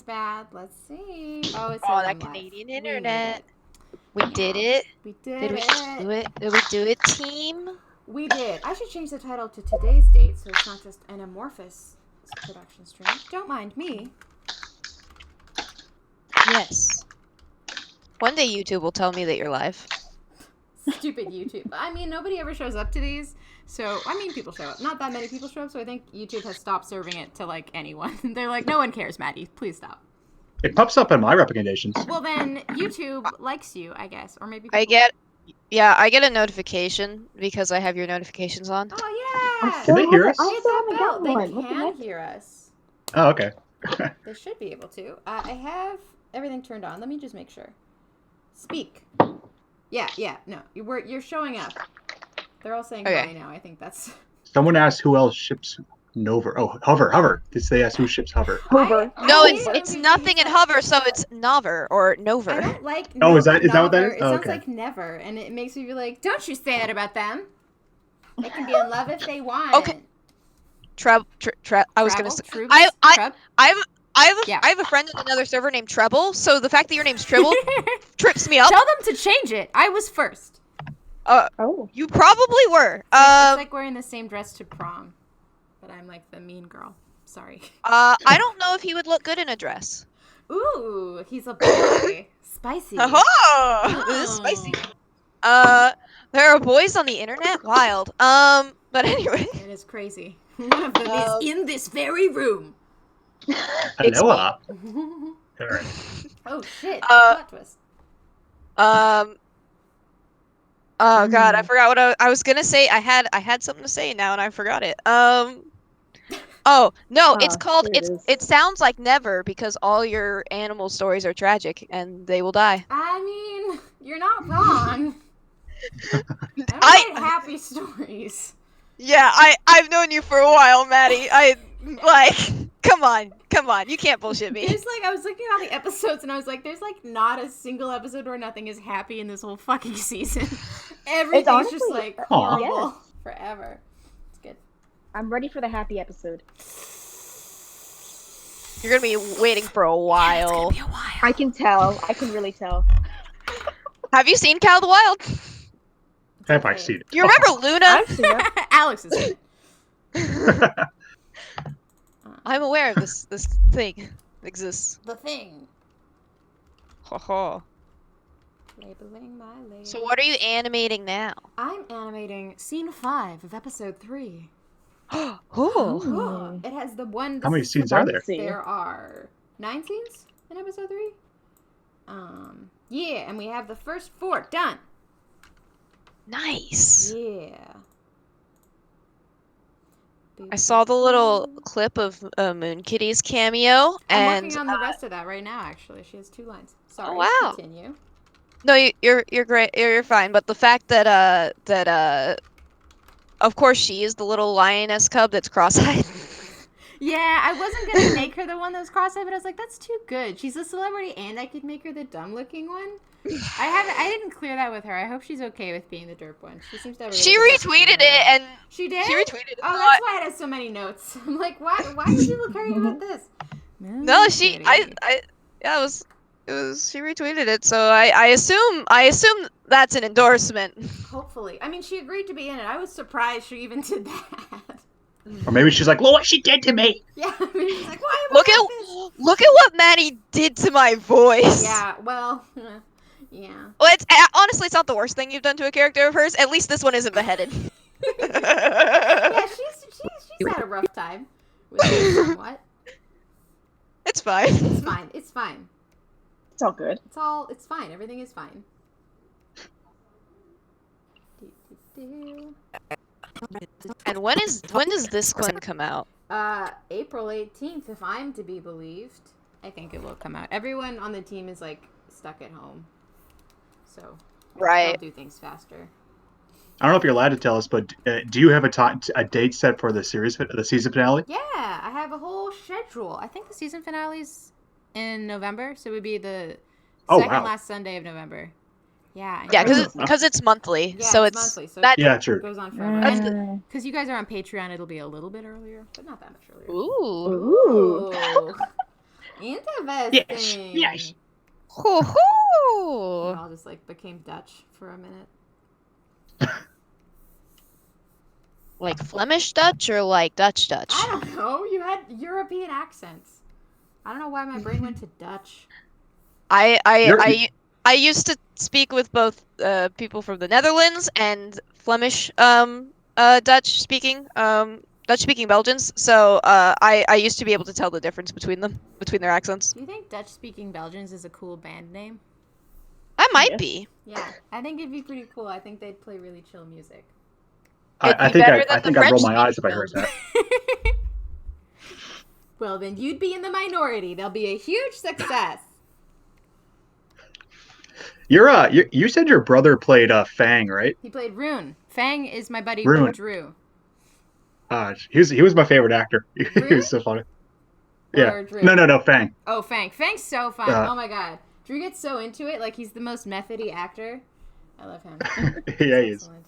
bad. Let's see. Oh, it says Oh, I'm that live. Canadian We made internet. it. We did it. We did Did we it. do it? Did we do it, team? We did. I should change the title to today's date so it's not just an amorphous production stream. Don't mind me. Yes. One day YouTube will tell me that you're live. Stupid YouTube. I mean, nobody ever shows up to these. So, I mean, people show up. Not that many people show up, so I think YouTube has stopped serving it to, like, anyone. They're like, no one cares, Maddie. Please stop. It pops up in my recommendations. Well, then, YouTube likes you, I guess. Or maybe I get a notification because I have your notifications on. Oh, yeah! Can they hear us? Hit that haven't bell. gotten They one. What the can heck? hear us. Oh, okay. They should be able to. I have everything turned on. Let me just make sure. Speak. Yeah. No, you're showing up. They're all saying Okay. hi now. I think that's. Someone asked who else ships Nova. Oh, Hover. They asked who ships Hover. Hover. No, I it's don't it's think nothing she in said- hover, so it's Nover or Nover. I don't like. Oh, is that what that never. is? It Oh, sounds okay. like never, and it makes me be like, don't you say that about them. They can be in love if they want. Okay. I was gonna say. Troops, Yeah. I have a friend in another server named Treble, so the fact that your name's Tribble trips me up. Tell them to change it. I was first. Oh. You probably were. It's like wearing the same dress to prom, but I'm like the mean girl. Sorry. I don't know if he would look good in a dress. Ooh, he's a boy. Spicy. Oh, this is spicy. There are boys on the internet. Wild. But anyway. It is crazy. One of them is in this very room. Hello. Alright. Oh shit! Plot twist. Oh god, I forgot what I was gonna say. I had something to say now and I forgot it. Oh no, it's called. It sounds like never because all your animal stories are tragic and they will die. I mean, you're not wrong. I write happy stories. Yeah, I've known you for a while, Maddie. Come on, you can't bullshit me. There's like, I was looking at all the episodes and I was like, there's like not a single episode where nothing is happy in this whole fucking season. Everything's just like horrible forever. It's good. I'm ready for the happy episode. You're gonna be waiting for a while. It's gonna be a while. I can tell. I can really tell. Have you seen Cal the Wild? Have I seen it? You remember Luna? I've seen it. Alex is in it. I'm aware of this thing exists. The thing. Ho ho. Labeling my label. So what are you animating now? I'm animating scene 5 of episode 3. Oh. It has the one. How many scenes are there? There are 9 scenes in episode 3. Yeah, and we have the first 4 done. Nice. Yeah. I saw the little clip of Moon Kitty's cameo, and I'm working on the rest of that right now. Actually, she has 2 lines. Sorry. Oh, wow. Continue. no, you're great. You're fine. But the fact that of course she is the little lioness cub that's cross-eyed. Yeah, I wasn't gonna make her the one that was cross-eyed, but I was like, that's too good. She's a celebrity, and I could make her the dumb-looking one. I didn't clear that with her. I hope she's okay with being the derp one. She seems to have. She retweeted it, and she did. She retweeted it. Oh, that's why it has so many notes. I'm like, why are people caring about this? No, she. It was. She retweeted it, so I assume that's an endorsement. Hopefully, I mean, she agreed to be in it. I was surprised she even did that. Or maybe she's like, look what she did to me. Yeah, maybe she's like, why am I Look at what Maddie did to my voice. Yeah, well, yeah. Well, honestly, it's not the worst thing you've done to a character of hers. At least this one isn't beheaded. Yeah, she's had a rough time with it somewhat. It's fine. It's fine. It's fine. It's all good. It's fine. Everything is fine. And when does this one come out? April 18th, if I'm to be believed. I think it will come out. Everyone on the team is like stuck at home, so Right. they'll do things faster. I don't know if you're allowed to tell us, but do you have a date set for the season finale? Yeah, I have a whole schedule. I think the season finale's in November, so it would be the second last Sunday of November. Yeah. Yeah, because it's monthly, Yeah, so it's it's monthly, so Yeah, true. it goes on forever. And because you guys are on Patreon, it'll be a little bit earlier, but not that much earlier. Ooh. Ooh. Interesting. Yes, yes. Hoo We hoo! all just like became Dutch for a minute. Like Flemish Dutch or like Dutch Dutch? I don't know. You had European accents. I don't know why my brain went to Dutch. I used to speak with both people from the Netherlands and Flemish Dutch speaking Belgians. So I used to be able to tell the difference between their accents. Do you think Dutch speaking Belgians is a cool band name? That might Yes. be. Yeah, I think it'd be pretty cool. I think they'd play really chill music. I think I'd roll my eyes if I heard that. Well, then you'd be in the minority. They'll be a huge success. You said your brother played Fang, right? He played Rune. Fang is my buddy Rune. Drew. He was my favorite actor. He Rune? was so funny. Or Yeah. Drew? No, Fang. Oh, Fang. Fang's so fun. Oh my god. Drew gets so into it. Like, he's the most methody actor. I love him. Yeah, he is. Excellent.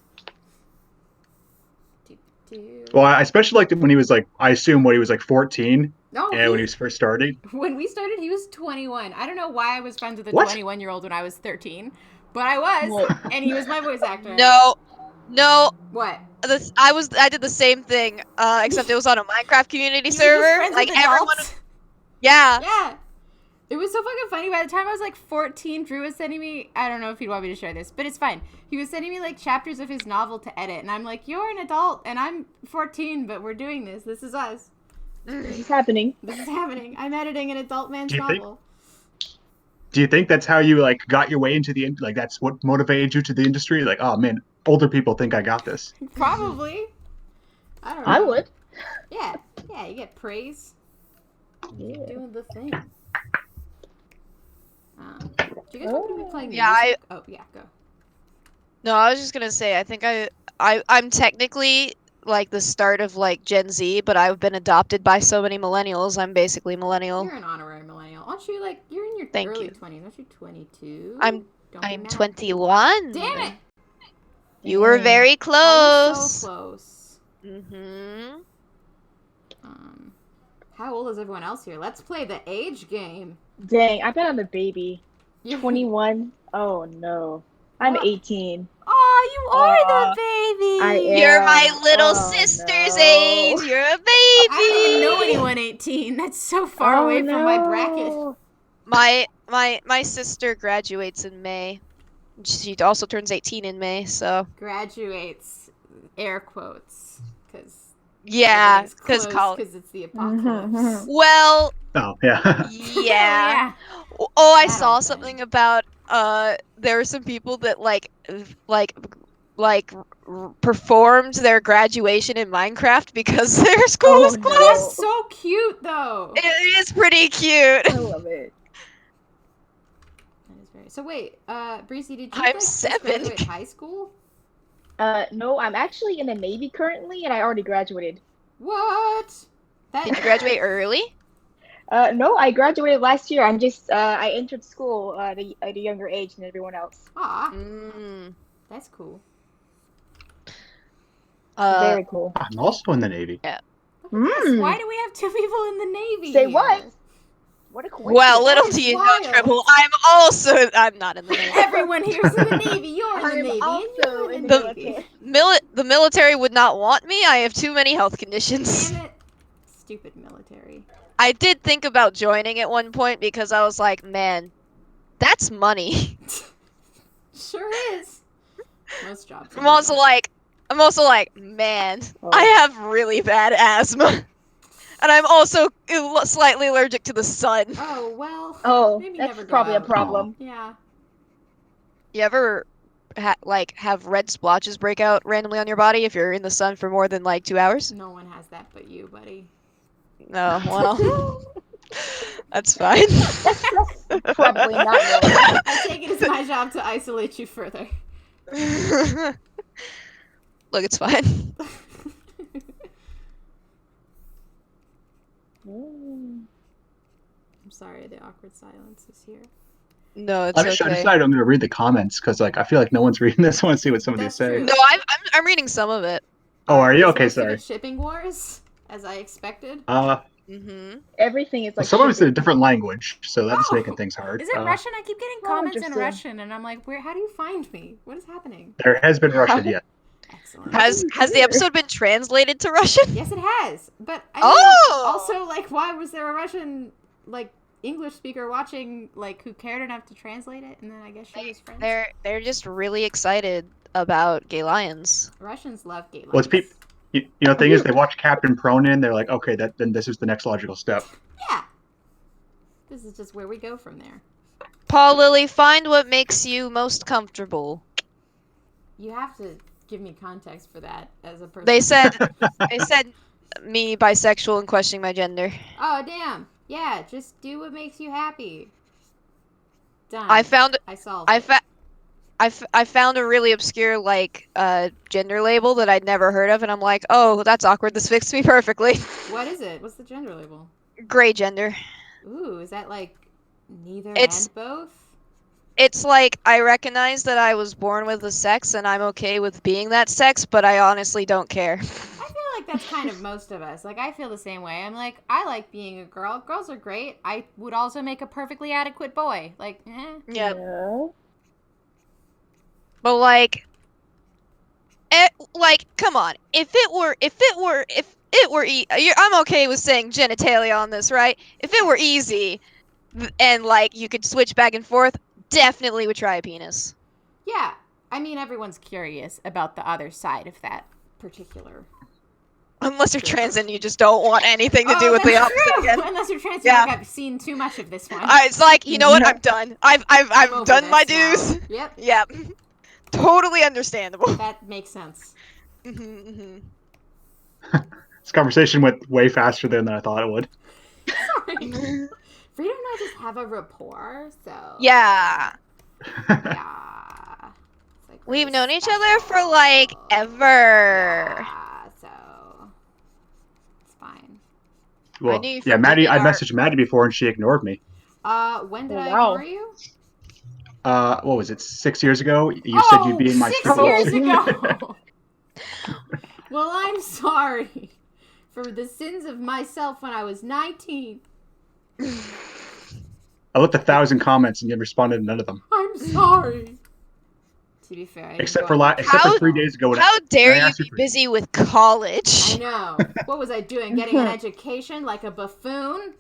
Well, I especially liked it when he was like, I assume when he was like 14. No, when he was first starting. When we started, he was 21. I don't know why I was friends with a What? 21-year-old when I was 13, but I was, and he was my voice actor. No. What? I did the same thing, except it was on a Minecraft community You were just server. friends Like with everyone. adults? Yeah. Yeah. It was so fucking funny. By the time I was like 14, Drew was sending me, I don't know if he'd want me to share this, but it's fine. He was sending me like chapters of his novel to edit, and I'm like, you're an adult, and I'm 14, but we're doing this. This is us. This is happening. This is happening. I'm editing an adult man's novel. Do you think that's how you like got your way into the like that's what motivated you to the industry? Like, oh man, older people think I got this. Probably. I don't know. I would. Yeah. Yeah, you get praise. Yeah. Keep doing the thing. Do you guys want me to be playing Yeah, music? Oh, yeah, go. No, I was just gonna say, I think I'm technically like the start of like Gen Z, but I've been adopted by so many millennials. I'm basically millennial. You're an honorary millennial. Aren't you like, you're in your Thank early you. 20s. Aren't you 22? I'm Don't be I'm mad. 21. Damn it! You were very I was close. so close. Mhm. How old is everyone else here? Let's play the age game. Dang, I bet I'm a baby. You- 21? Oh no. I'm What? 18. Oh, you are the baby! I am. You're my little Oh, sister's no. age. You're a baby. I don't even know anyone 18. That's so far Oh, away from my bracket. no. My sister graduates in May. She also turns 18 in May, so Graduates, air quotes, because yeah, because college. because it's the apocalypse. Well, Oh yeah. yeah. Oh, Oh, I That saw old something thing. about there were some people that performed their graduation in Minecraft because their school Oh, was no. closed. That's so cute, though. It is pretty cute. I love it. That is very... So wait, Breezy, did you I'm like, just 7. graduate high school? No, I'm actually in the Navy currently, and I already graduated. What? That... Did you graduate early? No, I graduated last year. I'm just, I entered school at a younger age than everyone else. Aw, Mm. that's cool. Very cool. I'm also in the Navy. Look at this. Mm. Why do we have 2 people in the Navy? Say here? what? What a coincidence. Well, little That's do you know, wild. Triple, I'm not in the Navy. Everyone here's in the Navy. You're in the I'm Navy, also and you're in in the the Navy. military. The military would not want me. I have too many health conditions. Damn it. Stupid military. I did think about joining at one point because I was like, man, that's money. Sure is. Most jobs. I'm also like, man, Oh. I have really bad asthma. And I'm also slightly allergic to the sun. Oh, well. Oh, Maybe that's never go probably a out. problem. Yeah. You ever have red splotches break out randomly on your body if you're in the sun for more than like 2 hours? No one has that but you, buddy. No, well, that's fine. That's probably not normal. I take it as my job to isolate you further. Look, it's fine. Mm. I'm sorry, the awkward silence is here. No, it's I okay. decided I'm going to read the comments because like I feel like no one's reading this. I want to see what somebody's That's saying. true. No, I'm reading some of it. Oh, are you? Was Okay, most of sorry. it shipping wars, as I expected. No, Everything is Well, like some of it's in a shipping. different language, so that's Oh, making things hard. Is it Russian? I keep getting Oh, comments in interesting. Russian, and I'm like, where? How do you find me? What is happening? There has been Russian, yes. Excellent. Has the Weird. episode been translated to Russian? Yes, it has. But I mean, Oh! also, like, why was there a Russian, like, English speaker watching, like, who cared enough to translate it? And then I guess she was friends. They're just really excited about gay lions. Russians love gay lions. Well, it's people. You know, the thing is, they watch Captain Pronin. They're like, okay, then this is the next logical step. Yeah. This is just where we go from there. Paul Lily, find what makes you most comfortable. You have to give me context for that as a person. They said me bisexual and questioning my gender. Oh, damn. Yeah, just do what makes you happy. Done. I solved it. I found a really obscure gender label that I'd never heard of, and I'm like, oh, that's awkward. This fits me perfectly. What is it? What's the gender label? Gray gender. Ooh, is that like neither It's- and both? It's like I recognize that I was born with a sex, and I'm okay with being that sex, but I honestly don't care. I feel like that's kind of most of us. Like, I feel the same way. I'm like, I like being a girl. Girls are great. I would also make a perfectly adequate boy. Like, Yeah. Yeah. But come on. If it were I'm okay with saying genitalia on this, right? If it were easy, and you could switch back and forth, definitely would try a penis. Yeah. I mean, everyone's curious about the other side of that particular. Unless you're trans and you just don't want anything to do with the opposite true. again. Unless you're trans, Yeah. like, I've seen too much of this one. It's like, you know what? I'm done. I've over done my this dues. now. Yep. Yep. Totally understandable. That makes sense. Mhm. This conversation went way faster than I thought it would. Sorry. Frida and I just have a rapport, so. Yeah. Yeah. It's like We've really known each special. other for ever. Yeah, so. It's fine. Well, knew you yeah, from Maddie. I DeviantArt. messaged Maddie before and she ignored me. When did Oh, I wow. ignore you? What was it? 6 years ago? You said you'd be in my 6 story. years ago. Well, I'm sorry for the sins of myself when I was 19. I left 1,000 comments and you responded to none of them. I'm sorry. To be fair, I didn't Except go for on the How- 3 days ago. How dare I you asked you be for- busy with college? I know. What was I doing? Getting an education like a buffoon?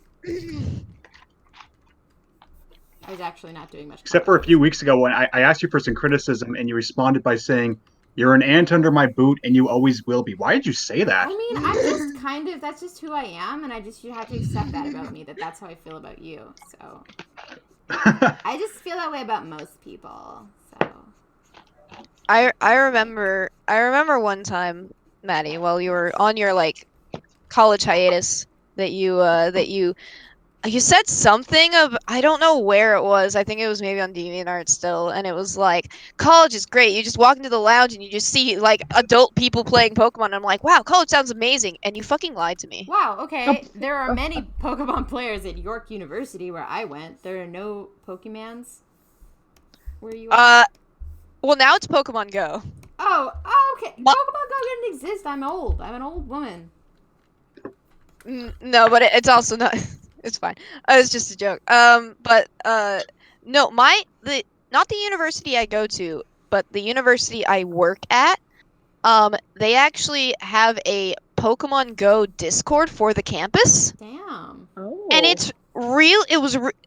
I was actually not doing much. Except for a few weeks ago when I asked you for some criticism and you responded by saying, "You're an ant under my boot and you always will be." Why did you say that? I mean, I'm just kind of, that's just who I am, and you have to accept that about me, that's how I feel about you, so. I just feel that way about most people, so. I remember one time, Maddie, while you were on your college hiatus, that you said something of, I don't know where it was. I think it was maybe on DeviantArt still, and it was like, college is great. You just walk into the lounge and you just see adult people playing Pokemon. And I'm like, wow, college sounds amazing, and you fucking lied to me. Wow, okay. There are many Pokemon players at York University where I went. There are no Pokemans where you are. Well, now it's Pokemon Go. Oh, okay. Pokemon Go didn't exist. I'm old. I'm an old woman. No, but it's also not. It's fine. It's just a joke. No, not the university I go to, but the university I work at. They actually have a Pokemon Go Discord for the campus. Damn. Oh. And it's real.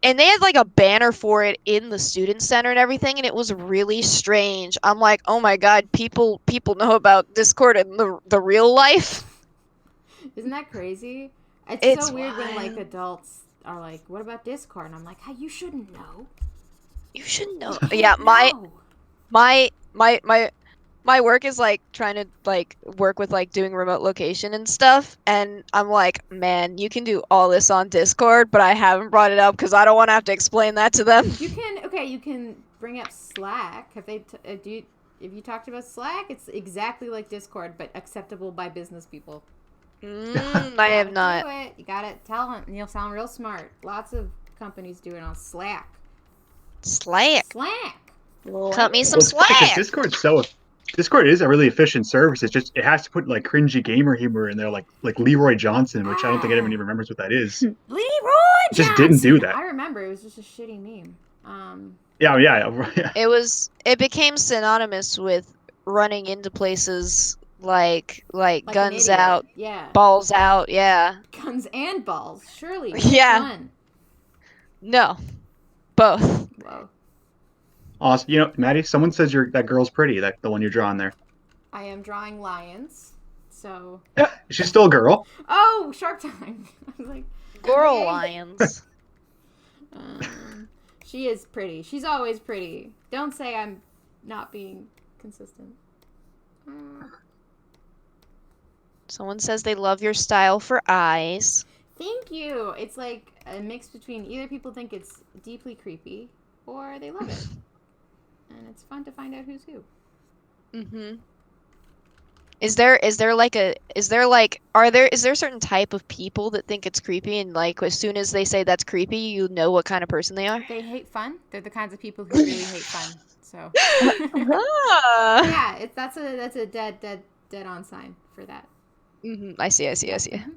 And they had a banner for it in the student center and everything, and it was really strange. I'm like, oh my god, people know about Discord in the real life. Isn't that crazy? It's so weird when wild. adults are like, "What about Discord?" And I'm like, "Hey, you shouldn't know." You should know. You Yeah, don't know. my work is trying to work with doing remote location and stuff, and I'm like, man, you can do all this on Discord, but I haven't brought it up because I don't want to have to explain that to them. You can bring up Slack. Have you talked about Slack? It's exactly like Discord, but acceptable by business people. I have not. Do it. You gotta tell them, and you'll sound real smart. Lots of companies do it on Slack. Slack. Slack. Cut me some Well, it's funny 'cause slack. Discord's so Discord is a really efficient service. It's just it has to put like cringy gamer humor in there, like Leroy Johnson, which I don't think anyone even remembers what that is. Leroy It just didn't do Johnson. that. I remember it was just a shitty meme. Yeah. It became synonymous with running into places like Like guns an idiot. out, Yeah. balls out, yeah. Guns and balls. Surely. Which Yeah. one? No. Both. Whoa. Awesome. You know, Maddie, someone says that girl's pretty. That the one you're drawing there. I am drawing lions. So. Yeah, she's still a girl. Oh, Shark Time. I was like. Girl okay. lions. She is pretty. She's always pretty. Don't say I'm not being consistent. Someone says they love your style for eyes. Thank you. It's like a mix between either people think it's deeply creepy or they love it. And it's fun to find out who's who. Mm-hmm. Is there a certain type of people that think it's creepy and like as soon as they say that's creepy, you know what kind of person they are? They hate fun. They're the kinds of people who really hate fun. So Ah. yeah, that's a dead on sign for that. Mm-hmm. I see. Mm-hmm.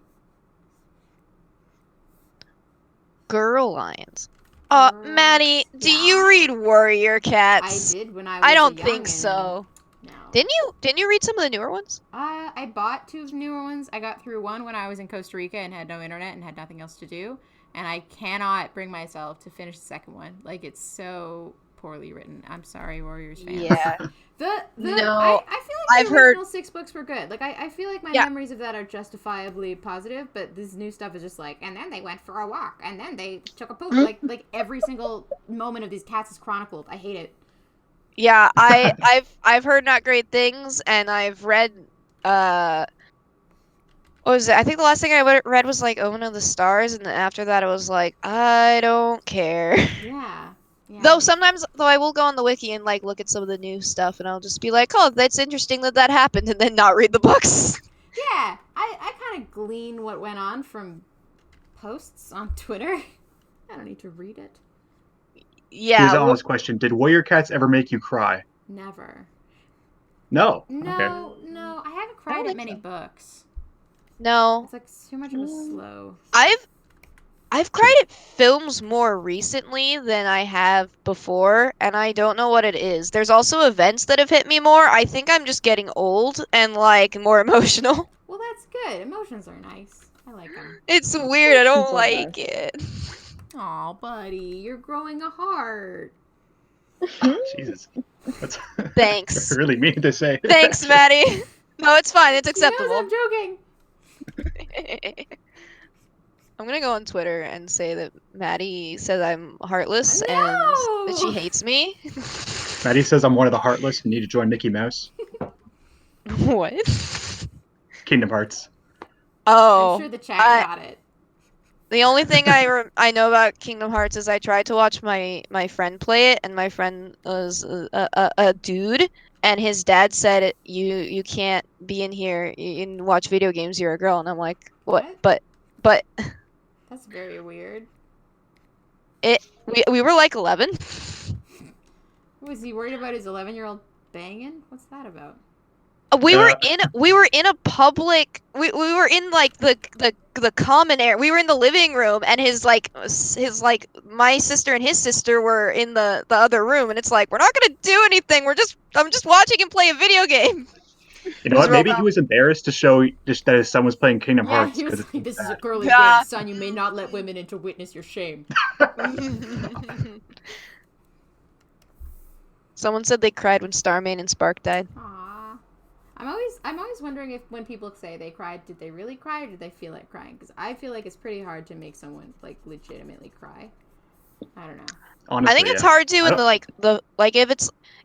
Girl lions. Maddie, do you read Warrior Cats? I did when I was I don't a think youngin'. so. No. Didn't you read some of the newer ones? I bought 2 newer ones. I got through one when I was in Costa Rica and had no internet and had nothing else to do. And I cannot bring myself to finish the second one. Like, it's so poorly written. I'm sorry, Warriors fans. Yeah. No, I feel like I've the heard original 6 books were good. Like, I feel like my Yeah. memories of that are justifiably positive, but this new stuff is just like, and then they went for a walk, and then they took a poop. Like every single moment of these cats is chronicled. I hate it. Yeah, I've heard not great things, and I've read what was it? I think the last thing I read was like Omen of the Stars, and then after that I was like, I don't care. Yeah. Though I will go on the wiki and like look at some of the new stuff, and I'll just be like, oh, that's interesting that happened, and then not read the books. Yeah, I kind of glean what went on from posts on Twitter. I don't need to read it. Yeah. Here's an honest question: did Warrior Cats ever make you cry? Never. No. No, Okay. no, I haven't cried at many books. No. It's like too much of a slow. I've cried at films more recently than I have before, and I don't know what it is. There's also events that have hit me more. I think I'm just getting old and like more emotional. Well, that's good. Emotions are nice. I like them. It's weird. I don't So like nice. it. Aw, buddy, you're growing a heart. Jesus. That's Thanks. really mean to say. Thanks, Maddie. No, it's fine. It's He knows acceptable. I'm joking. I'm gonna go on Twitter and say that Maddie says I'm heartless and No! that she hates me. Maddie says I'm one of the heartless and need to join Mickey Mouse. What? Kingdom Hearts. Oh, I'm sure the chat got it. the only thing I know about Kingdom Hearts is I tried to watch my friend play it, and my friend was a dude, and his dad said you can't be in here and watch video games. You're a girl, and I'm like, what? But That's very weird. we were like 11. Was he worried about his 11-year-old banging? What's that about? We were in a public. We were in like the common area. We were in the living room, and his my sister and his sister were in the other room, and it's like we're not gonna do anything. I'm just watching him play a video game. You know what? Maybe he was embarrassed to show just that his son was playing Kingdom Yeah, Hearts. he was It's like, this is a bad. girly Yeah. game, son. You may not let women in to witness your shame. Someone said they cried when Starmane and Spark died. Aww. I'm always wondering if when people say they cried, did they really cry or did they feel like crying? Because I feel like it's pretty hard to make someone like legitimately cry. I don't know. Honestly, I think it's yeah. hard to in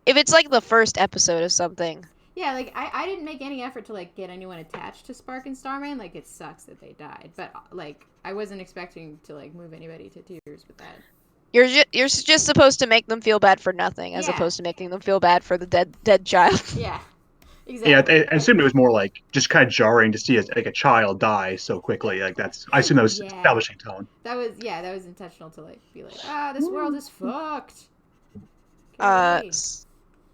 if it's like the first episode of something. Yeah, like I didn't make any effort to like get anyone attached to Spark and Starman. Like it sucks that they died, but like I wasn't expecting to like move anybody to tears with that. You're just supposed to make them feel bad for nothing, as Yeah. opposed to making them feel bad for the dead child. Yeah, exactly. Yeah, I assumed it was more like just kind of jarring to see a child die so quickly. Like I assume that was Yeah. establishing tone. That was intentional to like be like, this world is fucked. Get away.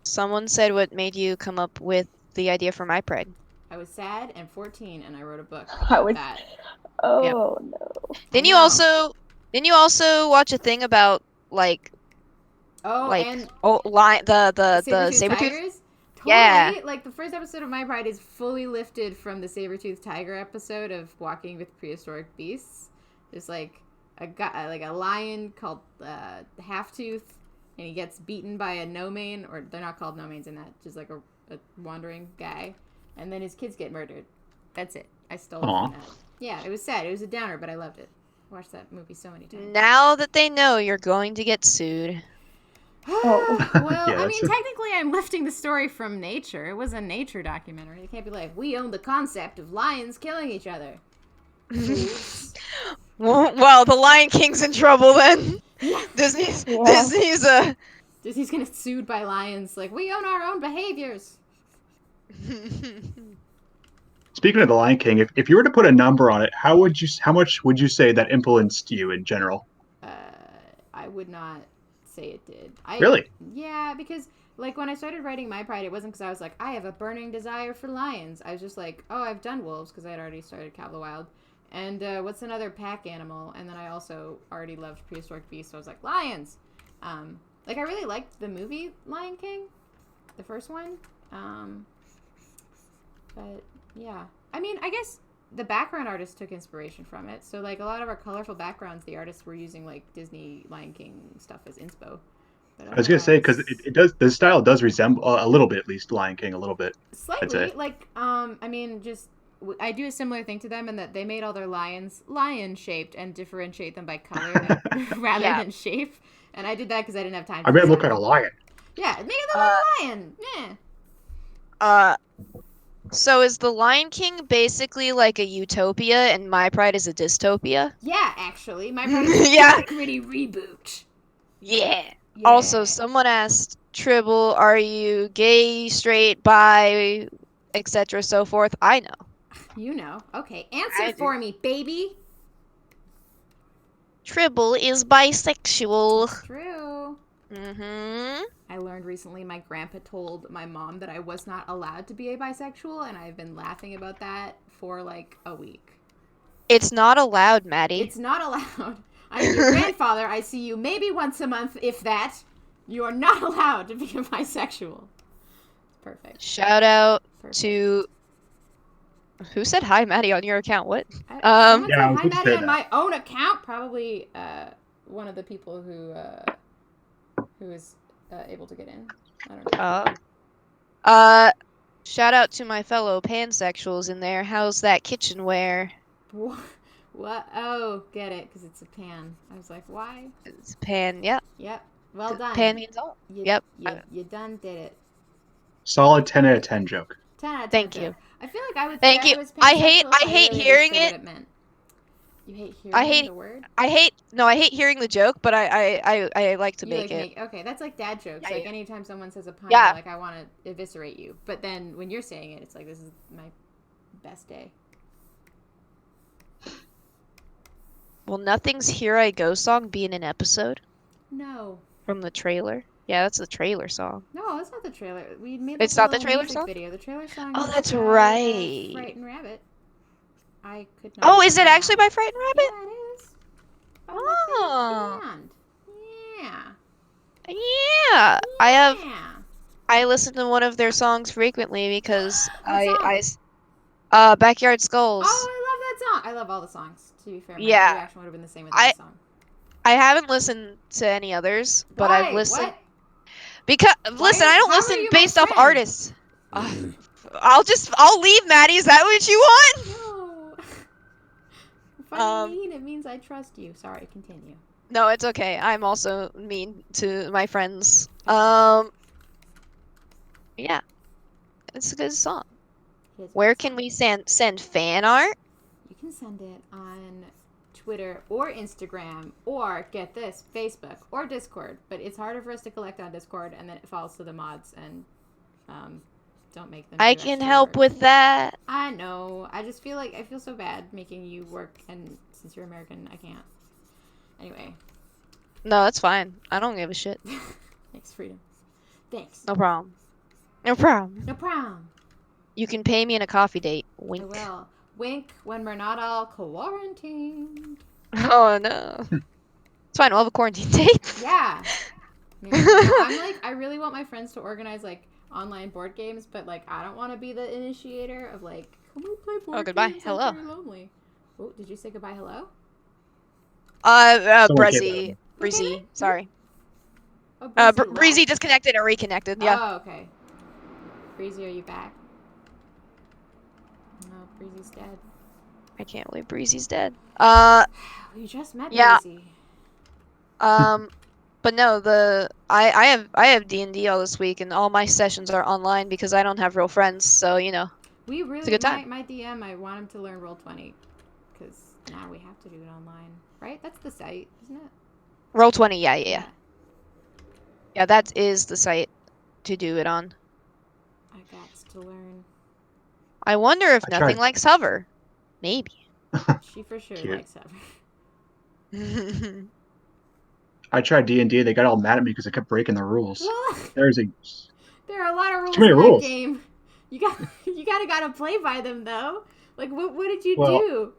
Someone said what made you come up with the idea for my pride. I was sad and 14, and I wrote a book I about was. that. Oh no. Didn't I you know. also didn't you also watch a thing about like Oh, and the saber-toothed saber-tooth? tigers? Totally. Yeah. Like, the first episode of My Pride is fully lifted from the saber-toothed tiger episode of Walking with Prehistoric Beasts. There's, like, a guy, like a lion called Halftooth, and he gets beaten by a no-mane, or they're not called no-manes in that, just like a wandering guy. And then his kids get murdered. That's it. I stole it from that. Yeah, it was sad. It was a downer, but I loved it. I watched that movie so many times. Now that they know you're going to get sued. Oh. Well, Yeah, I that's mean, technically, I'm lifting the story from nature. It was a nature documentary. It can't be like, we own the concept of lions killing each other. Fools. Well, the Lion King's in trouble then. Yeah. Disney's Yeah. Disney's gonna get sued by lions. Like, we own our own behaviors. Speaking of the Lion King, if you were to put a number on it, how much would you say that influenced you in general? I would not say it did. Really? Yeah, because like when I started writing My Pride, it wasn't because I was like, I have a burning desire for lions. I was just like, oh, I've done wolves because I had already started Call of the Wild. And what's another pack animal? And then I also already loved prehistoric beasts, so I was like, lions. Like I really liked the movie Lion King, the first one. But yeah, I mean, I guess the background artists took inspiration from it. So like a lot of our colorful backgrounds, the artists were using like Disney Lion King stuff as inspo. But I was gonna say because it does, the style does resemble a little bit, at least Lion King a little bit. slightly like I mean just I do a similar thing to them in that they made all their lions lion shaped and differentiate them by color rather than shape. And I did that because I didn't have time. I made it look like a lion. Yeah, make it look like a lion. Uh, so is the Lion King basically like a utopia and My Pride is a dystopia? Yeah, actually, My Pride is a dark, gritty reboot. Yeah. Yeah. Also, someone asked, Tribble, are you gay, straight, bi, etc., so forth? I know. You know. Okay, answer I do. for me, baby. Tribble is bisexual. That's true. Mm-hmm. I learned recently my grandpa told my mom that I was not allowed to be a bisexual, and I've been laughing about that for like a week. It's not allowed, Maddie. It's not allowed. I'm your grandfather. I see you maybe once a month, if that. You are not allowed to be a bisexual. Perfect. Shout out Perfect. to... Who said hi, Maddie, on your account? What? Someone Yeah, I said was hi, gonna Maddie, say on that. my own account. Probably one of the people who is able to get in. I don't know. Shout out to my fellow pansexuals in there. How's that kitchenware? What? Oh, get it, because it's a pan. I was like, why? It's pan, yep. Yep. Well done. Pan means all. You, Yep. You done did it. Solid 10 out of 10 joke. 10 out of 10. Thank you. I feel like I would Thank say you. I was I hate really hearing understood it. what it meant. You hate I hearing hate- the word? I hate hearing the joke, but I like to You make like it. okay, that's like dad jokes. Yeah, like yeah. anytime someone says a pun, Yeah. you're like, I want to eviscerate you. But then when you're saying it, it's like, this is my best day. Will Nothing's Here I Go song be in an episode No. from the trailer? Yeah, that's the trailer song. No, that's not the trailer. We made It's like, not a the little trailer music song? video. The trailer song Oh, is that's by, right. Frightened Rabbit. I could not. Oh, is it figure actually out. by Frightened Rabbit? Yeah, it is. By my Oh. favorite band. Yeah. Yeah. Yeah. I listen to one of their songs frequently because What song? Backyard Skulls. Oh, I love that song. I love all the songs. To be fair, my Yeah. reaction would have been the same with I- that song. I haven't listened to any others, but Why? I've listened What? because listen, I don't how are listen you my based off friend? artists. I'll leave, Maddie. Is that what you want? No. If I'm Um, mean, it means I trust you. Sorry, continue. No, it's okay. I'm also mean to my friends. Yeah. It's a good song. It is a Where good can song. we send fan art? You can send it on Twitter or Instagram or, get this, Facebook or Discord. But it's harder for us to collect on Discord, and then it falls to the mods and don't make them I do can extra help work. with that. I know. I just feel like I feel so bad making you work, and since you're American, I can't. Anyway, No, that's fine. I don't give a shit. thanks, freedom. Thanks. No problem. No problem. No problem. You can pay me in a coffee date. I Wink. will. Wink when we're not all quarantined. Oh no. It's fine. We'll have a quarantine date. Yeah. No, I'm like, I really want my friends to organize like online board games, but like, I don't want to be the initiator of like, can we play board goodbye. games? Hello. I'm very lonely. Oh, did you say goodbye? Hello. Someone came Brezzy. in. Breezy. Sorry. Oh, Breezy left? Breezy disconnected and reconnected. Yeah. Oh, okay. Breezy, are you back? No, Breezy's dead. I can't believe Breezy's dead. You just met Yeah. Breezy. But no, I have D&D all this week, and all my sessions are online because I don't have real friends. So you know, We really, it's a good time. my DM, I want him to learn Roll20, because now we have to do it online, right? That's the site, isn't it? Roll20, yeah. That is the site to do it on. I got to learn. I wonder if I nothing tried. likes hover. Maybe. She for sure Cute. likes Hover. I tried D&D. They got all mad at me because I kept breaking the rules. Well, There there are a lot of rules too many in that rules. game. You gotta play by them though. Like, what did you Well, do?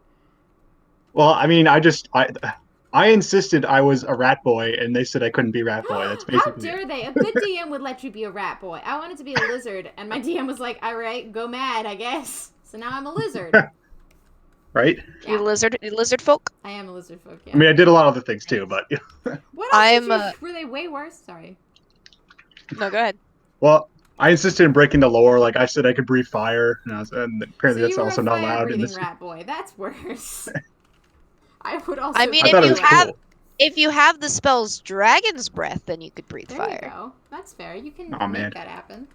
Well, I mean, I insisted I was a rat boy, and they said I couldn't be rat boy. That's How basically dare it. they? A good DM would let you be a rat boy. I wanted to be a lizard, and my DM was like, all right, go mad, I guess. So now I'm a lizard. Right? Yeah. You lizard folk. I am a lizard folk, yeah. I mean, I did a lot of other things too, but What else did you... Were they way worse? Sorry. No, go ahead. well, I insisted in breaking the lore. Like I said, I could breathe fire, and apparently So that's you were also a not allowed in fire-breathing this. rat boy. That's worse. I would also... I mean, I if thought it you was have cool. if you have the spells Dragon's Breath, then you could breathe There fire. you go. That's fair. You can Aw, make man. that happen.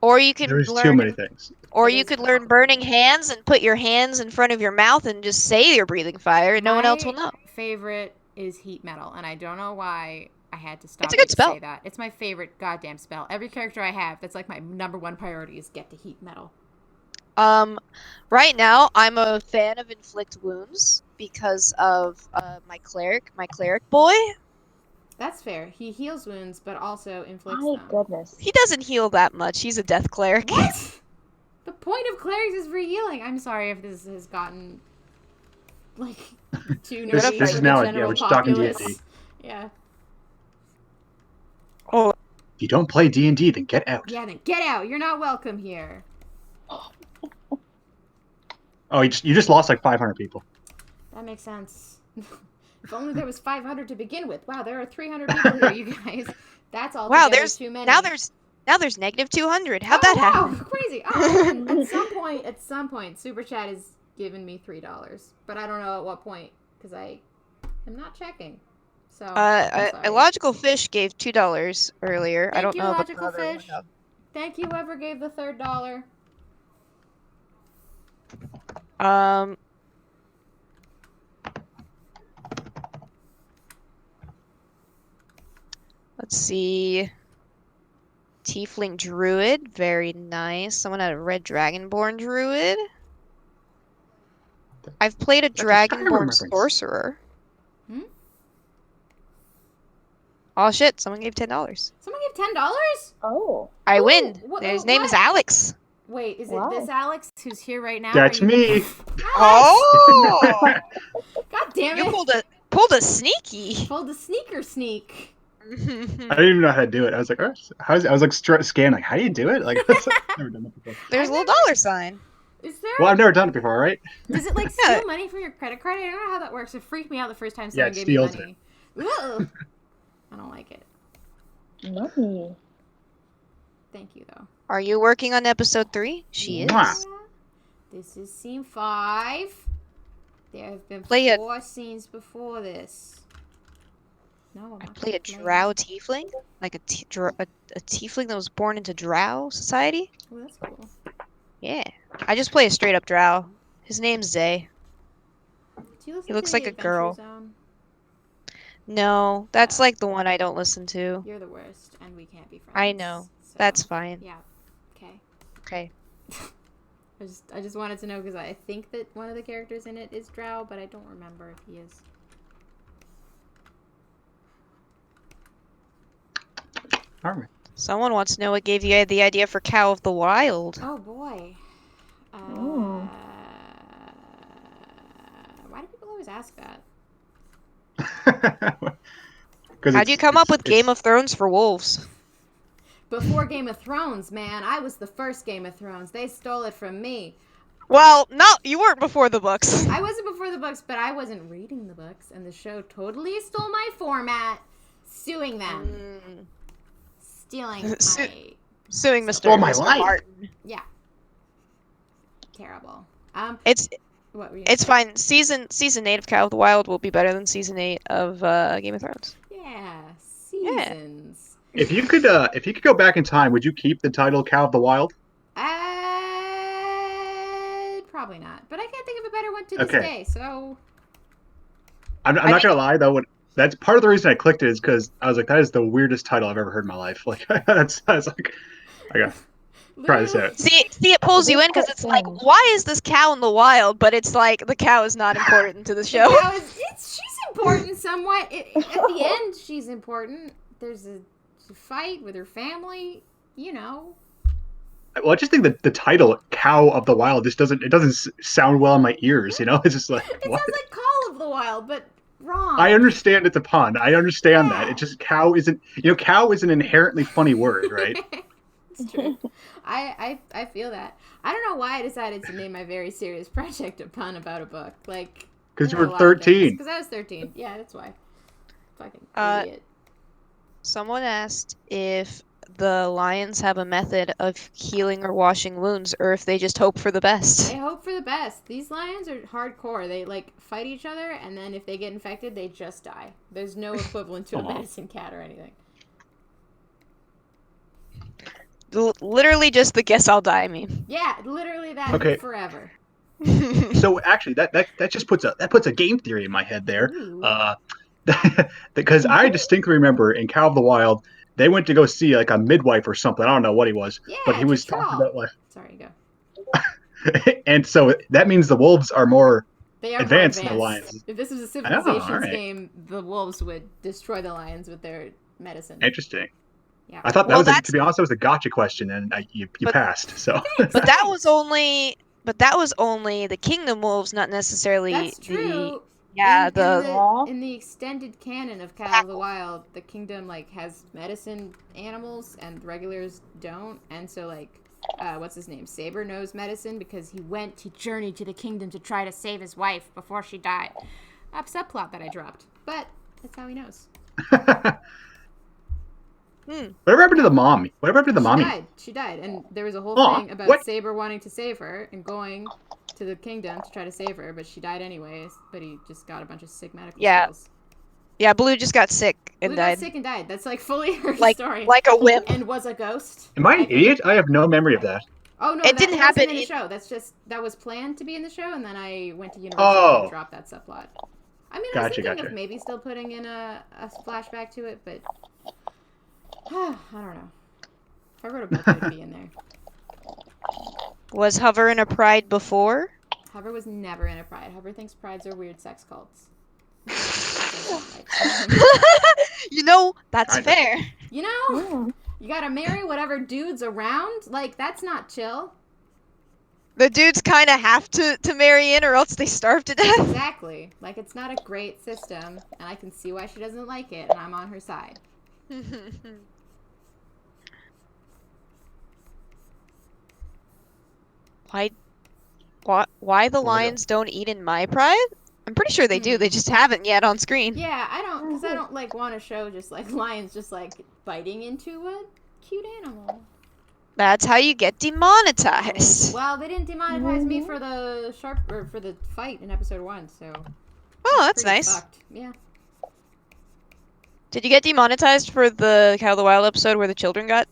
Or you could There's learn too many things. Or It you is could learn complicated. Burning Hands and put your hands in front of your mouth and just say you're breathing fire, and no one else will know. My favorite is heat metal, and I don't know why I had to stop It's a good to spell. say that. It's my favorite goddamn spell. Every character I have, that's like my #1 priority is get to heat metal. Right now I'm a fan of Inflict Wounds because of my cleric boy. That's fair. He heals wounds, but also inflicts My them. goodness. He doesn't heal that much. He's a death cleric. What? The point of clerics is for healing. I'm sorry if this has gotten like too This nerdy is for now the like, general we're just talking populace. D&D. Yeah. Oh, If you don't play D&D, then get out. Yeah, then get out. You're not welcome here. Oh, you just lost like 500 people. That makes sense. If only there was 500 to begin with. Wow, there are 300 people here, you guys. That's all wow, together too many. now there's -200. How'd that happen? Wow, crazy. Oh, and at some point, Super Chat has given me $3, but I don't know at what point because I am not checking. So I'm sorry. Illogical Fish gave $2 earlier. I don't Thank you, know about Logical the other Fish. one, Thank you, whoever gave the $3. though. Let's see. Tiefling Druid, very nice. Someone had a Red Dragonborn Druid. I've played a That's a Skyrim Dragonborn reference. Sorcerer. Hmm? Oh shit, someone gave $10. Someone gave $10? Oh. I Ooh, win. what- His name is what? Alex. Wait, is Wow. it this Alex who's here right now? That's Are you... me. Alex! Oh! God damn it! You pulled a sneaky. Pulled the sneaker sneak. I didn't even know how to do it. I was like, oh, I was like scanning, like, how do you do it? Like, I've never done that before. There's I've a little never- dollar sign. Is there? Well, I've never done it before, right? Does it like Yeah. steal money from your credit card? I don't know how that works. It freaked me out the first time Yeah, someone it gave me steals money. Ugh. I don't like it. Money. Thank you though. Are you working on episode 3? She Mwah. is. This is scene 5. There have been Play a- 4 scenes before this. No, I'm I not play a gonna drow tiefling, like a tiefling that was born into drow society. Oh, that's cool. Yeah, I just play a straight up drow. His name's Zay. Do you listen He looks to like the a girl. Adventure Zone? No, that's Oh. like the one I don't listen to. You're the worst, and we can't be friends. I know. so- That's fine. Yeah. Okay. Okay. I just wanted to know because I think that one of the characters in it is Drow, but I don't remember if he is. All right. Someone wants to know what gave you the idea for Cow of the Wild. Oh boy. Ooh. Why do people always ask that? How'd you come up with Game of Thrones for wolves? Before Game of Thrones, man. I was the first Game of Thrones. They stole it from me. Well, no, you weren't before the books. I wasn't before the books, but I wasn't reading the books, and the show totally stole my format. Suing them. Stealing my... Suing Mr. Stole my Mr. life. Martin. Yeah. Terrible. It's what were you gonna say? fine. Season 8 of Cow of the Wild will be better than season 8 of Game of Thrones. Yeah. Seasons. If you could go back in time, would you keep the title Cow of the Wild? Probably not. But I can't think of a better one to this day, so... I'm not gonna lie though. That's part of the reason I clicked it is because I was like, that is the weirdest title I've ever heard in my life. Like I was like, I got try this out. See, it pulls you in because it's like, why is this cow in the wild? But it's like the cow is not important to the show. The cow she's important somewhat. At the end, she's important. There's a fight with her family. You know. Well, I just think that the title "Cow of the Wild" just doesn't sound well in my ears. You know, it's just like it what? sounds like Call of the Wild, but wrong. I understand it's a pun. I understand that. It just cow isn't. You know, cow is an inherently funny word, right? It's true. I feel that. I don't know why I decided to name my very serious project a pun about a book. Like, because you were 13. Because I was 13. Yeah, that's why. Fucking idiot. Someone asked if the lions have a method of healing or washing wounds, or if they just hope for the best. They hope for the best. These lions are hardcore. They like fight each other, and then if they get infected, they just die. There's no equivalent to a medicine cat or anything. Literally just the guess I'll die meme. Yeah, literally that forever. So actually, that just puts a game theory in my head there. Because I distinctly remember in Cow of the Wild, they went to go see like a midwife or something. I don't know what he was, but he was talking about like. Sorry, go. And so that means the wolves are more advanced than the more lions. If this was a civilizations game, the wolves would destroy the lions with their medicine. Interesting. Yeah. I thought to be honest, that was a gotcha question, and you passed. So. But that was only the kingdom wolves, not necessarily. That's true. In the extended canon of Cow of the Wild, the kingdom like has medicine animals and regulars don't, and so like, what's his name? Saber knows medicine because he journeyed to the kingdom to try to save his wife before she died. A subplot that I dropped, but that's how he knows. Whatever happened to the mom? Whatever happened to the mommy? She died, and there was a whole thing about Saber wanting to save her and going to the kingdom to try to save her, but she died anyways. But he just got a bunch of sick medical skills. Yeah, Blue just got sick and died. That's like fully her story. Like a whip. And was a ghost. Am I an idiot? I have no memory of that. Oh no, it didn't happen in the show. That was planned to be in the show, and then I went to university and dropped that subplot. I mean, I was thinking of maybe still putting in a flashback to it, but I don't know. If I wrote a book, it would be in there. Was Hover in a Pride before? Hover was never in a Pride. Hover thinks Prides are weird sex cults. You know, that's fair. You know? You gotta marry whatever dude's around? Like, that's not chill. The dudes kind of have to marry in or else they starve to death. Exactly. Like, it's not a great system, and I can see why she doesn't like it, and I'm on her side. Why the lions don't eat in my pride? I'm pretty sure they do. They just haven't yet on screen. Yeah, I don't like want to show just like lions just like biting into a cute animal. That's how you get demonetized. Well, they didn't demonetize me for the for the fight in episode 1, so. Oh, that's nice. Fucked. Yeah. Did you get demonetized for the Cow of the Wild episode where the children got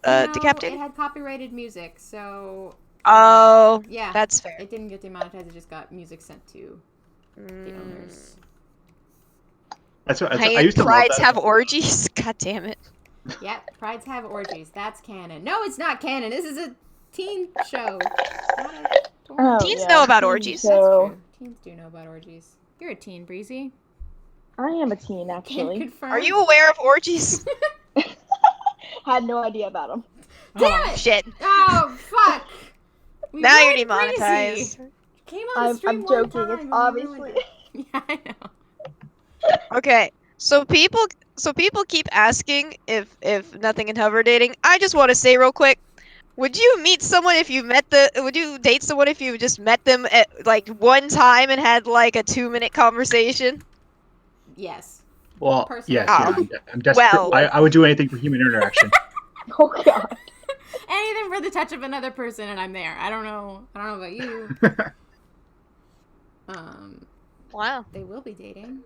decapitated? It had copyrighted music, so. Oh, yeah. That's fair. It didn't get demonetized. It just got music sent to the owners. That's what I used to love Prides that. have orgies. God damn it. Yep, prides have orgies. That's canon. No, it's not canon. This is a teen show. Teens know about orgies. That's true. Teens do know about orgies. You're a teen, Breezy. I am a teen, actually. Can't confirm. Are you aware of orgies? Had no idea about them. Damn it! Shit. Oh fuck! We Now you're ruined demonetized. Breezy. Came on the stream I'm one joking. time It's and we obviously. ruined it. Yeah, I know. Okay, so people keep asking if nothing in hover dating. I just want to say real quick, would you meet someone if you would you date someone if you just met them at like one time and had like a 2-minute conversation? Yes. Well, Personal yes, yeah. Oh. I'm desperate. Well. I would do anything for human interaction. Oh god. Anything for the touch of another person and I'm there. I don't know about you. Wow. They will be dating.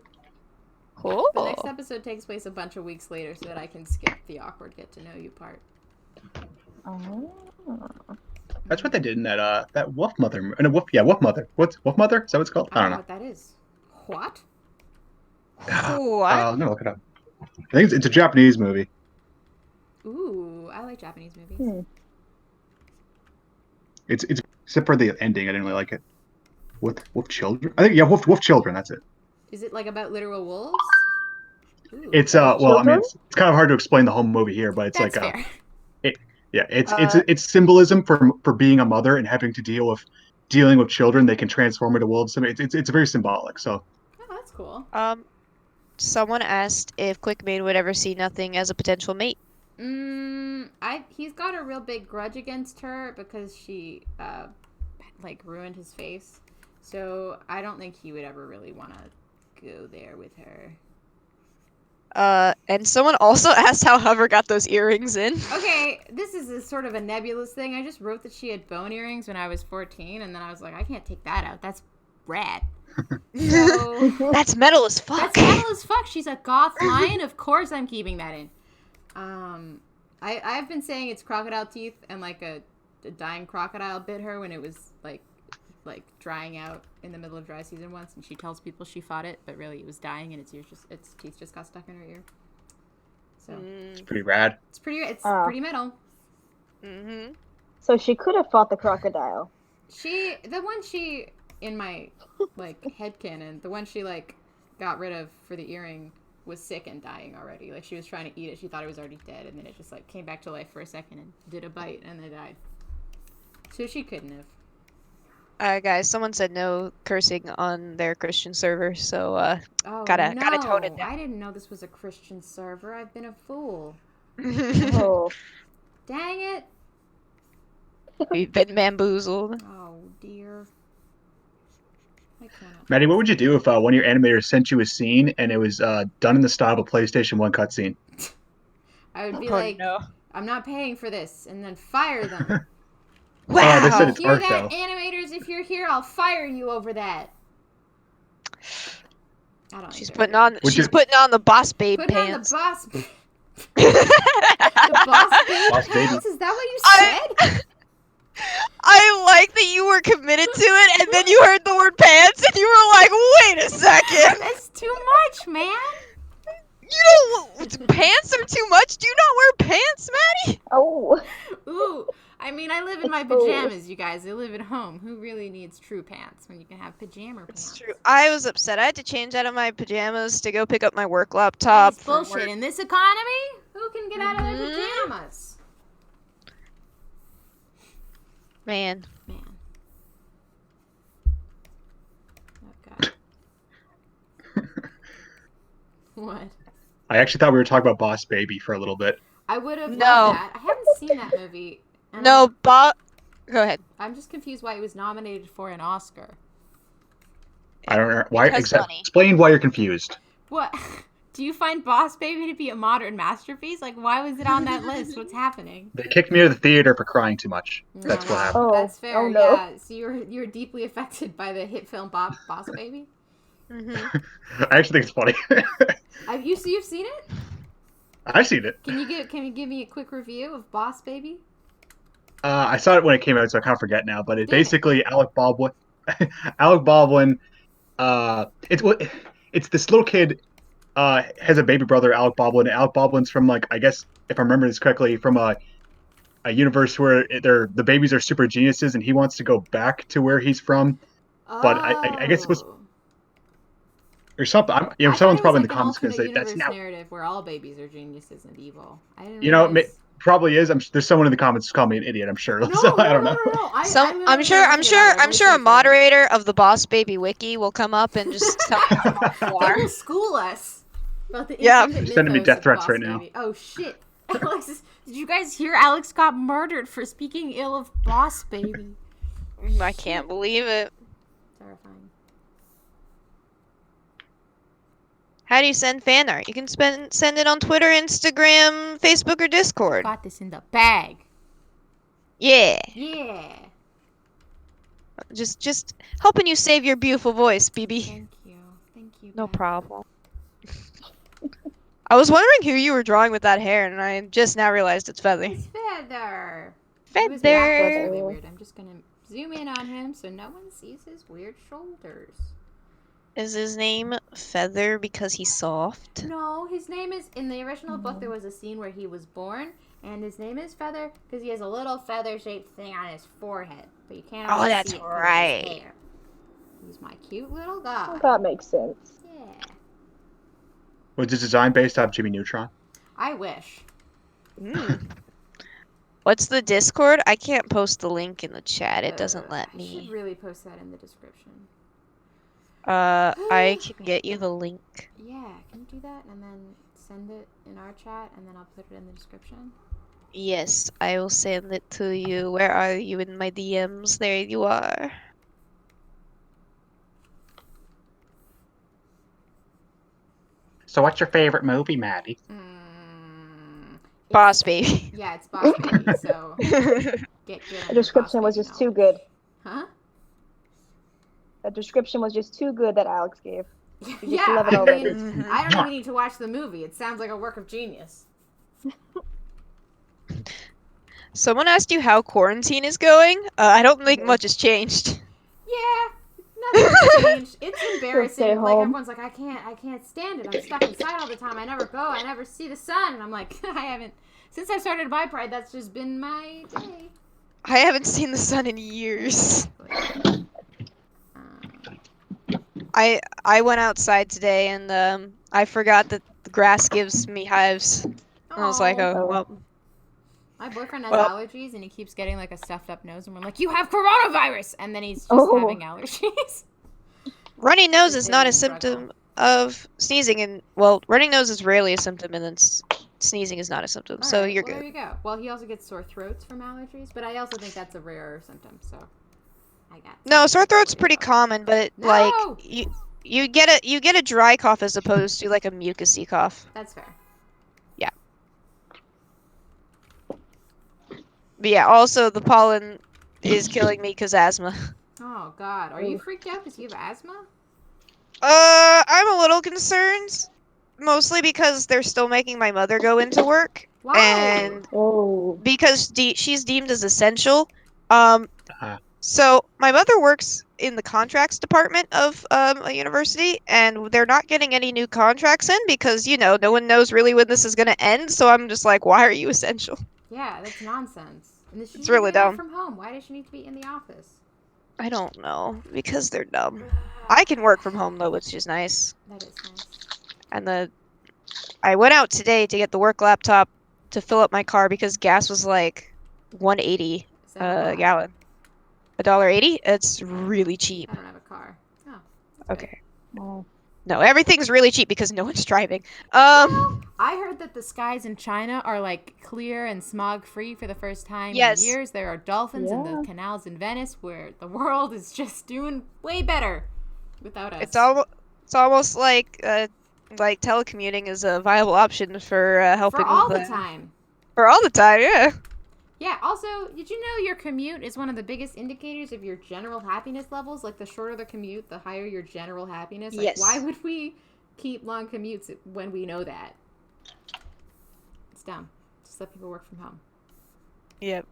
Cool. The next episode takes place a bunch of weeks later so that I can skip the awkward get to know you part. Oh. That's what they did in that Wolf Mother. No, Wolf Mother. What's Wolf Mother? Is that what it's called? I don't know know. what that is. What? What? I'm gonna look it up. I think it's a Japanese movie. Ooh, I like Japanese movies. Hmm. It's except for the ending. I didn't really like it. Wolf Children. I think Wolf Children. That's it. Is it like about literal wolves? Ooh, It's well, I mean, Children? it's kind of hard to explain the whole movie here, but it's that's like fair. it's symbolism for being a mother and having to dealing with children. They can transform into wolves. I mean, it's very symbolic. So Oh, that's cool. Someone asked if Quickmane would ever see nothing as a potential mate. He's got a real big grudge against her because she like ruined his face. So I don't think he would ever really want to go there with her. And someone also asked how Hover got those earrings in. Okay, this is a sort of a nebulous thing. I just wrote that she had bone earrings when I was 14, and then I was like, I can't take that out. That's rad. So That's metal as fuck. that's metal as fuck. She's a goth lion. Of course I'm keeping that in. I've been saying it's crocodile teeth, and like a dying crocodile bit her when it was like drying out in the middle of dry season once, and she tells people she fought it, but really it was dying and its teeth just got stuck in her ear. So it's pretty rad. it's pretty metal. Mm-hmm. So she could have fought the crocodile. The one she in my like headcanon, the one she like got rid of for the earring was sick and dying already. Like she was trying to eat it, she thought it was already dead, and then it just like came back to life for a second and did a bite and then died. So she couldn't have. Guys, someone said no cursing on their Christian server, so Oh, gotta no. tone it down. I didn't know this was a Christian server. I've been a fool. Oh. Dang it. We've been bamboozled. Oh, dear. I cannot. Maddie, what would you do if one of your animators sent you a scene and it was done in the style of a PlayStation 1 cutscene? I would be Oh, like, no. I'm not paying for this, and then fire them. Wow. they said it's Hear art, that, though. animators? If you're here, I'll fire you over that. I don't. She's think putting they're on the boss babe putting pants. on the boss. The boss babe Boss baby. pants? Is that what you said? I like that you were committed to it, and then you heard the word pants, and you were like, "Wait a second! That's too much, man. You don't. Pants are too much. Do you not wear pants, Maddie?" Oh. Ooh. I mean, I live in my pajamas, you guys. I live at home. Who really needs true pants when you can have pajama pants? It's true. I was upset. I had to change out of my pajamas to go pick up my work laptop. That's from bullshit. work. In this economy, who can get out of their pajamas? Man. Oh, God. What? I actually thought we were talking about Boss Baby for a little bit. I would have No. loved that. I haven't seen that movie. and No, Bob. Go ahead. I'm just confused why it was nominated for an Oscar. I don't know why. Because money. Explain why you're confused. What? Do you find Boss Baby to be a modern masterpiece? Like, why was it on that list? What's happening? They kicked me out of the theater for crying too much. That's what happened. Oh. That's fair. Oh, no. Yeah. So you were deeply affected by the hit film Boss Baby. Mm-hmm. I actually think it's funny. You've seen it? I've seen it. Can you give me a quick review of Boss Baby? I saw it when it came out, so I kind of forget now. But it's Damn it. basically Alec Baldwin. Alec Baldwin. It's this little kid. Has a baby brother, Alec Baldwin. Alec Baldwin's from I guess if I remember this correctly, from a universe where the babies are super geniuses, and he wants to go back to where he's from. But I guess it was. or something. I thought Someone's it was probably in like the an comments going to alternate say that's universe not. narrative where all babies are geniuses and evil. I didn't You know, realize. probably is. There's someone in the comments calling me an idiot. I'm sure. No, So no, I don't no, know. no, no. I I'm literally know I'm nothing about it. I've only seen a the trailer. moderator of the Boss Baby Wiki will come up and just tell us how They far. will school us about the Yeah. intricate You're sending me mythos death of threats Boss right now. Baby. Oh shit, Alex! Did you guys hear? Alex got murdered for speaking ill of Boss Baby. I can't believe it. Terrifying. How do you send fan art? You can send it on Twitter, Instagram, Facebook, or Discord. Got this in the bag. Yeah. Yeah. Just helping you save your beautiful voice, BB. Thank you. Thank you. No Beth. problem. I was wondering who you were drawing with that hair, and I just now realized it's Feather. It's Feather. He was back Feather. really weird. I'm just gonna zoom in on him so no one sees his weird shoulders. Is his name Feather because he's soft? No, his name is, in the original book there was a scene where he was born, and his name is Feather because he has a little feather-shaped thing on his forehead, but you can't always that's see it 'cause of his right. hair. He's my cute little guy. That makes sense. Yeah. Was this design based off Jimmy Neutron? I wish. What's the Discord? I can't post the link in the chat. It doesn't let I should me. really post that in the description. I can get you the link. Yeah, can you do that and then send it in our chat and then I'll put it in the description? Yes, I will send it to you. Where are you in my DMs? There you are. So, what's your favorite movie, Maddie? Boss Baby. Yeah, it's Boss Baby, so get good. The description was just too good. Huh? The description was just too good that Alex gave. You just Yeah, love it I already. mean, I don't even need to watch the movie. It sounds like a work of genius. Someone asked you how quarantine is going. I don't think much has changed. Yeah, nothing's changed. It's Stay embarrassing. Like home. everyone's like, I can't stand it. I'm stuck inside all the time. I never go. I never see the sun. And I'm like, I haven't. Since I started my Pride, that's just been my day. I haven't seen the sun in years. I went outside today and I forgot that the grass gives me hives. And I was like, oh well. My boyfriend has allergies and he keeps getting like a stuffed up nose and we're like, you have coronavirus, and then he's just having allergies. Runny nose is not a symptom of sneezing, and well, running nose is rarely a symptom, and then sneezing is not a symptom. So you're good. There you go. Well, he also gets sore throats from allergies, but I also think that's a rarer symptom. So I got. No, sore throat's pretty common, but like you get a dry cough as opposed to like a mucousy cough. That's fair. Yeah. But yeah, also the pollen is killing me because asthma. Oh God, are you freaked out because you have asthma? I'm a little concerned, mostly because they're still making my mother go into work. Why? And because she's deemed as essential. So my mother works in the contracts department of a university, and they're not getting any new contracts in because, you know, no one knows really when this is going to end. So I'm just like, why are you essential? Yeah, that's nonsense. And it's really dumb. From home. Why does she need to be in the office? I don't know, because they're dumb. I can work from home though, which is nice. That is nice. And I went out today to get the work laptop to fill up my car because gas was like $1.80 a gallon. $1.80? It's really cheap. I don't have a car. Oh. Okay. No, everything's really cheap because no one's driving. Well, I heard that the skies in China are like clear and smog free for the first time in years. There are dolphins in the canals in Venice, where the world is just doing way better without us. It's almost like telecommuting is a viable option for helping for all with the time. For all the time, yeah. Yeah, also, did you know your commute is one of the biggest indicators of your general happiness levels? Like, the shorter the commute, the higher your general happiness. Like, why would we keep long commutes when we know that? It's dumb. Just let people work from home. Yep.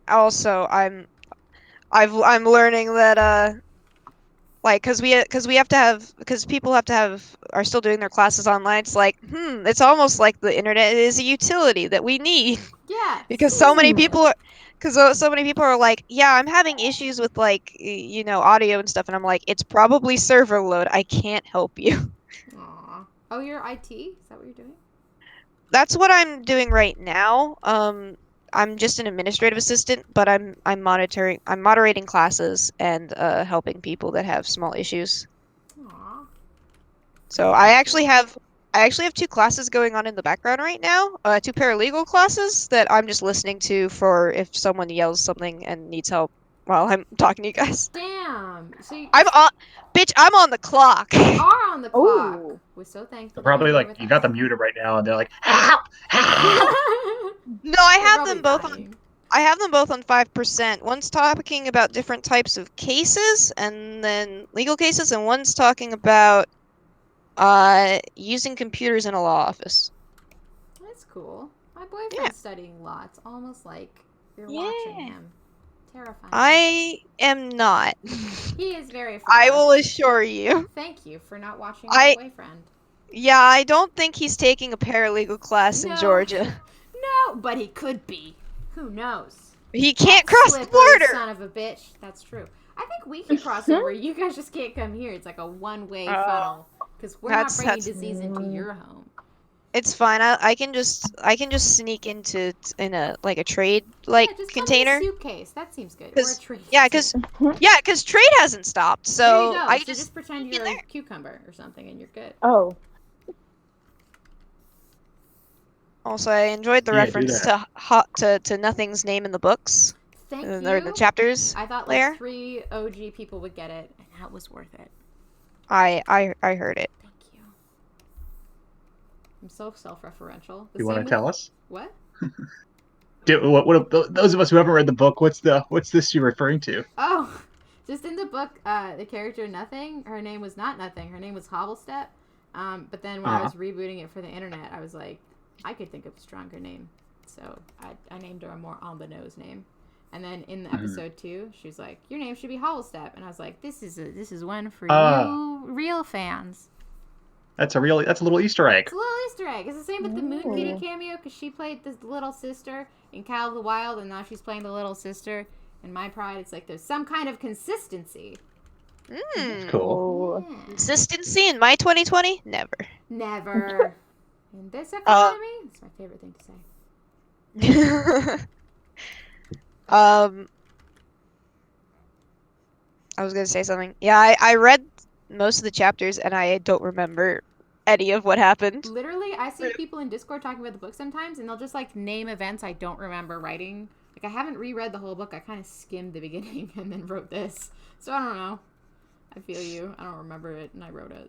Also, I'm learning that because people are still doing their classes online. It's like, it's almost like the internet is a utility that we need. Yeah. Because so many people Because so many people are like, yeah, I'm having issues with like audio and stuff, and I'm like, it's probably server load. I can't help you. Aw. Oh, you're IT? Is that what you're doing? That's what I'm doing right now. I'm just an administrative assistant, but I'm moderating classes and helping people that have small issues. Aw. So I actually have 2 classes going on in the background right now. 2 paralegal classes that I'm just listening to for if someone yells something and needs help while I'm talking to you guys. Damn. So you I'm on the clock. are on the clock. Oh. We're so thankful They're probably that you're like, here with you got us. them muted right now, and they're like, help, help. No, I They're have probably them both dying. I have them both on 5%. One's talking about different types of cases and then legal cases, and one's talking about using computers in a law office. That's cool. My Yeah. boyfriend's studying law. It's almost like you're watching Yeah. him. Terrifying. I am not. He is very I far. will assure you. Thank you for not watching my boyfriend. Yeah, I don't think he's taking a paralegal class in No. Georgia. No, but he could be. Who knows? He can't That cross the slippery border. son of a bitch. That's true. I think we can cross over. You guys just can't come here. It's like a one-way funnel because we're not bringing disease into your home. It's fine. I can just sneak in a trade Just container. come in a suitcase. That seems good. Or a tree. Because trade hasn't stopped. So there you go. I So just pretend you're a cucumber or something, and you're good. Oh. Also, I enjoyed the reference to Nothing's name in the books. Thank Or the you. chapters. I thought like 3 OG people would get it, and that was worth it. I heard it. Thank you. I'm so self-referential. You want to tell us? What? What those of us who haven't read the book, what's this you're referring to? Oh, just in the book, the character Nothing, her name was not Nothing. Her name was Hobblestep. But then when I was rebooting it for the internet, I was like, I could think of a stronger name. So I named her a more on-the-nose name. And then in the episode 2, she was like, your name should be Hobblestep. And I was like, this is one for you real fans. That's a little Easter egg. It's a little Easter egg. It's the same with the Moon Kitty cameo because she played the little sister in Call of the Wild, and now she's playing the little sister in My Pride. It's like there's some kind of consistency. Cool. Yeah. Consistency in my 2020? Never. Never. In this economy, it's my favorite thing to say. I was gonna say something. Yeah, I read most of the chapters and I don't remember any of what happened. Literally, I see people in Discord talking about the book sometimes, and they'll just like name events I don't remember writing. Like I haven't reread the whole book. I kind of skimmed the beginning and then wrote this. So I don't know. I feel you. I don't remember it, and I wrote it.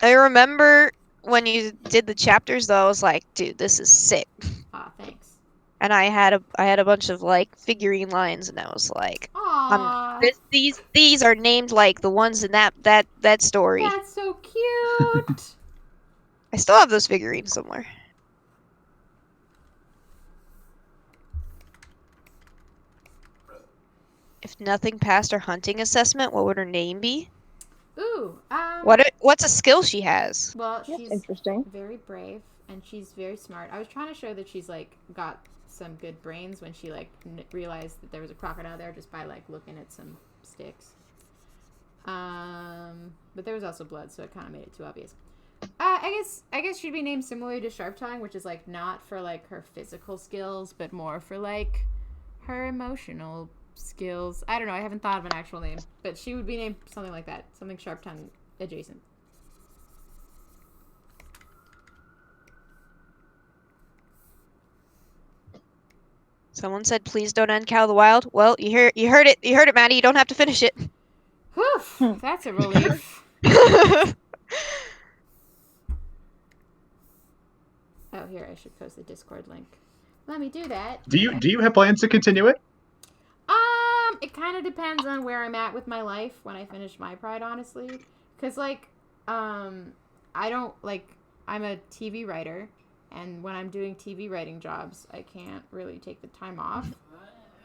I remember when you did the chapters, though. I was like, dude, this is sick. Ah, thanks. And I had a bunch of like figurine lines, and I was like, these are named like the ones in that story. That's so cute. I still have those figurines somewhere. If Nothing passed her hunting assessment, what would her name be? Ooh. What's a skill she has? Well, she's interesting. Very brave, and she's very smart. I was trying to show that she's like got some good brains when she like realized that there was a crocodile there just by like looking at some sticks. But there was also blood, so it kind of made it too obvious. I guess she'd be named similarly to Sharp Tongue, which is like not for like her physical skills, but more for like her emotional skills. I don't know. I haven't thought of an actual name, but she would be named something like that, something Sharp Tongue adjacent. Someone said, "Please don't end Cow the Wild." Well, you heard it, Maddie. You don't have to finish it. Whew, that's a relief. Oh, here, I should post the Discord link. Let me do that. Do you have plans to continue it? It kind of depends on where I'm at with my life when I finish my Pride, honestly. Because, like, I don't, like, I'm a TV writer, and when I'm doing TV writing jobs, I can't really take the time off.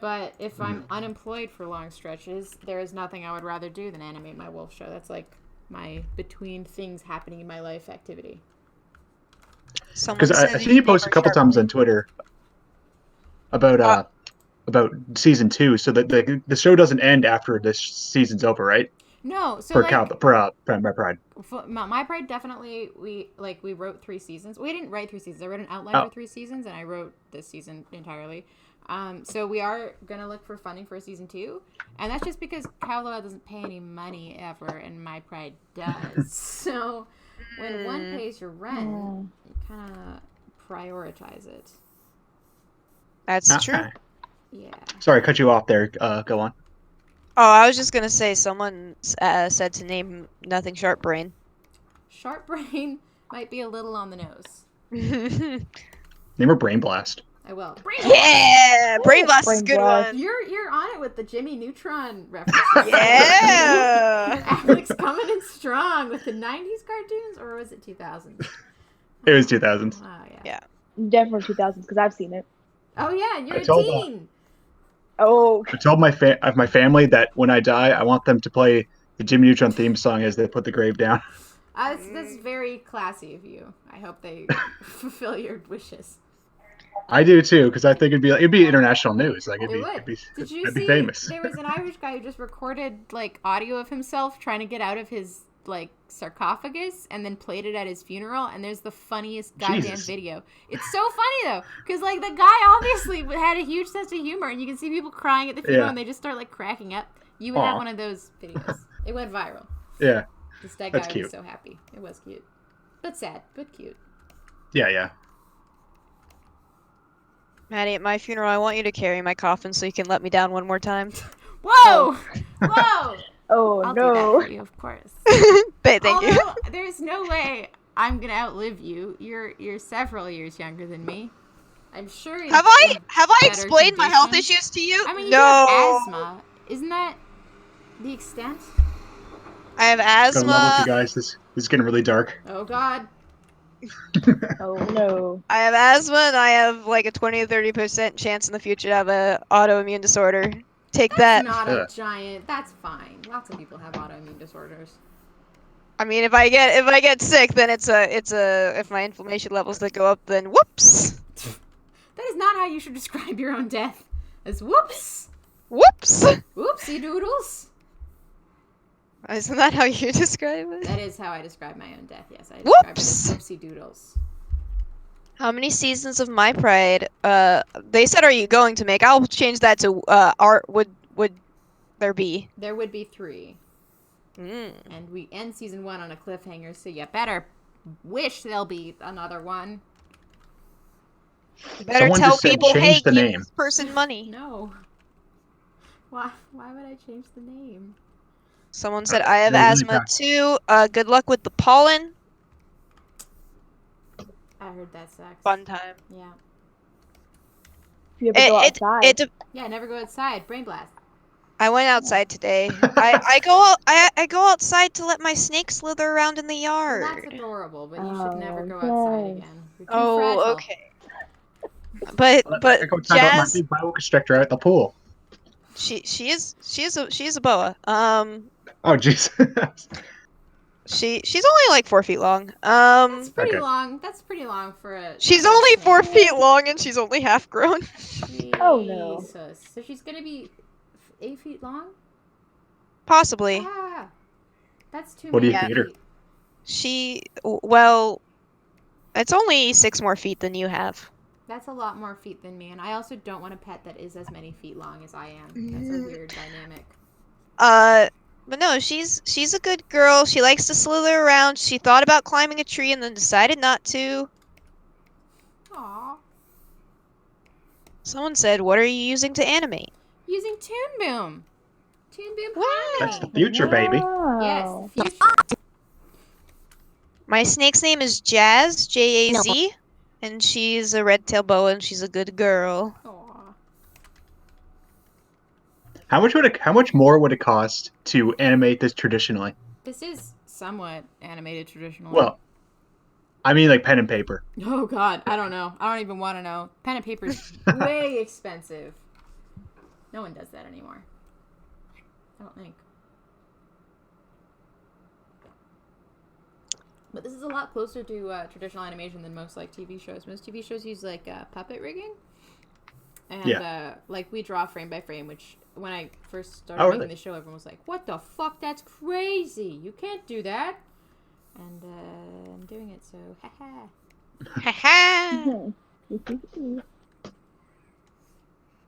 But if I'm unemployed for long stretches, there is nothing I would rather do than animate my wolf show. That's, like, my between things happening in my life activity. Because I've seen you post a couple times on Twitter about about season 2, so that the show doesn't end after this season's over, right? No, so For like my Pride. My Pride definitely we wrote 3 seasons. We didn't write 3 seasons. I wrote an outline Oh. for 3 seasons, and I wrote this season entirely. So we are gonna look for funding for season 2, and that's just because Kowloa doesn't pay any money ever, and My Pride does. So when one pays your rent, you kind of prioritize it. That's true. Okay. Yeah. Sorry, I cut you off there. Go on. Oh, I was just gonna say someone said to name nothing Sharp Brain. Sharp Brain might be a little on the nose. Name her Brain Blast. I will. Yeah, Brain Blast is a good Blast. one. You're on it with the Jimmy Neutron references. Yeah. Alex coming in strong with the 90s cartoons, or was it 2000s? It was 2000s. Oh, yeah. Yeah. Definitely 2000s because I've seen it. Oh, yeah, and you're I a told teen. Oh, I told my family that when I die, I want them to play the Jimmy Neutron theme song as they put the grave down. That's very classy of you. I hope they fulfill your wishes. I do too, because I think it'd be international news. Like It would. Did you I'd be see? famous. There was an Irish guy who just recorded like audio of himself trying to get out of his like sarcophagus and then played it at his funeral. And there's the funniest goddamn Jesus. video. It's so funny though, because like the guy obviously had a huge sense of humor, and you can see people crying at the funeral, Yeah. and they just start like cracking up. You would Aw. have one of those videos. It went viral. Yeah, This dead That's guy cute. was so happy. It was cute, but sad, but cute. yeah. Maddie, at my funeral, I want you to carry my coffin so you can let me down one more time. Whoa, whoa! oh I'll do no. that for you, of course. Thank you. Although there's no way I'm gonna outlive you. You're several years younger than me. I'm sure. Have I better explained my health condition. issues to you? I mean, you No. have asthma. Isn't that the extent? I have Gotta level with asthma. you guys. This is getting really dark. Oh God. Oh no. I have asthma, and I have like a 20 to 30% chance in the future to have a autoimmune disorder. Take That's that. not a Ugh. giant. That's fine. Lots of people have autoimmune disorders. I mean, if I get sick, then it's a if my inflammation levels that go up, then whoops, That is not how you should describe your own death. As whoops, whoops. whoopsie doodles. Isn't that how you describe it? That is how I describe my own death. Yes, I describe Whoops. it as whoopsie doodles. How many seasons of My Pride? They said, are you going to make? I'll change that to art. Would there be? There would be 3. And we end season 1 on a cliffhanger, so you better wish there'll be another one. You better Someone tell just said people, change hey, the give name. this person money. No. Why would I change the name? Someone said, I have Really asthma fast. too. Good luck with the pollen. I heard that sucks. Fun time. Yeah. If you ever go outside. Yeah, never go outside. Brain blast. I went outside today. I go outside to let my snake slither around in the Well, yard. that's adorable, but you should never go Oh, outside yes. again. You're too fragile. Okay. But I go check out my Jazz, big boa constrictor at the pool. she is a boa. Oh jeez. She's only like 4 feet long. That's pretty Okay. long. That's pretty long for a. She's for a only snake. 4 feet long and she's only half grown. Oh, no. Jesus. So she's gonna be 8 feet long. Possibly. Ah, that's too What do many you feed her? feet. Well, it's only 6 more feet than you have. That's a lot more feet than me, and I also don't want a pet that is as many feet long as I am. That's a weird dynamic. But no, she's a good girl. She likes to slither around. She thought about climbing a tree and then decided not to. Aww. Someone said, "What are you using to animate?" Using Toon Boom. Toon Boom What? That's the Harmony. future, baby. Yes, Wow. the future. My snake's name is Jazz, Jaz, and she's a red-tailed boa and she's a good girl. Aw. How much more would it cost to animate this traditionally? This is somewhat animated traditionally. Well, I mean like pen and paper. Oh God, I don't know. I don't even want to know. Pen and paper is way expensive. No one does that anymore. I don't think. But this is a lot closer to traditional animation than most like TV shows. Most TV shows use like puppet rigging. And like we draw frame by frame, which when I first started Oh, making really? the show, everyone was like, "What the fuck? That's crazy! You can't do that." And I'm doing it, so haha. Haha.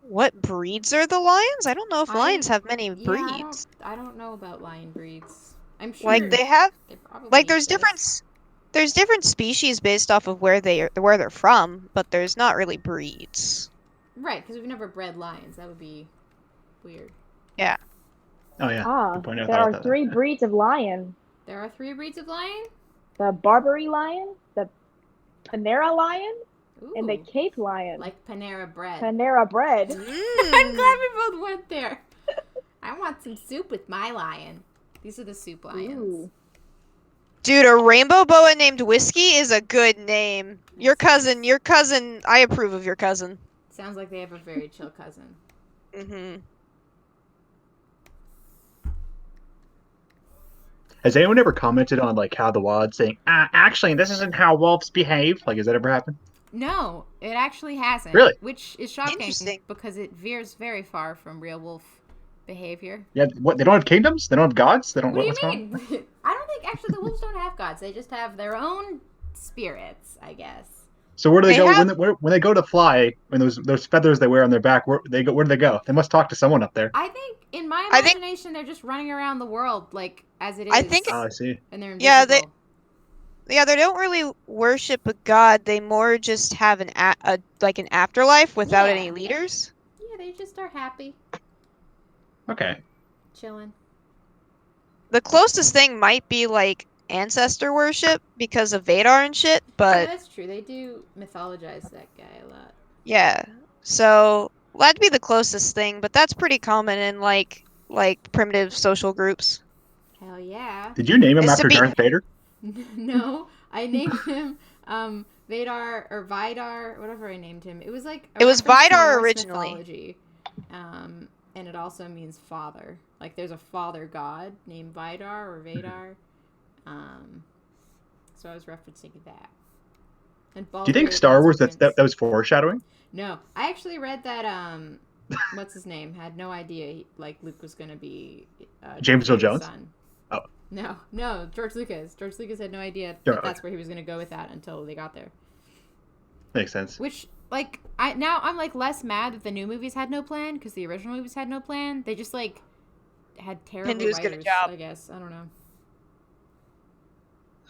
What breeds are the lions? I don't know if lions have many breeds. I don't know about lion breeds. I'm sure Like they have, they probably like there's exist. different species based off of where they're from, but there's not really breeds. Right, because we've never bred lions. That would be weird. Yeah. Oh yeah. Ah, Good point. I there thought are about that. 3 breeds of lion. There are 3 breeds of lion? The Barbary lion, the Panera lion, Ooh, and the Cape lion. like Panera bread. Panera bread. I'm glad we both went there. I want some soup with my lion. These are the soup lions. Ooh. Dude, a rainbow boa named Whiskey is a good name. Your cousin, I approve of your cousin. Sounds like they have a very chill cousin. Mm-hmm. Has anyone ever commented on like how the WOD saying, actually, this isn't how wolves behave? Like, has that ever happened? No, it actually hasn't. Really? Which is shocking Interesting. because it veers very far from real wolf behavior. Yeah. What? They don't have kingdoms? They don't have gods? They don't. What do What's you going on? mean? I don't think actually the wolves don't have gods. They just have their own spirits, I guess. So where do they They go have- when they go to fly? When those feathers they wear on their back, where they go? Where do they go? They must talk to someone up there. I think in my I think- imagination they're just running around the world like as it is. I think- Oh, I see. and they're Yeah, invisible. they don't really worship a god. They more just have an afterlife without Yeah. any leaders. Yeah, they just are happy, Okay. chilling. The closest thing might be like ancestor worship because of Vadar and shit, Yeah, but that's true. They do mythologize that guy a lot. yeah. So that'd be the closest thing, but that's pretty common in like primitive social groups. Hell yeah. Did you name him Is to after be- Darth Vader? No, I named him Vadar or Vidar, whatever I named him. It was like It was reference to Vidar Norse originally. mythology. And it also means father. Like there's a father god named Vidar or Vadar. So I was referencing that. And Do you think Baldur Star means Wars prince. that was foreshadowing? No, I actually read that. What's his name? Had no idea like Luke was gonna be James Earl George Lucas' Jones? son. Oh. No, George Lucas. George Lucas had no idea Sure, that that's where he was gonna go with that until they got there. Makes sense. Which like I'm like less mad that the new movies had no plan because the original movies had no plan. They just like had terrible Didn't do as good a writers. job. I guess I don't know.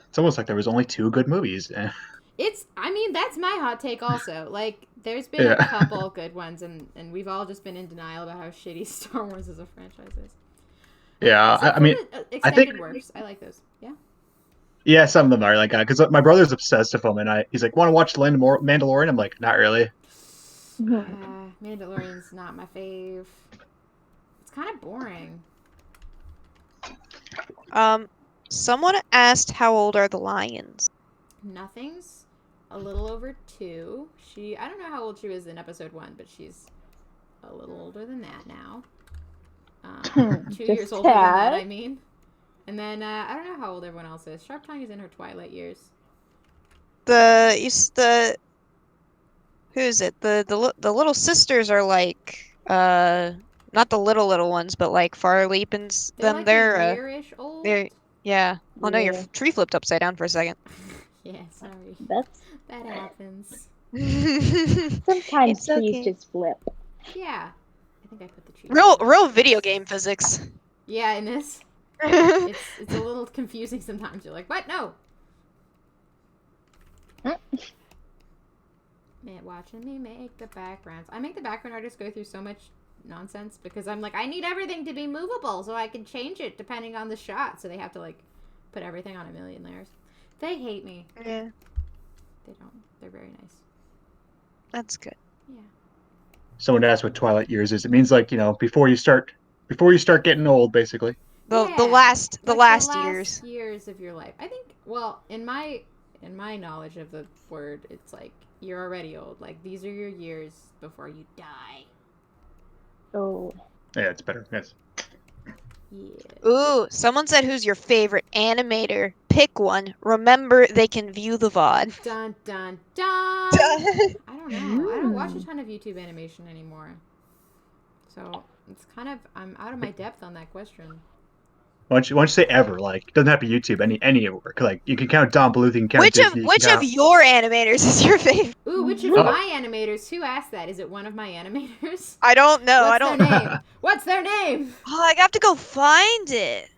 It's almost like there was only 2 good movies. I mean, that's my hot take also. Like, there's been Yeah. a couple good ones, and we've all just been in denial about how shitty Star Wars as a franchise is. Yeah, Except I for mean, the, I think- extended works. I like those. Yeah. Yeah, some of them are like because my brother's obsessed with them, and he's like, "Want to watch Mandalorian?" I'm like, "Not really." Mandalorian's not my fave. It's kind of boring. Someone asked how old are the lions? Nothing's a little over 2. I don't know how old she was in episode 1, but she's a little older than that now. 2 years Just older than that, tad. I mean. And then I don't know how old everyone else is. Sharp Tongue is in her twilight years. Who is it? The little sisters are like not the little ones, but like Farleap and They're them. like They're a year-ish old. yeah. Oh no, your Yeah. tree flipped upside down for a second. Yeah, sorry. That's That happens. sometimes It's trees okay. just flip. Yeah. I think I put the tree. real video game physics. Yeah, in this. It's a little confusing sometimes. You're like, what? No. Man, watching me make the backgrounds. I make the background artists go through so much nonsense because I'm like, I need everything to be movable so I can change it depending on the shot. So they have to like put everything on a million layers. They hate me. Yeah, They don't. They're very nice. that's good. Yeah. Someone asked what Twilight years is. It means like before you start getting old, basically. The Yeah, last like years. years of your life. I think. Well, in my knowledge of the word, it's like you're already old. Like these are your years before you die. Oh, Yeah, it's better. Yes. Yeah. Ooh, someone said who's your favorite animator? pick one, remember they can view the VOD. Dun dun dun. I don't know. I don't watch a Mm. ton of YouTube animation anymore. So it's kind of I'm out of my depth on that question. Once you say ever, like it doesn't have to be YouTube, any work. Like you can count Don Bluth, you can count Disney. Which of your animators is your favorite? Ooh, which of Oh. my animators? Who asked that? Is it one of my animators? I don't know. What's I don't their name? What's their name? Oh, I have to go find it.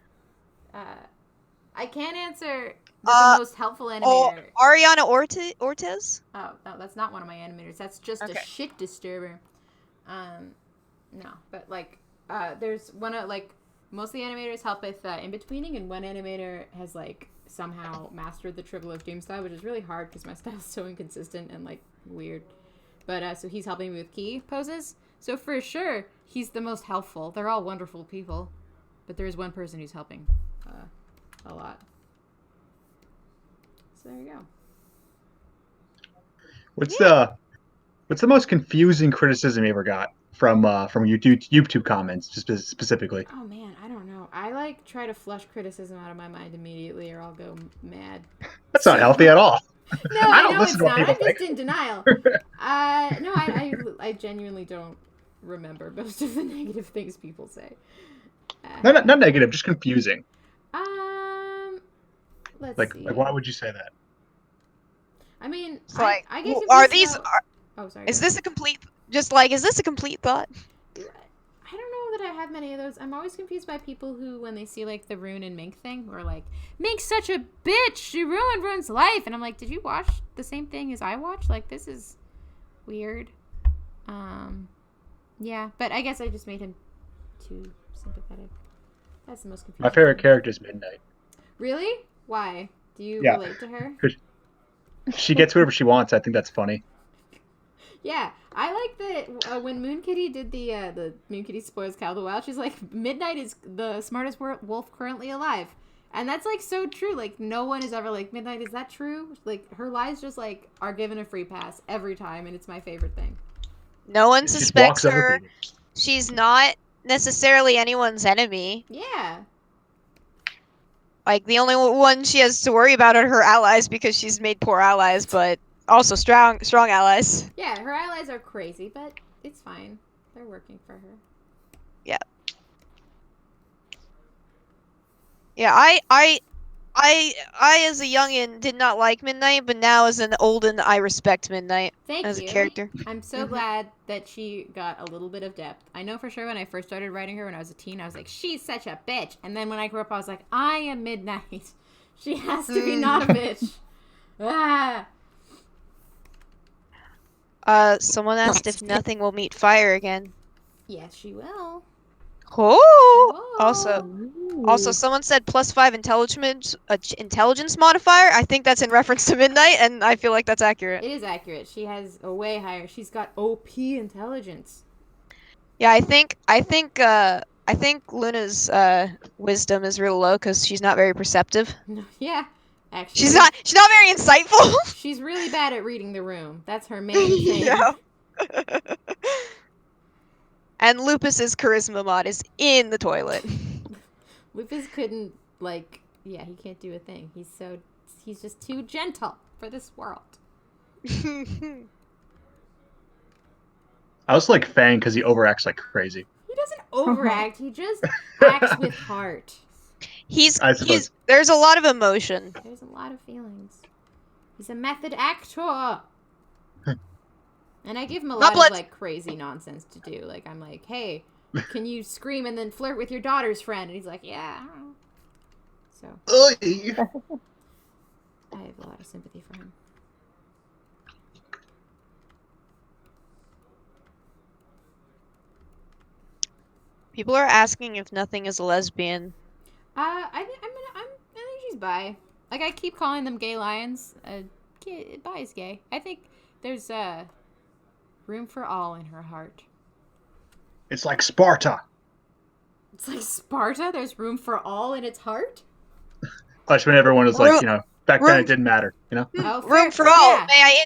I can't answer the most helpful animator. Ariana Ortiz? Oh, no, that's not one of my animators. That's just Okay. a shit disturber. No, but like, there's one of like most of the animators help with in-betweening, and one animator has like somehow mastered the Triple of Doom style, which is really hard because my style is so inconsistent and like weird. But so he's helping me with key poses. So for sure, he's the most helpful. They're all wonderful people, but there is one person who's helping a lot. So there you go. What's the most confusing criticism you ever got from YouTube comments, just specifically? Oh man, I don't know. I like try to flush criticism out of my mind immediately, or I'll go mad. That's not healthy at all. No, I I don't know listen it's to what not. people I'm just think. in denial. No, I genuinely don't remember most of the negative things people say. Not negative, just confusing. Let's Like see. why would you say that? I mean, It's like, I get are confused these? about- Oh, sorry. Is go this a complete? Is this a complete thought? ahead. I don't know that I have many of those. I'm always confused by people who, when they see like the Rune and Mink thing, are like, Mink's such a bitch. She ruined Rune's life, and I'm like, did you watch the same thing as I watched? Like, this is weird. Yeah, but I guess I just made him too sympathetic. That's the most confusing. My favorite thing. character is Midnight. Really? Why? Do you Yeah. relate to her? She gets whatever she wants. I think that's funny. Yeah, I like that when Moon Kitty did the Moon Kitty spoils Cal the Wild. She's like, Midnight is the smartest wolf currently alive, and that's like so true. Like no one is ever like, Midnight, is that true? Like her lies just like are given a free pass every time, and it's my favorite thing. No one She just suspects walks over her. people. She's not necessarily anyone's enemy. Yeah, Like the only one she has to worry about are her allies because she's made poor allies, but also strong allies. yeah, her allies are crazy, but it's fine. They're working for her. Yeah, I as a youngin did not like Midnight, but now as an olden I respect Midnight Thank as you. a character. I'm so glad that she got a little bit of depth. I know for sure when I first started writing her when I was a teen, I was like, she's such a bitch. And then when I grew up, I was like, I am Midnight. She has to be not a bitch. Ah. Someone asked if nothing will meet fire again. Yes, she will. Oh! Also, Ooh. someone said +5 intelligence modifier. I think that's in reference to Midnight, and I feel like that's accurate. It is accurate. She has a way higher. She's got OP intelligence. Yeah, I think Luna's wisdom is real low because she's not very perceptive. No, yeah, actually. She's not very insightful. She's really bad at reading the room. That's her main thing. Yeah. And Lupus's charisma mod is in the toilet. Lupus couldn't, like, yeah, he can't do a thing. He's just too gentle for this world. I also like Fang because he overacts like crazy. He doesn't overact. He just acts with heart. I suppose. There's a lot of emotion. There's a lot of feelings. He's a method actor. And I give him a lot of, like, crazy nonsense to do. Like, I'm like, hey, can you scream and then flirt with your daughter's friend? And he's like, yeah, I don't know. So, I have a lot of sympathy for him. People are asking if nothing is a lesbian. I think she's bi. Like, I keep calling them gay lions. Bi is gay. I think there's room for all in her heart. It's like Sparta. It's like Sparta. There's room for all in its heart. Plus, when everyone was like, back then room- it didn't matter, Oh, Room for all. May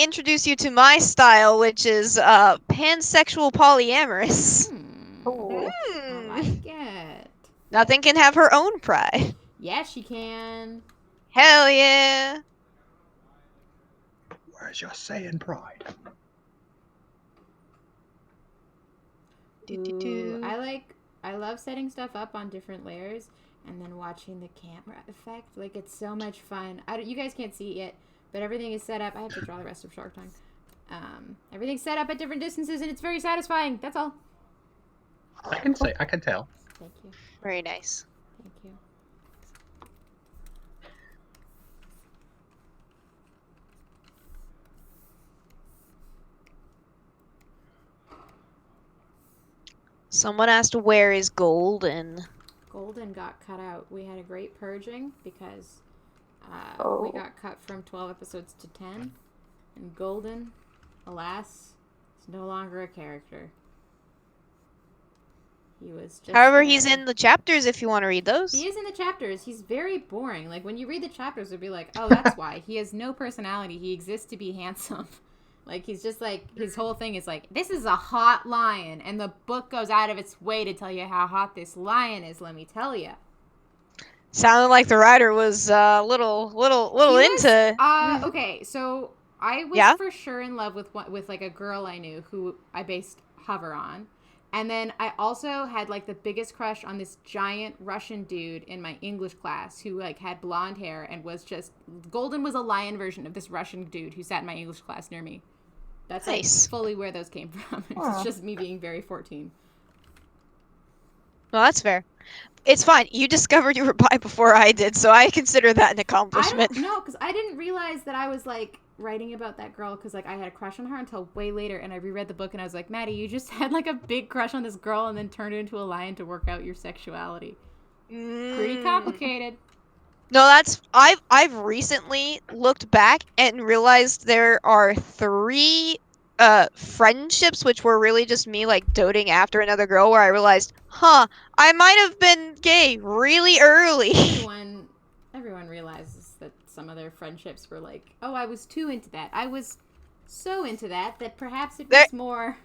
I introduce you to my style, which is pansexual polyamorous. I Hmm. like it. Nothing can have her own pride. Yes, she can. Hell yeah. Where's your saying pride? Ooh, I love setting stuff up on different layers and then watching the camera effect. Like, it's so much fun. You guys can't see it yet, but everything is set up. I have to draw the rest of Shark Tank. Everything's set up at different distances, and it's very satisfying. That's all. I can tell. Thank you. Very nice. Thank you. Someone asked where is Golden? Golden got cut out. We had a great purging because we got cut from 12 episodes to 10. And Golden, alas, is no longer a character. He was just However, he's in the chapters if you want to read those. He is in the chapters. He's very boring. Like, when you read the chapters, it'll be like, oh, that's why. He has no personality. He exists to be handsome. Like, he's just like, his whole thing is like, this is a hot lion. And the book goes out of its way to tell you how hot this lion is, let me tell you. Sounded like the writer was little into. Okay, so I was for sure in love with like a girl I knew who I based Hover on. And then I also had like the biggest crush on this giant Russian dude in my English class who like had blonde hair and was just Golden was a lion version of this Russian dude who sat in my English class near me. That's nice. Like fully where those came from. It's just me being very 14. Well, that's fair. It's fine. You discovered you were bi before I did, so I consider that an accomplishment. No, because I didn't realize that I was like writing about that girl because like I had a crush on her until way later, and I reread the book and I was like, Maddie, you just had like a big crush on this girl and then turned her into a lion to work out your sexuality. Pretty complicated. No, that's I've recently looked back and realized there are 3 friendships which were really just me like doting after another girl where I realized, I might have been gay really early. Everyone realizes that some of their friendships were like, oh, I was too into that. I was so into that perhaps it was more.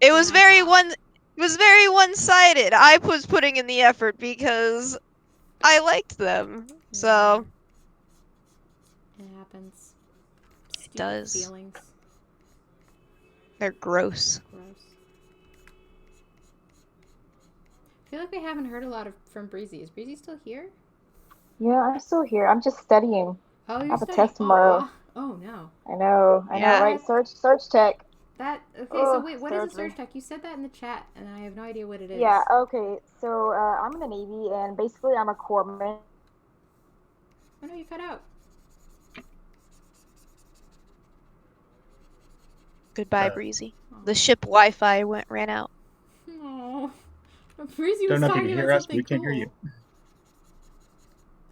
It was very one-sided. I was putting in the effort because I liked them. Yeah. So it happens. It does. Feelings. They're gross. I feel like we haven't heard a lot from Breezy. Is Breezy still here? Yeah, I'm still here. I'm just studying. Oh, you're I have studying. a test tomorrow. Oh no. I know, right? Search tech. So wait, what is a surge tech? You said that in the chat, and I have no idea what it is. Yeah, okay. So I'm in the Navy, and basically I'm a corpsman. Oh no, you cut out. Goodbye, Breezy. The ship Wi-Fi ran out. Oh, Breezy Don't was know if you talking can hear about us. something We can't cool. hear you.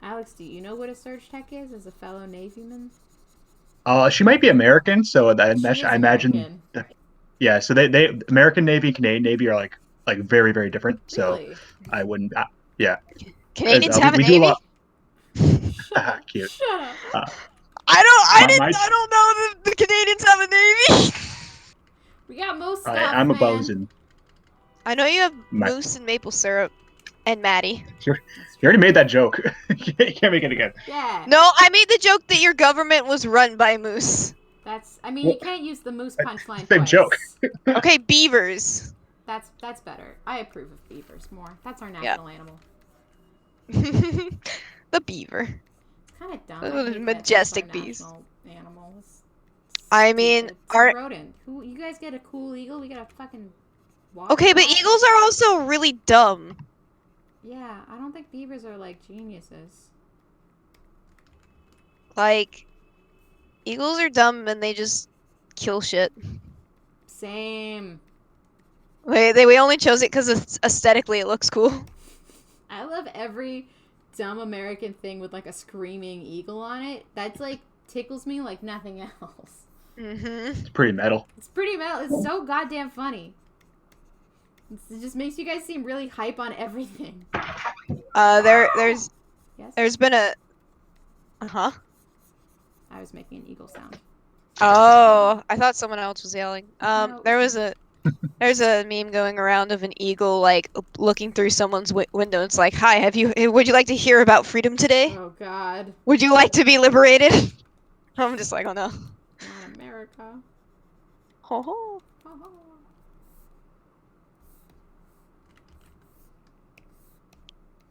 Alex, do you know what a surge tech is as a fellow Navyman? She might be American, so I imagine. American. Yeah, so they American Navy and Canadian Navy are like very, very different. Really? So I wouldn't. Yeah. Canadians have a we Navy? do a lot. Shut Cute. up. I don't know that the Canadians have a Navy. We got most stuff, I'm a man. bosun. I know you have moose and maple syrup and Maddie. You already made that joke. You can't make it again. Yeah. No, I made the joke that your government was run by moose. You can't use the moose punchline Same twice. joke. Okay, beavers. That's better. I approve of beavers more. That's our national animal. The beaver. It's kind of dumb. Majestic beast. Animals. I mean, it's a rodent. You guys get a cool eagle? We got a fucking. Okay, but eagles are also really dumb. Yeah, I don't think beavers are like geniuses. Like, eagles are dumb and they just kill shit. Same. We only chose it because aesthetically it looks cool. I love every dumb American thing with like a screaming eagle on it. That's like tickles me like nothing else. It's pretty metal. It's pretty metal. It's so goddamn funny. It just makes you guys seem really hype on everything. There's been a. I was making an eagle sound. Oh, I thought someone else was yelling. No. There was a There's a meme going around of an eagle like looking through someone's window. It's like, "Hi, would you like to hear about freedom today? Oh God. Would you like to be liberated?" I'm just like, "Oh no." Not America. Ho ho. Oh.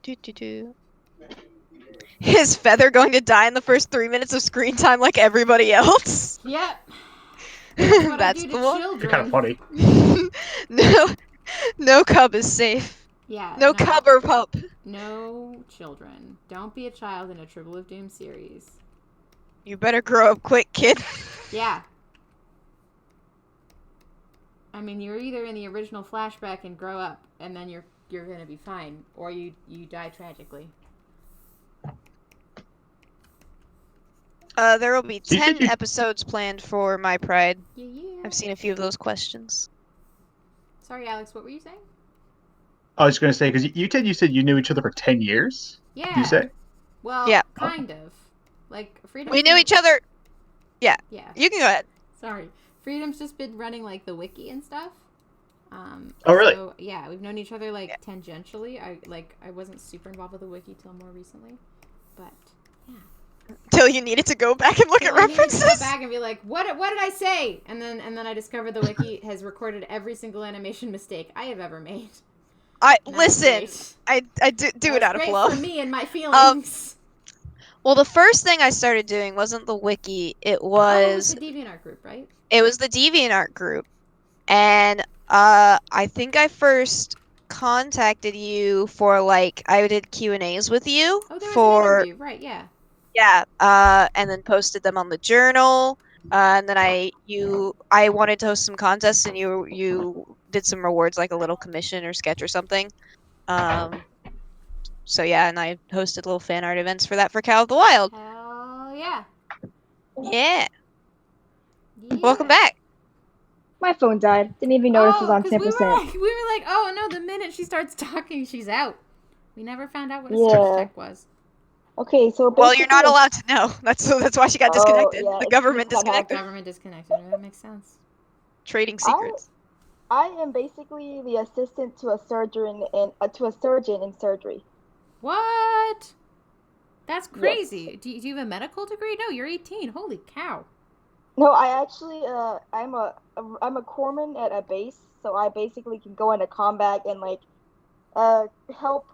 Do do do. Is Feather going to die in the first 3 minutes of screen time like everybody else? Yep. That's what That's I do the to one. children. They're kind of funny. No cub is safe. Yeah. No cub or pup. No children. Don't be a child in a Tribble of Doom series. You better grow up quick, kid. Yeah. I mean, you're either in the original flashback and grow up, and then you're gonna be fine, or you die tragically. There will be 10 episodes planned for My Pride. Yeah. I've seen a few of those questions. Sorry, Alex. What were you saying? I was going to say, because you said you knew each other for 10 years? Yeah. Did you say? Well, yeah. Kind of. Like, Freedom's We knew each other. Yeah. Yeah. You can go ahead. Sorry. Freedom's just been running, like, the wiki and stuff. Oh, really? So, yeah, we've known each other, like, tangentially. I wasn't super involved with the wiki till more recently. But, yeah. Till you needed to go back and look at references? Go back and be like, what did I say? And then I discovered the wiki has recorded every single animation mistake I have ever made. Listen, I do it out of love. For me and my feelings. Well, the first thing I started doing wasn't the wiki. It was the DeviantArt group, right? It was the DeviantArt group, and I think I first contacted you for like I did Q&As with you for an interview, right? Yeah. Yeah, and then posted them on the journal. And then I wanted to host some contests, and you did some rewards, like a little commission or sketch or something. So yeah, and I hosted little fan art events for that for Cal of the Wild. Hell yeah. Yeah. Welcome back. My phone died. Didn't even notice it was on 10%. We were like, oh no, the minute she starts talking, she's out. We never found out what a search check was. Okay, so well, you're not allowed to know. That's why she got disconnected. Yeah, the government disconnected. Government disconnected. That makes sense. Trading secrets. I am basically the assistant to a surgeon in surgery. What? That's crazy. Yes. Do you have a medical degree? No, you're 18. Holy cow. No, I actually I'm a corpsman at a base, so I basically can go into combat and help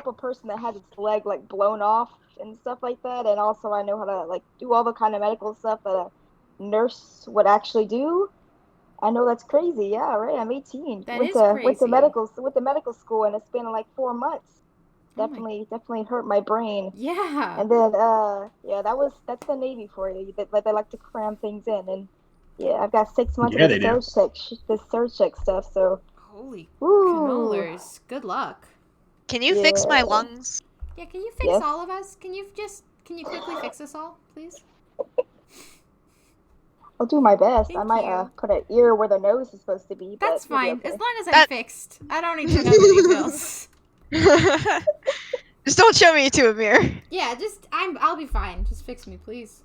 a person that has its leg like blown off and stuff like that, and also I know how to like do all the kind of medical stuff that a nurse would actually do. I know that's crazy. Yeah, right. I'm 18. That is crazy. With the medical school, and it's been like 4 months. Definitely hurt my brain. Yeah. And then that's the Navy for you. They like to cram things in, and yeah, I've got 6 months of the surge check stuff. So holy canolers. Good luck. Can you fix my lungs? Yeah, can you fix all of us? Can you quickly fix us all, please? I'll do my best. I might put an ear where the nose is supposed to be. That's fine. Okay. As long as I'm fixed. I don't need to know the details. Just don't show me to a mirror. Yeah, I'll be fine. Just fix me, please.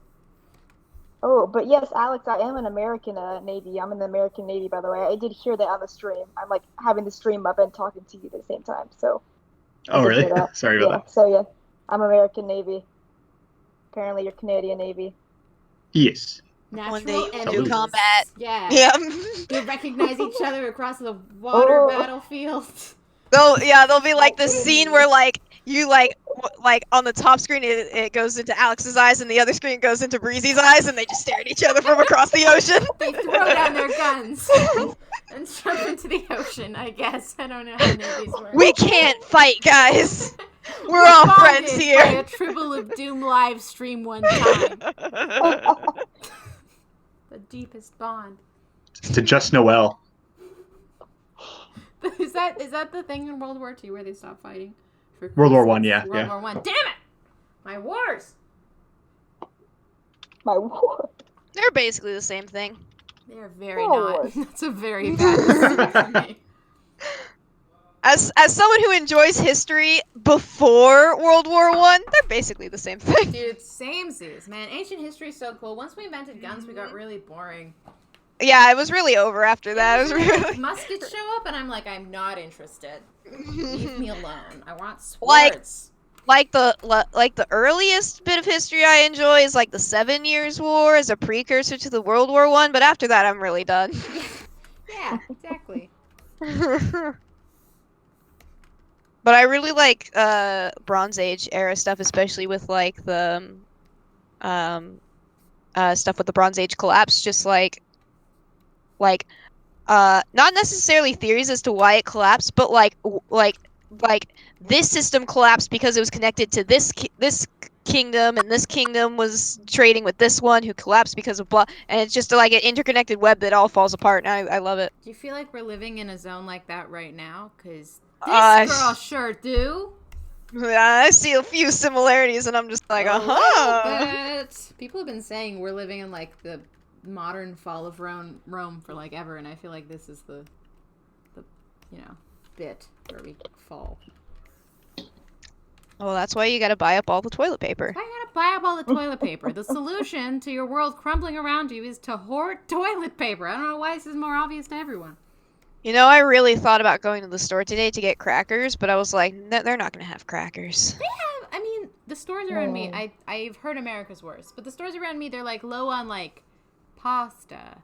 Oh, but yes, Alex, I am an American Navy. I'm in the American Navy, by the way. I did hear that on the stream. I'm like having the stream up and talking to you at the same time. So. Oh, really? Sorry about that. So yeah, I'm American Navy. Apparently, you're Canadian Navy. Yes. Natural One day enemies. Combat. Yeah. We recognize each other across the water battlefield. They'll be like the scene where like you like on the top screen it goes into Alex's eyes and the other screen goes into Breezy's eyes and they just stare at each other from across the ocean. They throw down their guns and jump into the ocean, I guess. I don't know how navies work. We can't fight, guys. We're all friends here. By a Tribble of Doom live stream one time. The deepest bond. To Just Noel. Is that the thing in World War II where they stopped fighting? World War I, yeah. World War I. Damn it! My wars! My war. They're basically the same thing. They're very not. That's a very bad mistake for me. As someone who enjoys history before World War I, they're basically the same thing. Dude, samesies, man. Ancient history is so cool. Once we invented guns, we got really boring. Yeah, it was really over after that. It was Usually, like, really muskets show up, and I'm like, I'm not interested. Leave me alone. I want like sports. the earliest bit of history I enjoy is like the 7 Years' War as a precursor to the World War One. But after that, I'm really done. Yeah, exactly. But I really like Bronze Age era stuff, especially with like the um stuff with the Bronze Age collapse, just like not necessarily theories as to why it collapsed, but like this system collapsed because it was connected to this kingdom, and this kingdom was trading with this one who collapsed because of blah, and it's just like an interconnected web that all falls apart, and I love it. Do you feel like we're living in a zone like that right now? Because this Uh, girl sure do. I see a few similarities, and I'm just like, A little uh-huh. bit. People have been saying we're living in like the modern fall of Rome for like ever, and I feel like this is the bit where we fall. Well, that's why you gotta buy up all the toilet paper. I gotta buy up all the toilet paper. The solution to your world crumbling around you is to hoard toilet paper. I don't know why this is more obvious to everyone. You know, I really thought about going to the store today to get crackers, but I was like, no, they're not gonna have crackers. They have, I mean, the stores around me, I've heard America's worse, but the stores around me, they're like low on like pasta.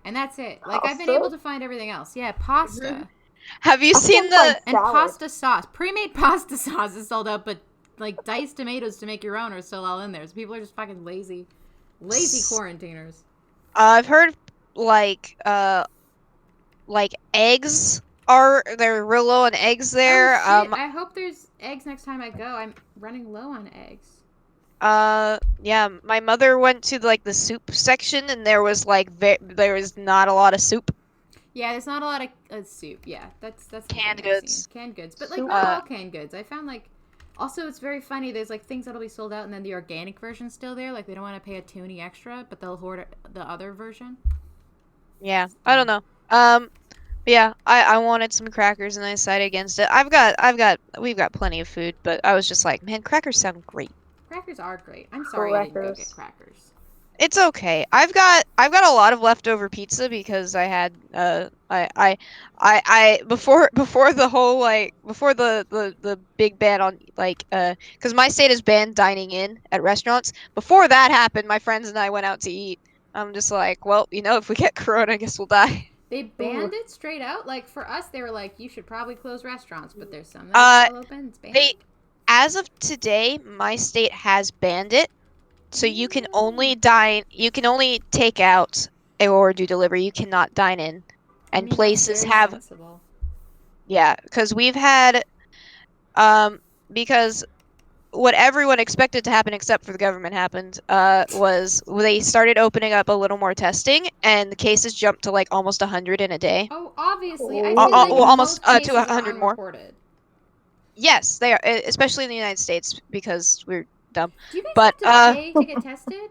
And that's it. Like, I've been Pasta? able to find everything else. Yeah, pasta. Have you I seen can't find the? And salad. pasta sauce. Pre-made pasta sauce is sold out, but like diced tomatoes to make your own are still all in there. So people are just fucking lazy. Lazy quarantiners. I've heard like eggs are they're real low on eggs there. Oh shit, I hope there's eggs next time I go. I'm running low on eggs. Yeah, my mother went to like the soup section, and there was like there was not a lot of soup. Yeah, there's not a lot of soup. Yeah, that's the Canned thing I've goods. seen. Canned goods, but like Soup. not all canned goods. I found like also it's very funny. There's like things that'll be sold out, and then the organic version's still there. Like they don't want to pay a toonie extra, but they'll hoard the other version. Yeah, I don't know. Yeah, I wanted some crackers, and I decided against it. We've got plenty of food, but I was just like, man, crackers sound great. Crackers are great. I'm sorry I didn't go get Crackers. crackers. It's okay. I've got a lot of leftover pizza because I had I before the whole like before the big ban on like because my state has banned dining in at restaurants. Before that happened, my friends and I went out to eat. I'm just like, well, if we get corona, I guess we'll die. They banned it straight out. Like for us, they were like, you should probably close restaurants, but there's some that are still open. It's banned. As of today, my state has banned it. So you can only dine, you can only take out or do delivery. You cannot dine in. And places that's very have, sensible. yeah, because we've had, because what everyone expected to happen except for the government happened, was they started opening up a little more testing, and the cases jumped to like almost 100 in a day. Oh, obviously, I Oh. feel like Well, almost most cases to 100 are more. unreported. Yes, they are, especially in the United States because we're dumb. Do you guys But have to pay to get tested?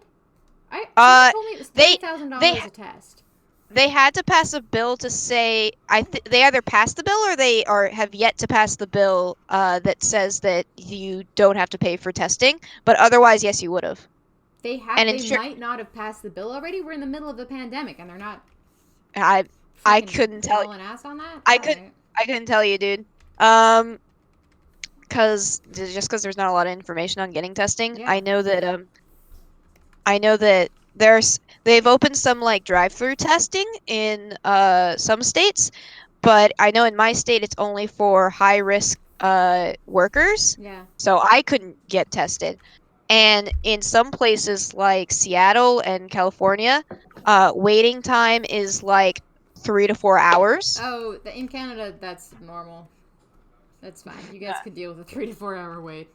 Someone told me it was $30,000 a test. They had to pass a bill to say they either passed the bill or they have yet to pass the bill that says that you don't have to pay for testing, but otherwise, yes, you would have. They might not have passed the bill already. We're in the middle of the pandemic, and they're not. I couldn't tell. Hauling ass on that. I couldn't tell you, dude. Because there's not a lot of information on getting testing. Yeah. I know that they've opened some like drive-through testing in some states, but I know in my state it's only for high-risk workers. Yeah. So I couldn't get tested. And in some places like Seattle and California, waiting time is like 3 to 4 hours. Oh, in Canada, that's normal. That's fine. You guys could deal with a 3 to 4 hour wait.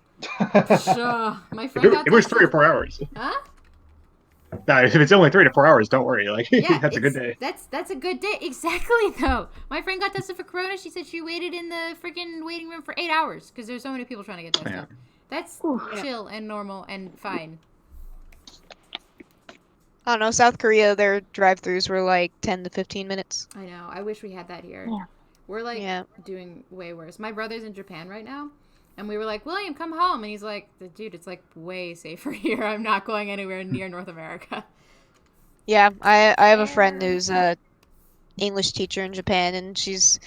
Sure. My friend got It was tested. 3 or 4 hours. Huh? No, if it's only 3 to 4 hours, don't worry. Like Yeah, that's a good day. That's a good day. Exactly, though. My friend got tested for corona. She said she waited in the freaking waiting room for 8 hours because there's so many people trying to get tested. Yeah. That's chill and normal and fine. I don't know, South Korea, their drive-throughs were like 10 to 15 minutes. I know. I wish we had that here. Yeah. We're like doing way worse. My brother's in Japan right now, and we were like, William, come home. And he's like, dude, it's like way safer here. I'm not going anywhere near North America. Yeah, I have a friend Fair. who's a English teacher in Japan, and she's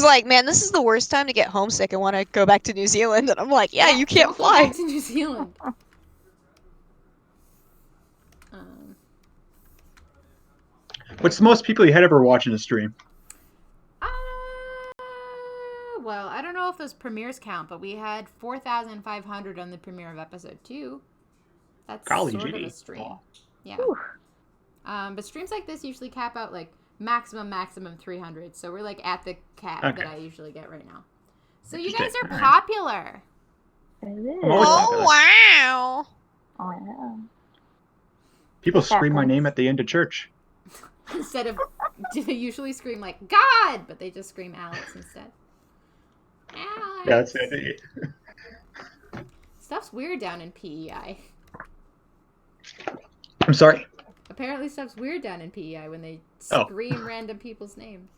like, man, this is the worst time to get homesick and want to go back to New Zealand. And I'm like, yeah, you can't don't fly. Go back to New Zealand. What's the most people you had ever watching a stream? Well, I don't know if those premieres count, but we had 4,500 on the premiere of episode 2. That's Golly sort of gee. a stream. Yeah. Whew. But streams like this usually cap out like maximum 300. So we're like at the cap Okay. that I usually get right now. So you guys Interesting. are All right. popular. It is. always Oh popular. wow! Oh, yeah. People It scream my happens. name at the end of church. Instead of, do they usually scream like God, but they just scream Alex instead. Alex. Yeah, that's it. Stuff's weird down in PEI. I'm sorry. Apparently stuff's weird down in PEI when they Oh. scream random people's names.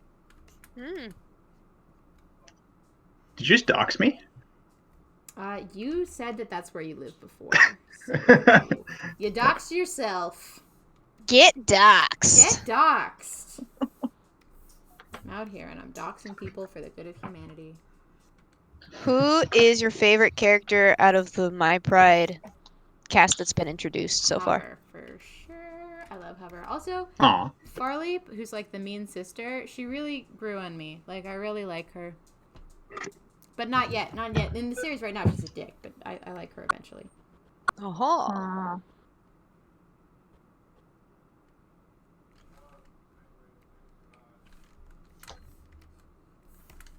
Hmm. Did you just dox me? You said that that's where you lived before. So you doxed yourself. Get doxxed. Get doxed. I'm out here and I'm doxing people for the good of humanity. Who is your favorite character out of the My Pride cast that's been introduced so far? Hover, for sure. I love Hover. Also, Aw. Farley, who's like the mean sister, she really grew on me. Like, I really like her. But not yet. Not yet. In the series right now, she's a dick, but I like her eventually. Oh.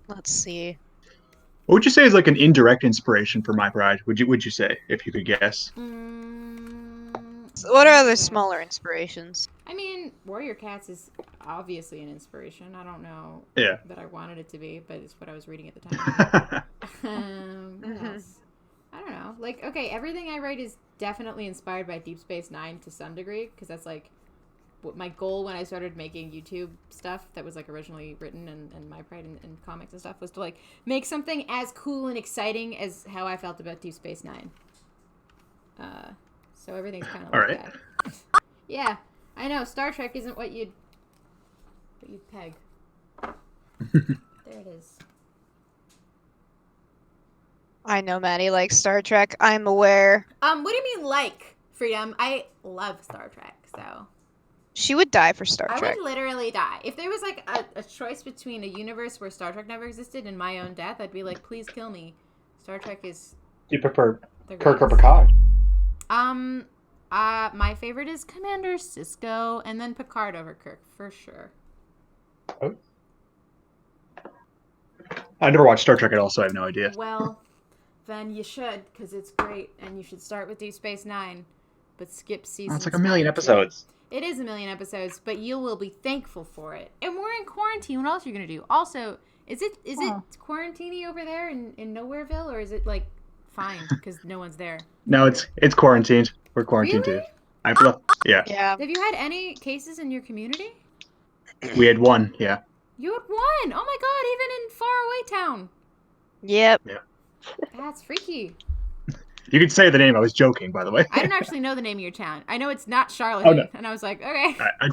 Let's see. What would you say is like an indirect inspiration for My Pride? Would you say, if you could guess? So what are other smaller inspirations? I mean, Warrior Cats is obviously an inspiration. I don't know Yeah. that I wanted it to be, but it's what I was reading at the time. What else? I don't know. Like, okay, everything I write is definitely inspired by Deep Space Nine to some degree, because that's like what my goal when I started making YouTube stuff that was like originally written and My Pride and comics and stuff was to like make something as cool and exciting as how I felt about Deep Space Nine. So everything's kind of like Alright. that. Yeah, I know. Star Trek isn't what you'd peg. There it is. I know Maddie likes Star Trek. I'm aware. What do you mean, like, Freedom? I love Star Trek, so She would die for Star I Trek. would literally die if there was like a choice between a universe where Star Trek never existed and my own death. I'd be like, please kill me. Star Trek is Do you prefer the Kirk or greatest. Picard? My favorite is Commander Sisko, and then Picard over Kirk for sure. Oh. I never watched Star Trek at all, so I have no idea. Well, then you should, because it's great, and you should start with Deep Space Nine, but skip season. It's like a million 1 and 2. episodes. It is a million episodes, but you will be thankful for it. And we're in quarantine. What else are you gonna do? Also, is it quarantine-y over there in Nowhereville, or is it like fine because no one's there? No, it's quarantined. We're quarantined Really? too. I've left. Yeah, Yeah. Have you had any cases in your community? we had one. Yeah. You had one. Oh my god! Even in faraway town. Yep. That's freaky. You could say the name. I was joking, by the way. I didn't actually know the name of your town. I know it's not Charlotte, Oh, no. and I was like, okay, I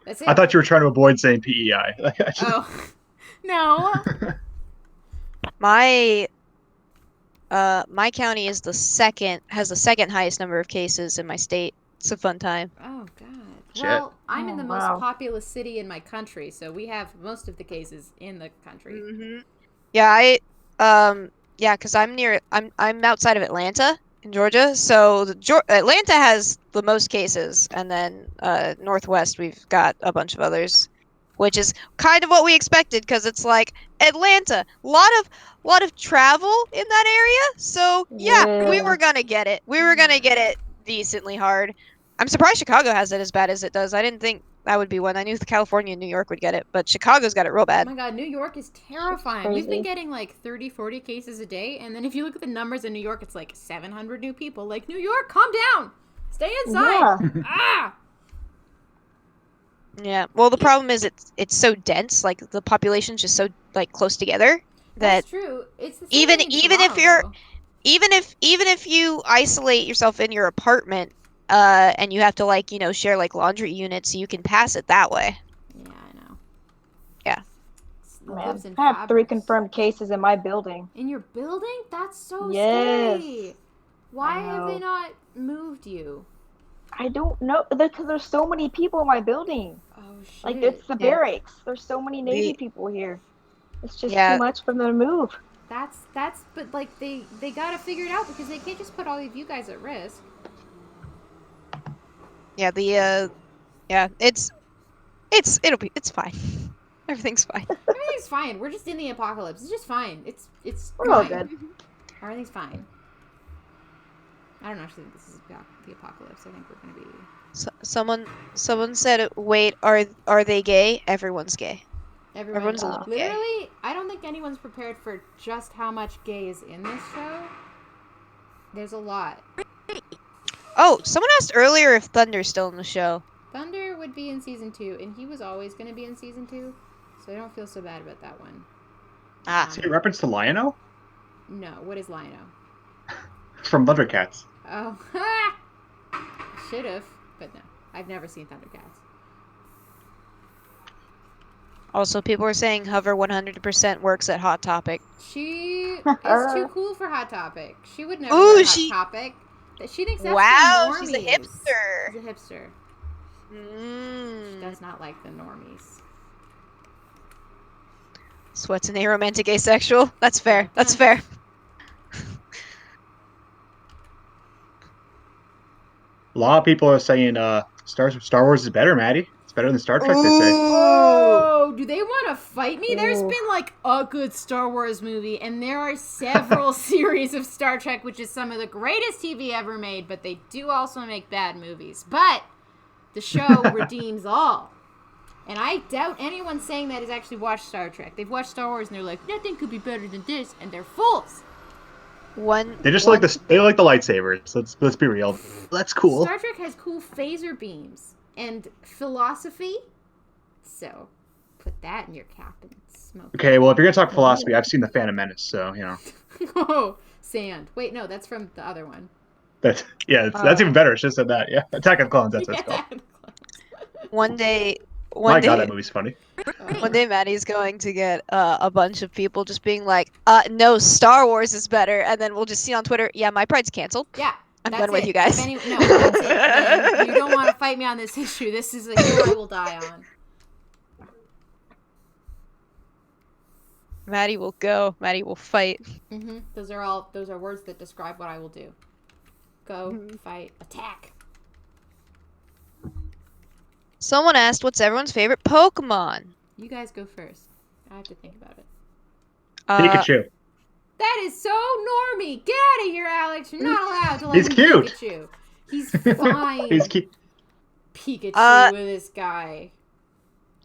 that's it. I thought you were trying to avoid saying PEI. Oh, no. My county is has the second highest number of cases in my state. It's a fun time. Oh god. Shit. Well, I'm in the most wow. populous city in my country, so we have most of the cases in the country. Mm-hmm. Yeah, because I'm outside of Atlanta in Georgia, so Atlanta has the most cases, and then Northwest we've got a bunch of others, which is kind of what we expected because it's like Atlanta, lot of travel in that area. So yeah, we Yeah. were gonna get it. We were gonna get it decently hard. I'm surprised Chicago has it as bad as it does. I didn't think that would be one. I knew California and New York would get it, but Chicago's got it real Oh bad. my god, New York is terrifying. We've been Crazy. getting like 30, 40 cases a day, and then if you look at the numbers in New York, it's like 700 new people. Like, New York, calm down. Stay inside. Yeah. Ah! Yeah. Well, the problem is it's so dense. Like the population's just so like close together that That's true. It's the same even thing in even if Toronto, you're though. even if you isolate yourself in your apartment, and you have to like, share like laundry units, so you can pass it that way. Yeah, I know. Yeah. It Man, lives in I have 3 fabrics. confirmed cases in my building. In your building? That's so Yes. scary. Why I have they know. not moved you? I don't know, because there's so many people in my building. Oh shit. Like, it's the Yeah. barracks. There's so many Navy The people here. It's just Yeah. too much for them to move. That's but like they gotta figure it out because they can't just put all of you guys at risk. Yeah, it's fine. Everything's fine. Everything's fine. We're just in the apocalypse. It's just fine. It's We're all fine. good. Everything's fine. I don't actually think this is the apocalypse. I think we're gonna be. Someone said, "Wait, are they gay?" Everyone's gay. Everyone's a little gay. Literally, I don't think anyone's prepared for just how much gay is in this show. There's a lot. Oh, someone asked earlier if Thunder's still in the show. Thunder would be in season 2, and he was always going to be in season 2, so I don't feel so bad about that one. Is it a reference to Lion-O? No, what is Lion-O? From Thundercats. Oh, should have, but no. I've never seen Thundercats. Also, people are saying Hover 100% works at Hot Topic. She is too cool for Hot Topic. She would never Ooh, wear Hot Topic. She thinks that's Wow, the normies. she's a hipster. She's a hipster. She does not like the normies. Sweats and aromantic asexual. That's fair. That's fair. A lot of people are saying Star Wars is better, Maddie. It's better than Star Trek, they say. Oh, do they want to fight me? There's been like a good Star Wars movie, and there are several series of Star Trek, which is some of the greatest TV ever made, but they do also make bad movies. But the show redeems all. And I doubt anyone saying that has actually watched Star Trek. They've watched Star Wars and they're like, nothing could be better than this, and they're fools. They just like the lightsabers. Let's be real. That's cool. Star Trek has cool phaser beams and philosophy. So put that in your cap and smoke. Okay, well if you're gonna talk philosophy, I've seen the Phantom Menace, so Oh, sand. Wait, no, that's from the other one. That's even better. It's just said that. Yeah, Attack of the Clones. That's what it's called. One day, My God, that movie's funny. One day Maddie's going to get a bunch of people just being like, no, Star Wars is better, and then we'll just see on Twitter, yeah, my pride's canceled. Yeah. I'm done with you guys. No, that's it. Man. You don't want to fight me on this issue. This is a hill I will die on. Maddie will go. Maddie will fight. Mm-hmm. Those are words that describe what I will do. Go, fight, attack. Someone asked, what's everyone's favorite Pokemon? You guys go first. I have to think about it. Pikachu. That is so normie. Get out of here, Alex. You're not allowed to like He's cute. Pikachu. He's fine. He's cute. Pikachu with this guy.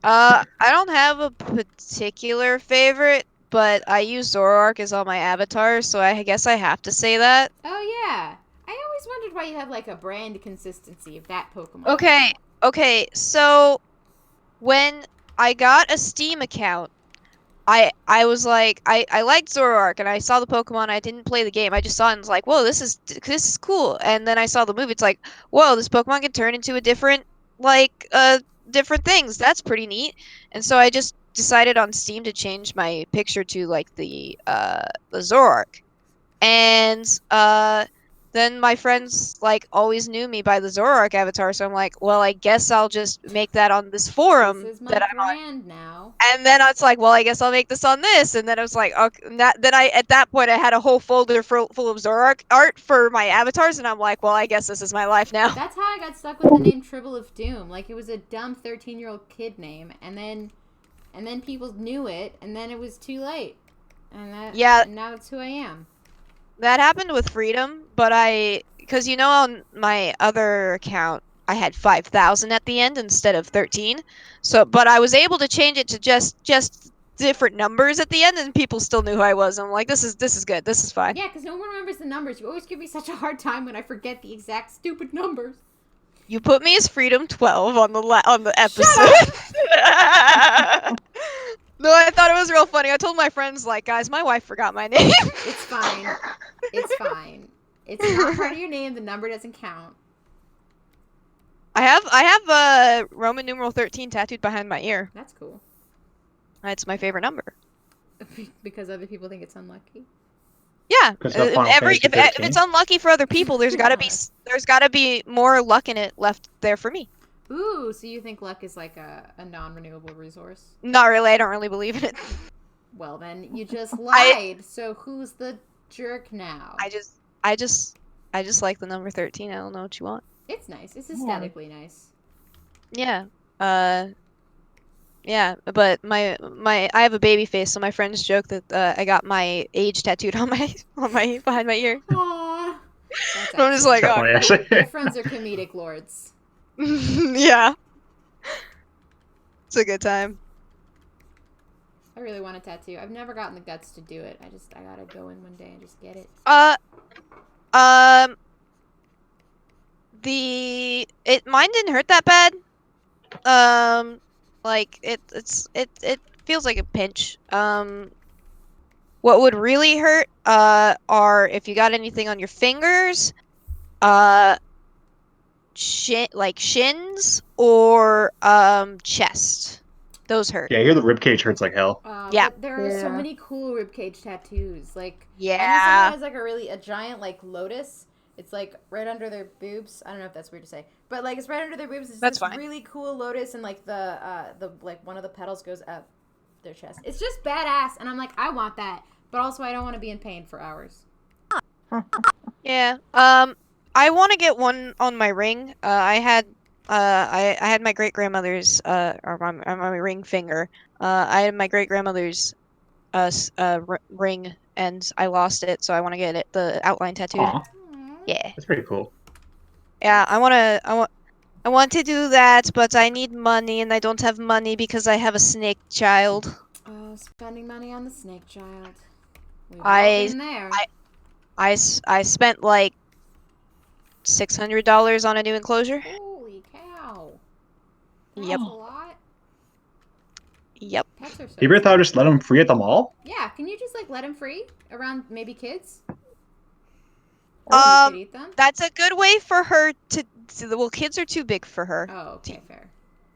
I don't have a particular favorite, but I use Zoroark as all my avatars, so I guess I have to say that. Oh, yeah. I always wondered why you have, like, a brand consistency of that Pokemon. Okay, so when I got a Steam account, I was like, I liked Zoroark, and I saw the Pokemon, I didn't play the game, I just saw it and was like, whoa, this is cool, and then I saw the movie, it's like, whoa, this Pokemon can turn into a different, different things, that's pretty neat, and so I just decided on Steam to change my picture to, like, the Zoroark, and, then my friends, like, always knew me by the Zoroark avatar, so I'm like, well, I guess I'll just make that on this forum This is my that I'm on. brand now. And then it's like, well, I guess I'll make this on this. And then I was like, okay. At that point, I had a whole folder full of Zoroark art for my avatars, and I'm like, well, I guess this is my life now. That's how I got stuck with the name Tribble of Doom. Like, it was a dumb 13-year-old kid name, and then people knew it, and then it was too late. And now it's who I am. That happened with Freedom, but because on my other account, I had 5,000 at the end instead of 13. So, but I was able to change it to just different numbers at the end, and people still knew who I was. I'm like, this is good. This is fine. Yeah, because no one remembers the numbers. You always give me such a hard time when I forget the exact stupid numbers. You put me as Freedom 12 on the episode. No, I thought it was real funny. I told my friends, like, guys, my wife forgot my name. It's fine. It's fine. It's not part of your name. The number doesn't count. I have a Roman numeral 13 tattooed behind my ear. That's cool. It's my favorite number. Because other people think it's unlucky. Yeah, Because of Final Fantasy if 13? it's unlucky for other people, there's gotta be more luck in it left there for me. Ooh, so you think luck is like a non-renewable resource? Not really. I don't really believe in it. Well, then you just lied. So who's the jerk now? I just like the number 13. I don't know what you want. It's nice. It's aesthetically nice. Yeah. Yeah, but I have a baby face, so my friends joke that I got my age tattooed on my behind my ear. Aww. That's I'm just like, That's funny, actually. Your friends are comedic lords. yeah. It's a good time. I really want a tattoo. I've never gotten the guts to do it. I gotta go in one day and just get it. Mine didn't hurt that bad. Like it feels like a pinch. What would really hurt are if you got anything on your fingers, shins or chest. Those hurt. Yeah, I hear the ribcage hurts like hell. Yeah. But there are so many cool ribcage tattoos. Like, I know Yeah. someone has like a giant like lotus. It's like right under their boobs. I don't know if that's weird to say, but like it's right under their boobs. It's That's this fine. really cool lotus, and like the like one of the petals goes up their chest. It's just badass, and I'm like, I want that, but also I don't want to be in pain for hours. Yeah. I want to get one on my ring. I had my great grandmother's or my ring finger. I had my great grandmother's ring, and I lost it, so I want to get the outline tattooed. Aw, Yeah. that's pretty cool. Yeah, I want to do that, but I need money, and I don't have money because I have a snake child. Oh, spending money on the snake child. We've all I- been there. I spent like $600 on a new enclosure. Holy cow! That's Yep. a lot. Yep. Pets are so You ever thought I'd just let them free at the mall? Yeah, can you just like let them free around maybe kids? You Um, could eat them. That's a good way for her to. Well, kids are too big for her. Oh, okay, fair.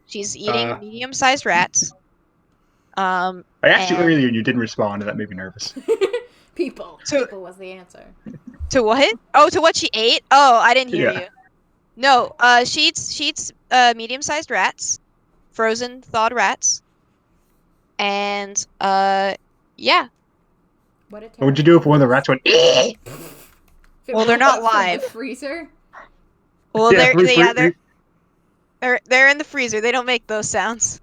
She's eating medium-sized rats. I asked you And- earlier and you didn't respond, and that made me nervous. People was the answer. To what? Oh, to what she ate? Oh, I didn't hear Yeah. you. No, she eats medium-sized rats, frozen thawed rats, and yeah. What a What would you do if one of the rats went? If it Well, they're rolled not up from live. the freezer. Well, Yeah, they're in the freezer. They don't make those sounds.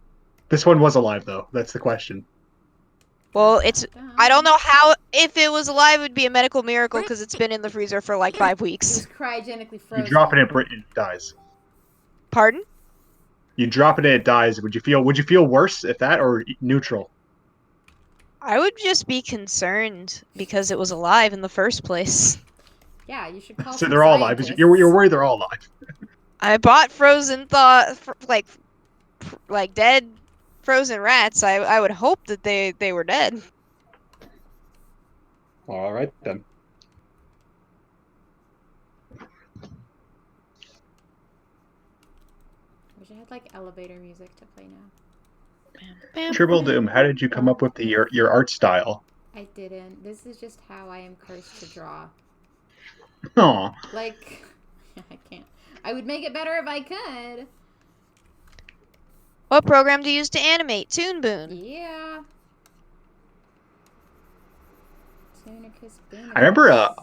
This one was alive though. That's the question. Well, I don't know how. If it was alive, it would be a medical miracle because it's been in the freezer for like 5 It weeks. was cryogenically You frozen. drop it in it, it dies. Pardon? You drop it in it dies. Would you feel worse if that or neutral? I would just be concerned because it was alive in the first place. Yeah, you should call. So some they're all alive. scientists. You're worried they're all alive. I bought frozen like dead frozen rats. I would hope that they were dead. All right then. Wish I had like elevator music to play now. Triple Doom, how did you come up with your art style? I didn't. This is just how I am cursed to draw. Aw. Like, I can't. I would make it better if I could. What program do you use to animate? Toon Boon. Yeah. Tunicus Boon. I remember a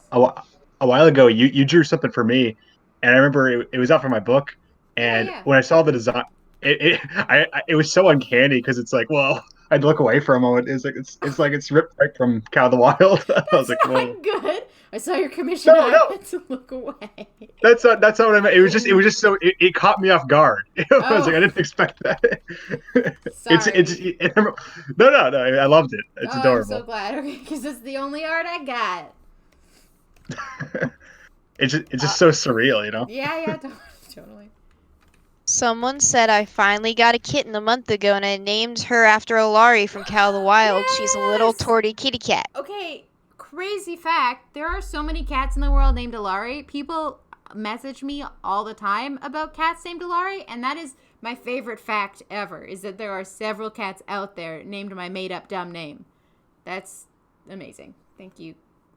while ago you drew something for me, and I remember it was out for my book, and yeah. when I saw the design, it was so uncanny because it's like, well, I'd look away for a moment. It's like it's ripped right from Cow of the Wild. I was like, Not whoa. good. I saw your commission. No, I no. had to look away. That's not what I meant. It was just so it caught me off guard. I was like, I didn't expect that. Sorry. No, I loved it. It's adorable. I'm so glad. Okay, because it's the only art I got. It's just so surreal, you know. Yeah, totally. Someone said I finally got a kitten a month ago, and I named her after Alari from Cow of the Wild. She's a little Yes! torty kitty cat. Okay, crazy fact. There are so many cats in the world named Alari. People message me all the time about cats named Alari, and that is my favorite fact ever, is that there are several cats out there named my made-up dumb name. That's amazing. Thank you,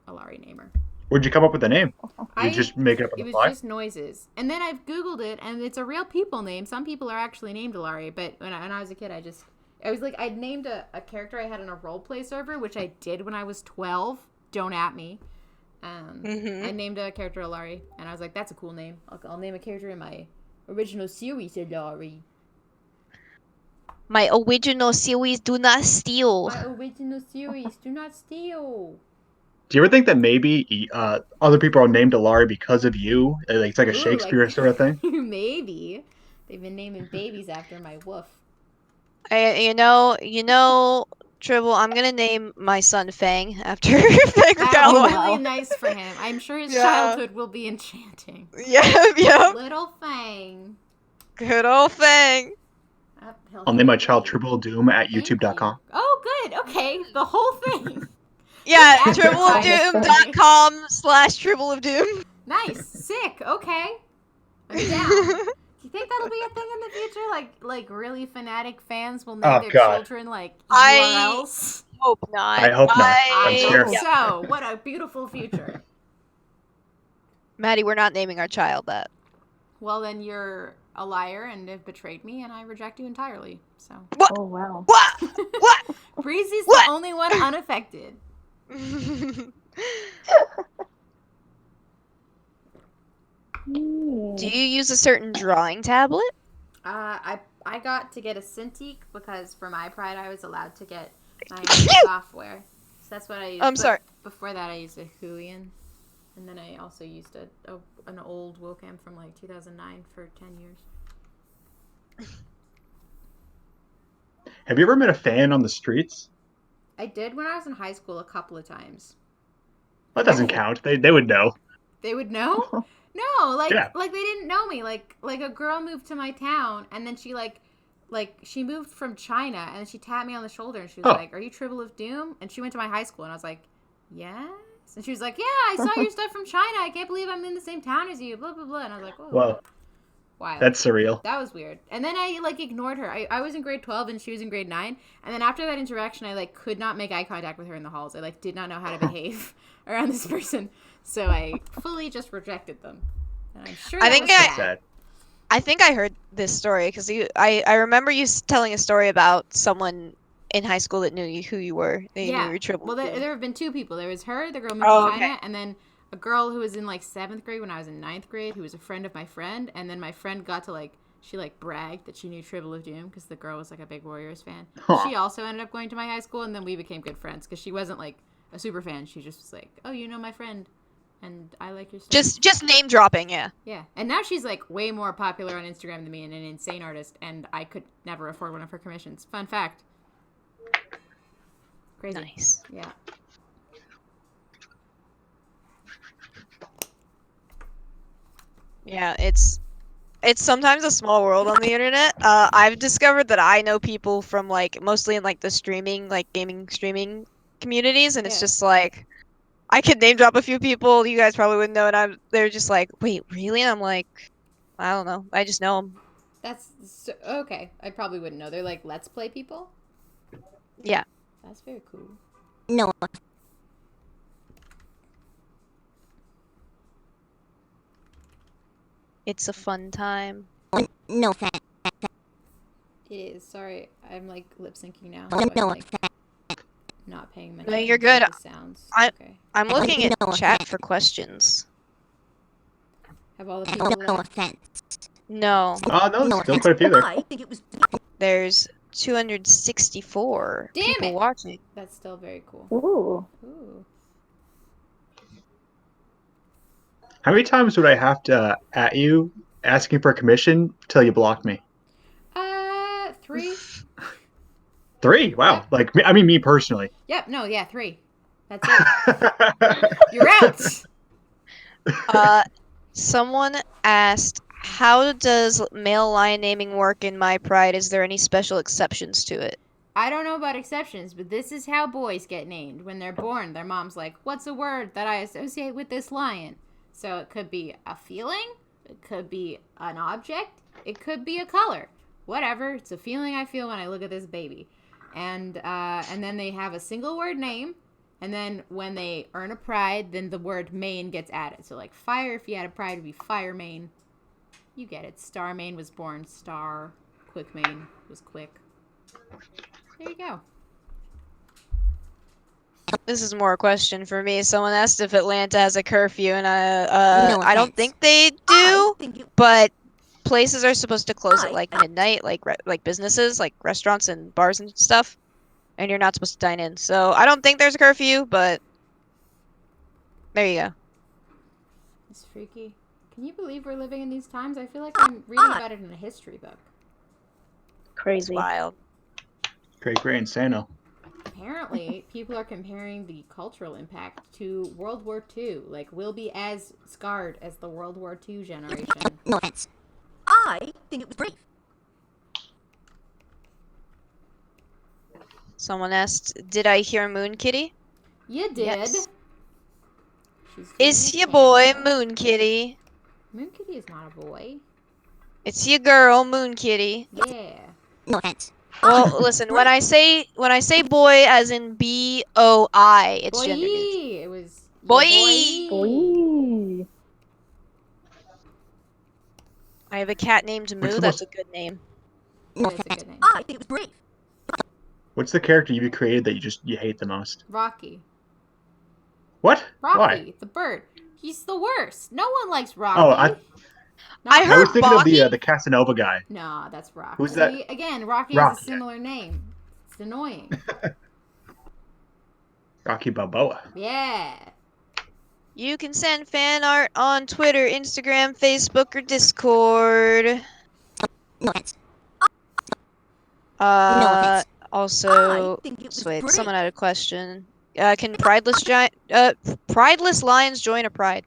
Alari Namer. Where'd you come up with the name? Did you just make it up on the fly? It was just noises. And then I've Googled it, and it's a real people name. Some people are actually named Alari, but when I was a kid, I'd named a character I had in a roleplay server, which I did when I was 12. Don't at me. I named a character Alari, and I was like, that's a cool name. I'll name a character in my original series Alari. My original series do not steal. My original series do not steal. Do you ever think that maybe other people are named Alari because of you? Like, it's like a Shakespeare sort of thing? Maybe. They've been naming babies after my woof. You know, Tribble, I'm gonna name my son Fang after Fang That would be Galloway. really nice for him. I'm sure his childhood will be enchanting. Yeah. Little Fang. Good old Fang. I'll name my child Triple Doom at youtube.com. Oh, good. Okay. The whole thing. Yeah, Just advertise. tripleofdoom.com/Tribble of Doom. Nice. Sick. Okay. I'm down. Do you think that'll be a thing in the future? Like really fanatic fans will name their children like URLs? Hope not. I hope not. I'm I scared. hope so. What a beautiful future. Maddie, we're not naming our child that. Well, then you're a liar and have betrayed me, and I reject you entirely. So. What? Oh wow. What? Breezy's the only one unaffected. Do you use a certain drawing tablet? I got to get a Cintiq because for my pride I was allowed to get my own software. So that's what I used. I'm sorry. Before that I used a Huion. And then I also used an old Wocam from like 2009 for 10 years. Have you ever met a fan on the streets? I did when I was in high school a couple of times. That doesn't count. They would know. They would know? No, like they didn't know me. Like a girl moved to my town, and then she she moved from China, and then she tapped me on the shoulder, and she was like, "Are you Tribble of Doom?" And she went to my high school, and I was like, "Yes." And she was like, "Yeah, I saw your stuff from China. I can't believe I'm in the same town as you." Blah blah blah. And I was like, "Whoa." Whoa. Wow. That's surreal. That was weird. And then I ignored her. I was in grade 12 and she was in grade 9. And then after that interaction, I could not make eye contact with her in the halls. I did not know how to behave around this person. So I fully just rejected them. And I'm sure I think I heard this story because I remember you telling a story about someone in high school that knew who you were. They knew you were Tribble. Well, there have been two people. There was her, the girl moved to China, and then a girl who was in 7th grade when I was in 9th grade, who was a friend of my friend, and then my friend got to she bragged that she knew Tribble of Doom because the girl was a big Warriors fan. Huh. She also ended up going to my high school, and then we became good friends because she wasn't a super fan. She just was like, "Oh, you know my friend, and I like your stuff." Just name dropping, yeah. Yeah, and now she's way more popular on Instagram than me, and an insane artist, and I could never afford one of her commissions. Fun fact. Crazy. Nice. Yeah. Yeah, it's sometimes a small world on the internet. I've discovered that I know people from mostly in the streaming, gaming streaming communities, and it's just I could name drop a few people you guys probably wouldn't know, and they're just like, "Wait, really?" And I'm like, I don't know, I just know them. That's okay. I probably wouldn't know. They're Let's Play people. Yeah. That's very cool. No. It's a fun time. No thanks. It is. Sorry, I'm lip syncing now. No, not paying much. No, you're good. To the sounds. I'm looking at chat for questions. Have all the people No offense. No. Oh no, still quite a few there. I think it was. There's 264 people watching. That's still very cool. Ooh. How many times would I have to at you asking for a commission till you block me? 3. 3? Wow. Yep. Me personally. Yep. No. Yeah. 3. That's it. You're out. Someone asked, "How does male lion naming work in My Pride? Is there any special exceptions to it?" I don't know about exceptions, but this is how boys get named. When they're born, their mom's like, "What's a word that I associate with this lion?" So it could be a feeling, it could be an object, it could be a color. Whatever, it's a feeling I feel when I look at this baby. And then they have a single word name, and then when they earn a pride, then the word main gets added. So like fire, if you had a pride, would be fire main. You get it. Star main was born star. Quick main was quick. There you go. This is more a question for me. Someone asked if Atlanta has a curfew, and I don't think they do, but places are supposed to close at like midnight, like businesses, like restaurants and bars and stuff, and you're not supposed to dine in. So I don't think there's a curfew, but there you go. It's freaky. Can you believe we're living in these times? I feel like I'm reading about it in a history book. Crazy. Wild. Great insano. Apparently, people are comparing the cultural impact to World War II. Like, we'll be as scarred as the World War II generation. No offense. I think it was brave. Someone asked, "Did I hear Moon Kitty?" You did. Yes. She's doing It's a your boy, cameo. Moon Kitty. Moon Kitty is not a boy. It's your girl, Moon Kitty. Yeah. No offense. Well, listen, when I say boy as in B-O-I, it's Boy. gender neutral. It was Boy. Boy. I have a cat named Moo. What's the That's most- a good name. No That is a offense. good name. I think it was brave. What's the character you created that you hate the most? Rocky. What? Rocky, Why? the bird. He's the worst. No one likes Rocky. Oh, I I heard was thinking Boggy. of the Casanova guy. No, that's Rocky. Who's that? See, again, Rocky Rocky. has a similar name. It's annoying. Rocky Balboa. Yeah. You can send fan art on Twitter, Instagram, Facebook, or Discord. No offense. Also, I think it was wait, brave. someone had a question. Can prideless lions join a pride?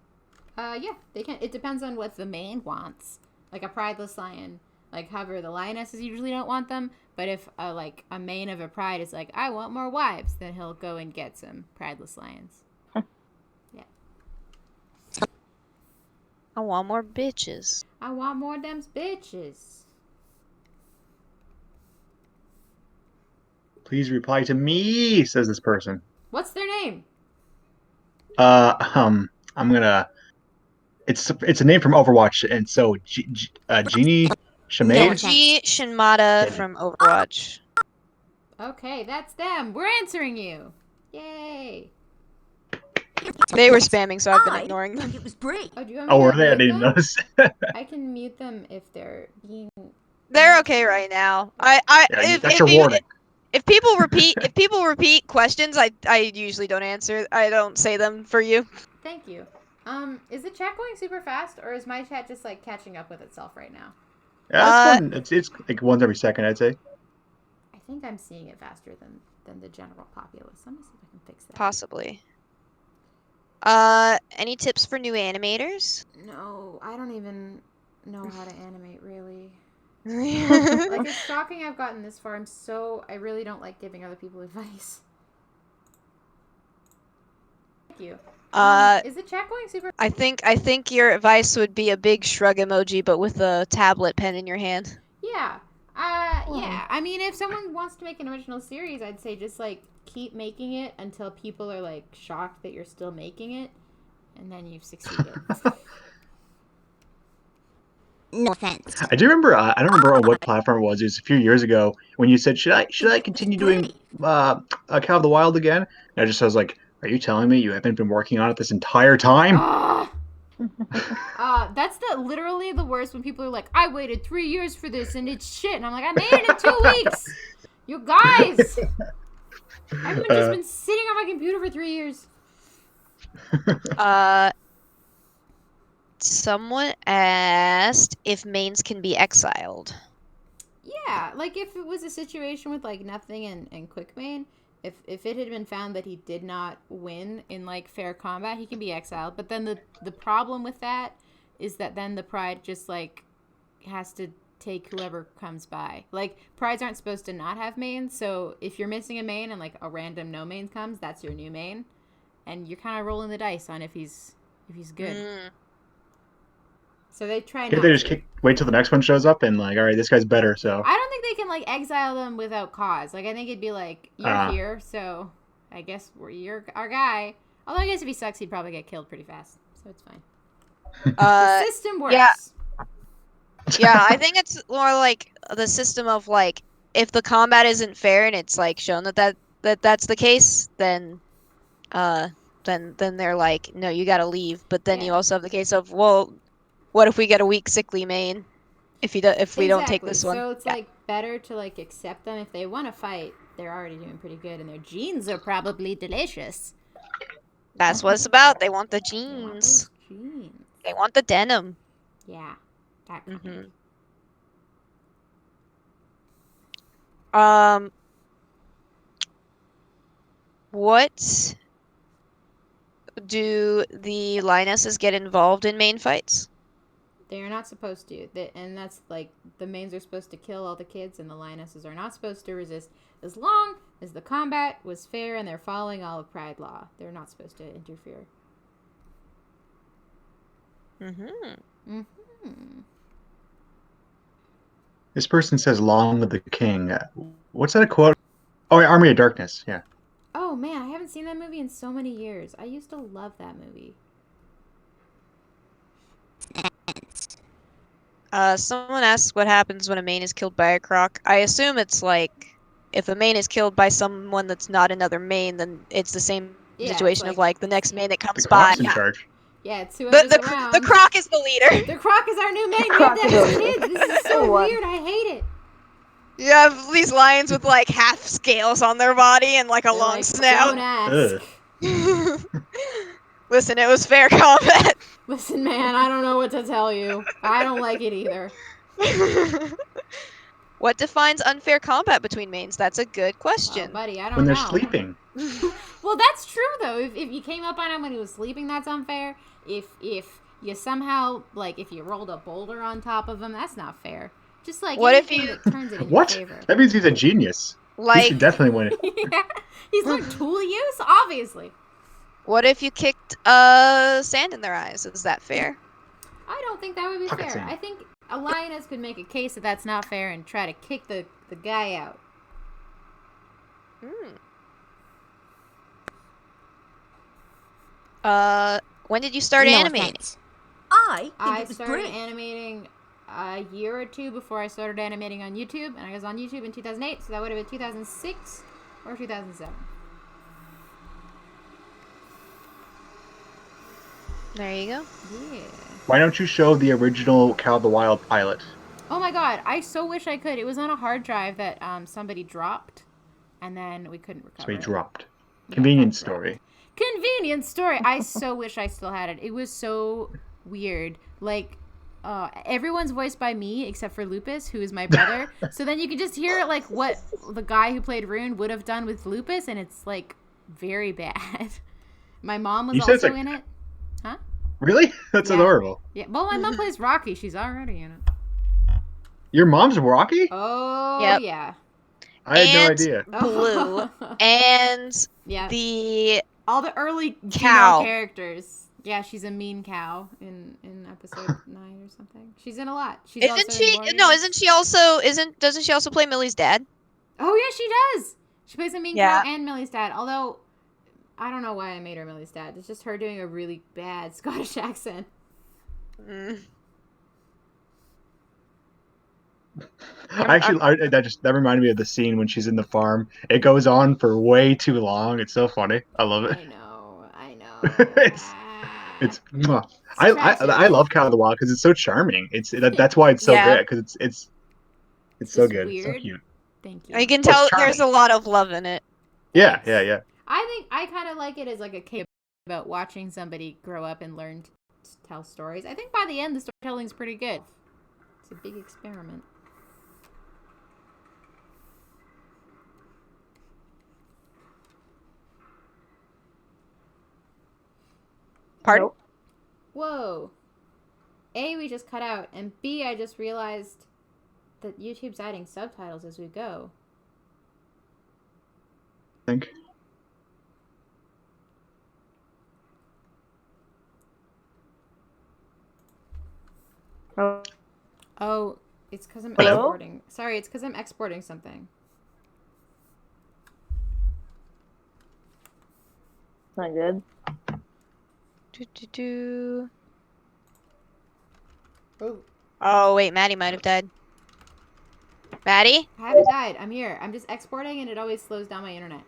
Yeah, they can. It depends on what the main wants. Like a prideless lion. Like, however, the lionesses usually don't want them. But if, a main of a pride is like, I want more wives, then he'll go and get some prideless lions. I want more bitches. I want more them's bitches. Please reply to me, says this person. What's their name? I'm gonna. It's a name from Overwatch, and so Genie Shimade. G. Shinmata from Overwatch. Okay, that's them. We're answering you. Yay. They were spamming, so I've been I ignoring them. think it was brave. Oh, do you want me Oh, to were they? I mute didn't them? notice. I can mute them if they're being. They're okay right now. That's your warning. If people repeat questions, I usually don't answer. I don't say them for you. Thank you. Is the chat going super fast, or is my chat just like catching up with itself right now? Yeah, it's like once every second, I'd say. I think I'm seeing it faster than the general populace. Let me see if I can fix that. Possibly. Any tips for new animators? No, I don't even know how to animate really. Like, it's shocking I've gotten this far. I really don't like giving other people advice. Thank you. Is the chat going super? I think your advice would be a big shrug emoji, but with a tablet pen in your hand. Yeah. Yeah. I mean, if someone wants to make an original series, I'd say just like keep making it until people are like shocked that you're still making it, and then you've succeeded. No offense. I do remember. I don't remember on what platform it was. It was a few years ago when you said, "Should I continue doing Call of the Wild again?" And I was like, "Are you telling me you haven't been working on it this entire time?" That's literally the worst when people are like, I waited 3 years for this and it's shit. And I'm like, I made it in 2 weeks. You guys. I've just been sitting on my computer for 3 years. Someone asked if mains can be exiled. Yeah, like if it was a situation with like nothing and quick main, if it had been found that he did not win in like fair combat, he can be exiled. But then the problem with that is that then the pride just like has to take whoever comes by. Like, prides aren't supposed to not have mains, so if you're missing a main and like a random no main comes, that's your new main, and you're kind of rolling the dice on if he's good. So they try Can't not they just to. wait till the next one shows up and like, all right, this guy's better. So I don't think they can like exile them without cause. Like I think it'd be like you're here, so I guess you're our guy. Although I guess if he sucks, he'd probably get killed pretty fast, so it's fine. The system works. Yeah. Yeah, I think it's more like the system of like if the combat isn't fair and it's like shown that's the case, then they're like, no, you gotta leave. But then you also have the case of, well, what if we get a weak, sickly main if we don't take this one? So it's like better to like accept them if they want to fight. They're already doing pretty good, and their genes are probably delicious. That's what it's about. They want the They want genes. those genes. They want the denim. Yeah. That kind. Mm-hmm. What do the lionesses get involved in main fights? They are not supposed to. And that's like the mains are supposed to kill all the kids, and the lionesses are not supposed to resist as long as the combat was fair and they're following all of Pride law. They're not supposed to interfere. this person says, "Long with the king." What's that quote? Oh, Army of Darkness. Yeah. Oh man, I haven't seen that movie in so many years. I used to love that movie. Someone asks what happens when a main is killed by a croc. I assume it's like if a main is killed by someone that's not another main, then it's the same situation of like the next main that comes The by. croc's in charge. Yeah, it's whoever's around. The croc is the leader. The croc is our new main. We have to have his kids. This is so weird. I hate it. You have these lions with like half scales on their body and like a They're long like, snout. Don't ask. Listen, it was fair combat. Listen, man, I don't know what to tell you. I don't like it either. What defines unfair combat between mains? That's a good question. Oh, buddy, I don't know. When they're sleeping. Well, that's true though. If you came up on him when he was sleeping, that's unfair. If you somehow like if you rolled a boulder on top of him, that's not fair. Just like what if anything you that turns it in What? your favor. That means he's a genius. Like he should definitely win. Yeah, he's learned tool use, obviously. What if you kicked sand in their eyes? Is that fair? I don't think that would be Pocket fair. sand. I think a lioness could make a case that that's not fair and try to kick the guy out. When did you start animating? Offense. I started animating a year or two before I started animating on YouTube, and I was on YouTube in 2008, so that would have been 2006 or 2007. There you go. Yeah. Why don't you show the original Cow of the Wild pilot? Oh my god, I so wish I could. It was on a hard drive that somebody dropped, and then we couldn't recover So he it. dropped. Yeah, Convenient that story. dropped. Convenient story. I so wish I still had it. It was so weird. Like, everyone's voiced by me except for Lupus, who is my brother. So then you can just hear like what the guy who played Rune would have done with Lupus, and it's like very bad. My mom was also in it. Huh? Really? That's adorable. Yeah. Well, my mom plays Rocky. She's already in it. Your mom's Rocky? Oh, Yep. yeah. I had no idea. Blue. And yeah. All the early cow characters. Yeah, she's a mean cow in episode 9 or something. She's in a lot. She's isn't she? No, isn't she also? Doesn't she also play Millie's dad? Oh yeah, she does. She plays a mean cow and Millie's dad. Although I don't know why I made her Millie's dad. It's just her doing a really bad Scottish accent. Actually, that reminded me of the scene when she's in the farm. It goes on for way too long. It's so funny. I love it. I know. it's mwah. I love Cow of the Wild because it's so charming. That's why it's so great because it's so good. Weird. It's so cute. Thank you. You can tell there's a lot of love in it. Yeah. I think I kind of like it as like a kid about watching somebody grow up and learn to tell stories. I think by the end the storytelling's pretty good. It's a big experiment. Pardon? Nope. Whoa. A, we just cut out, and B, I just realized that YouTube's adding subtitles as we go. I think. Oh, Oh, it's because I'm Hello? exporting. Sorry, it's because I'm exporting something. not good. Do. Oh, Oh wait, Maddie might have died. Maddie? I haven't died. I'm here. I'm just exporting, and it always slows down my internet.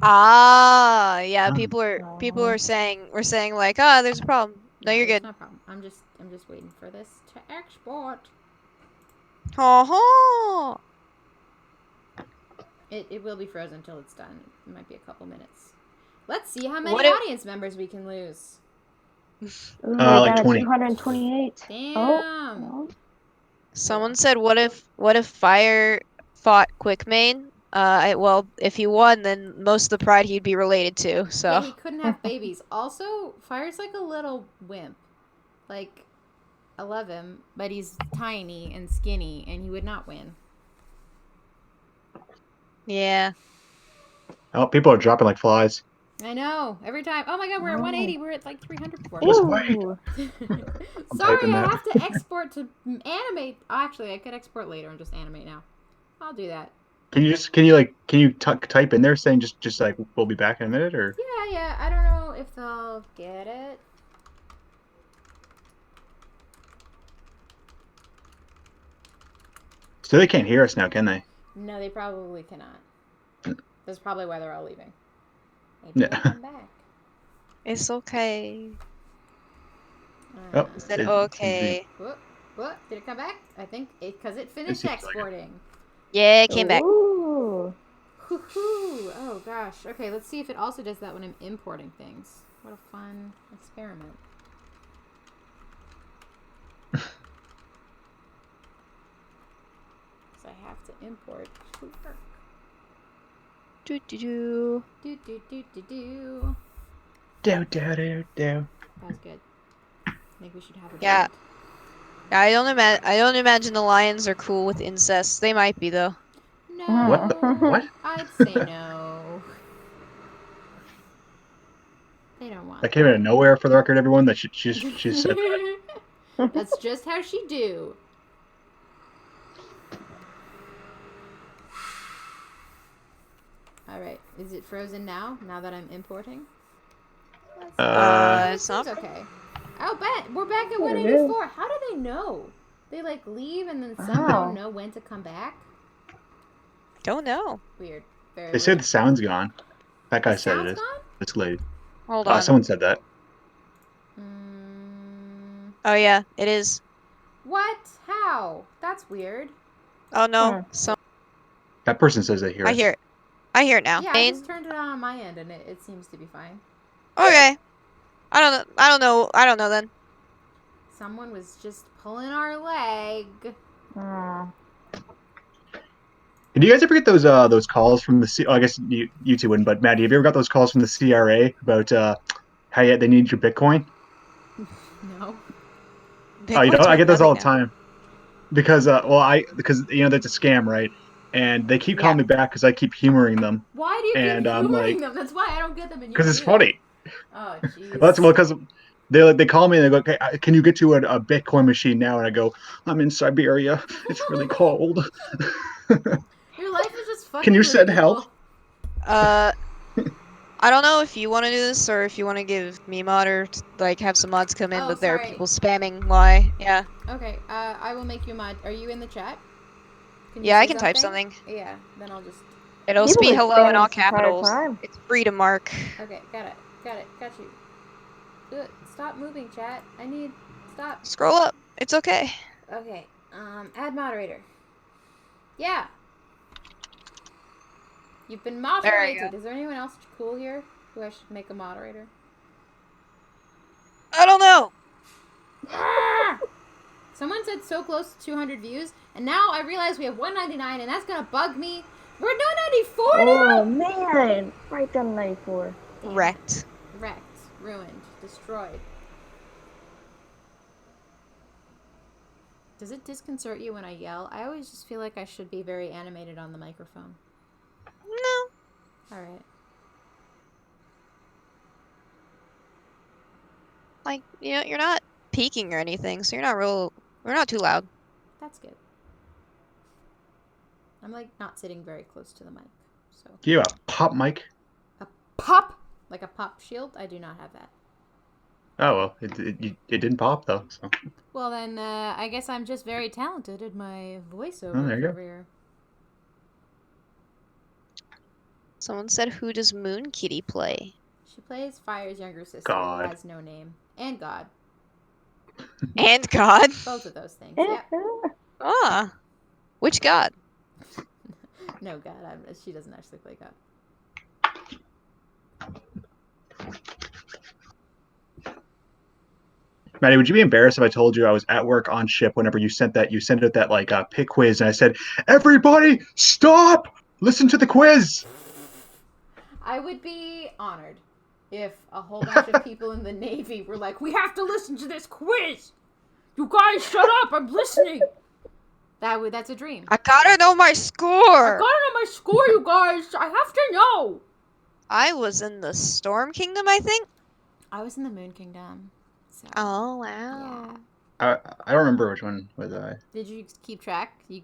Ah, yeah. Oh. People are saying like, ah, there's a problem. No, you're there's good. no problem. I'm just waiting for this to export. Ha ha. It will be frozen until it's done. It might be a couple minutes. Let's see how many What if- audience members we can lose. Ooh, like down 20. to 228. Damn. Oh. Someone said, what if Fire fought Quickmane? Well, if he won, then most of the pride he'd be related to. So. Yeah, he couldn't have babies. Also, Fire's like a little wimp. Like, I love him, but he's tiny and skinny, and he would not win. Yeah. Oh, people are dropping like flies. I know. Every time. Oh my god, we're at 180. We're at like 300 before. This way. Ooh. Sorry, typing I that. have to export to animate. Oh, actually, I could export later and just animate now. I'll do that. Can you type in there saying just like we'll be back in a minute or? Yeah. I don't know if they'll get it. So they can't hear us now, can they? No, they probably cannot. That's probably why they're all leaving. Maybe Yeah. they'll come back. It's okay. Oh, Said it okay. What? Did it come back? I think because it finished seems like it. exporting. Yeah, it came back. Ooh. Hoo-hoo. Oh gosh. Okay, let's see if it also does that when I'm importing things. What a fun experiment. Because I have to import to work. Do. Do. Do. That was good. I think we should have a Yeah. band. I don't imagine the lions are cool with incest. They might be though. No. What? I'd say no. They don't want That came out of nowhere for the record, everyone. That she said that. That's just how she do. Alright, is it frozen now? Now that I'm importing? It's not. Seems okay. Oh, we're back at There it 184. How do they know? They like leave and then somehow Wow. know when to come back? Don't know. Weird. Very They said weird. the sound's gone. That guy The said it sound's is. gone? This lady. Hold on. Someone said that. Oh yeah, it is. What? How? That's weird. Oh no. So That person says they hear I us. hear it. I hear it now. Yeah, I just turned it on my end and it seems to be fine. Okay. I don't know then. Someone was just pulling our leg. Did you guys ever get those calls from the I guess you two wouldn't, but Maddie, have you ever got those calls from the CRA about how they need your Bitcoin? No. Oh, you know, Bitcoin's I worth get those all nothing the now. time because because you know that's a scam, right? And they keep calling Yeah. me back because I keep humoring them, Why do you and keep I'm humoring like, them? That's why I don't get them and you because it's do. funny. Oh, jeez. Well, because they call me and they go, okay, can you get to a Bitcoin machine now? And I go, I'm in Siberia. It's really cold. Your life is just fucking Can you with send people. help? I don't know if you want to do this or if you want to give me mod or like have some mods come in, Oh, but there are sorry. people spamming why. Yeah. Okay, I will make you a mod. Are you in the chat? Can you Yeah, I say can type something. Yeah, then I'll just... It'll People be been hello in spamming all this entire capitals. time. It's free to mark. Okay, got it. Got you. Stop moving, chat. I need... Stop. Scroll up. It's okay. Okay, add moderator. Yeah. You've been moderated. Is there anyone else cool here who I should make a moderator? I don't know. Someone said so close to 200 views, and now I realize we have 199, and that's gonna bug me. We're 194 Oh now! man, right down to 94. Damn. Wrecked. Wrecked. Ruined. Destroyed. Does it disconcert you when I yell? I always just feel like I should be very animated on the microphone. No. Alright. Like, you know, you're not peeking or anything, so you're not real We're not too loud. That's good. I'm like not sitting very close to the mic, so. Do you have a pop mic? A pop, like a pop shield. I do not have that. Oh well, it didn't pop though. So. Well then, I guess I'm just very talented at my voiceover Oh, there you go. career. Someone said, "Who does Moon Kitty play?" She plays Fire's younger sister God. who has no name. And God. And God. Both of those things, yep. Ah. Which God? No, God. She doesn't actually play God. Maddie, would you be embarrassed if I told you I was at work on ship whenever you sent out that like pick quiz, and I said, "Everybody, stop! Listen to the quiz." I would be honored if a whole bunch of people in the Navy were like, "We have to listen to this quiz! You guys shut up! I'm listening!" That's a dream. I gotta know my I score! gotta know my score, you guys! I have to know! I was in the Storm Kingdom, I think? I was in the Moon Kingdom. So, Oh, wow. yeah. I don't remember which one was I. Did you keep track? You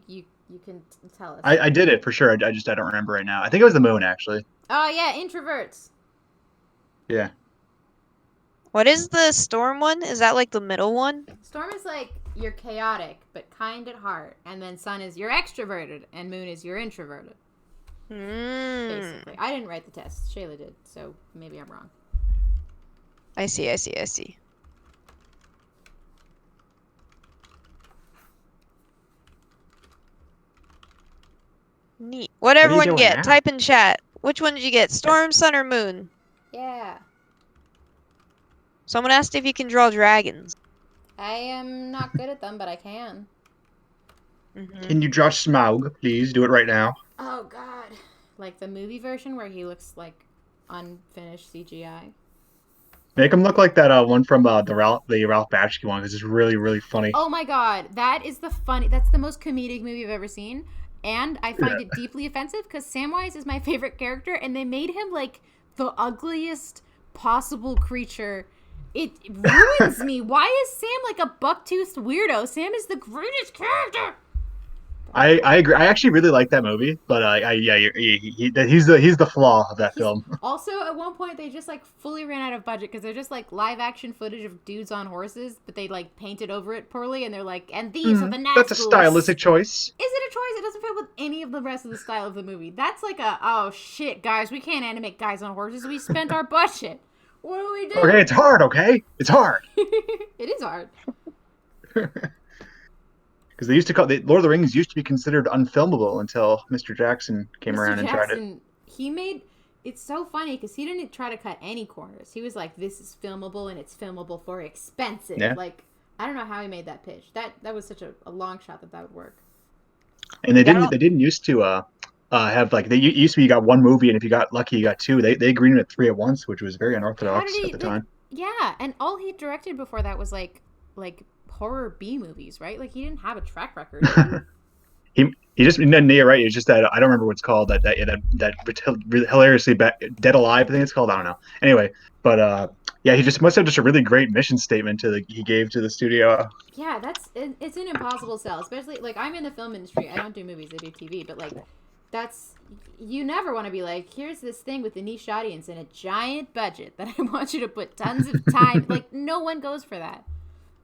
can tell us. I did it for sure. I don't remember right now. I think it was the moon actually. Oh yeah, introverts. Yeah. What is the Storm one? Is that like the middle one? Storm is like you're chaotic but kind at heart, and then Sun is you're extroverted, and Moon is you're introverted. Basically, I didn't write the test. Shayla did, so maybe I'm wrong. I see. Neat. What are you everyone doing get? now? Type in chat. Which one did you get? Storm, Sun, or Moon? Yeah, Someone asked if you can draw dragons. I am not good at them, but I can. Can you draw Smaug, please? Do it right now. Oh God, like the movie version where he looks like unfinished CGI. Make him look like that one from the Ralph Bakshi one, because it's really, really funny. Oh my God, that's the most comedic movie I've ever seen. And I find it deeply offensive because Samwise is my favorite character, and they made him like the ugliest possible creature. It ruins me. Why is Sam like a buck-toothed weirdo? Sam is the greatest character. I agree. I actually really like that movie, but he's the flaw of that film. Also, at one point, they just like fully ran out of budget because they're just like live action footage of dudes on horses, but they like painted over it poorly, and they're like, and these are the Nazgûls. That's a stylistic choice. Is it a choice? It doesn't fit with any of the rest of the style of the movie. That's like oh shit, guys, we can't animate guys on horses. We spent our budget. What do we do? Okay, it's hard. Okay, it's hard. It is hard. Because they used to Lord of the Rings used to be considered unfilmable until Mr. Jackson came around and tried it. He made it's so funny because he didn't try to cut any corners. He was like, "This is filmable, and it's filmable for expensive." Yeah. Like, I don't know how he made that pitch. That was such a long shot that would work. And they didn't used to have like they used to be you got one movie, and if you got lucky you got two. They agreed at 3 at once, which was very unorthodox at the time. Yeah, and all he directed before that was like horror B movies, right? Like he didn't have a track record. He just you're right. It's just that I don't remember what it's called. That hilariously Dead Alive, I think it's called. I don't know. Anyway, but yeah, he just must have just a really great mission statement he gave to the studio. Yeah, it's an impossible sell, especially like I'm in the film industry. I don't do movies, I do TV, but like you never want to be like, here's this thing with a niche audience and a giant budget that I want you to put tons of time. Like no one goes for that.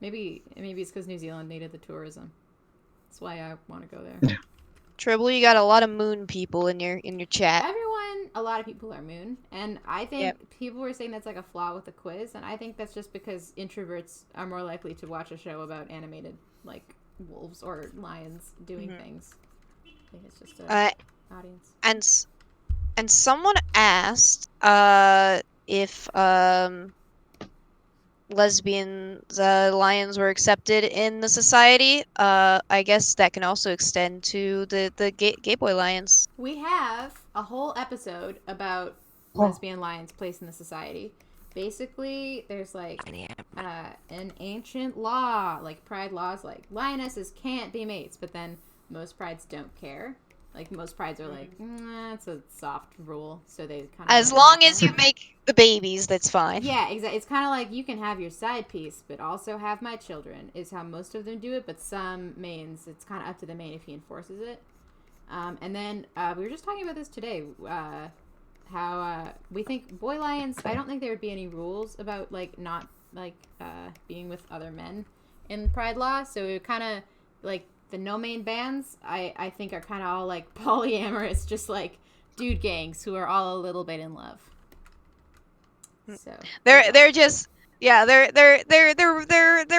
Maybe it's because New Zealand needed the tourism. That's why I want to go there. Tribble, you got a lot of moon people in your chat. A lot of people are moon, and I think people were saying that's like a flaw with the quiz, and I think that's just because introverts are more likely to watch a show about animated like wolves or lions doing things. I think it's just a audience. And someone asked if lesbians lions were accepted in the society. I guess that can also extend to the gay boy lions. We have a whole episode about lesbian lions' place in the society. Basically, there's like an ancient law, like pride laws, like lionesses can't be mates, but then most prides don't care. Like most prides are like, it's a soft rule, so they kind of. As long as you make the babies, that's fine. Yeah, exactly. It's kind of like you can have your side piece, but also have my children. Is how most of them do it. But some mains, it's kind of up to the main if he enforces it. And then we were just talking about this today. How we think boy lions. I don't think there would be any rules about like not like being with other men in pride law. So it kind of like. The no main bands, I think, are kind of all like polyamorous, just like dude gangs who are all a little bit in love. So they're just they're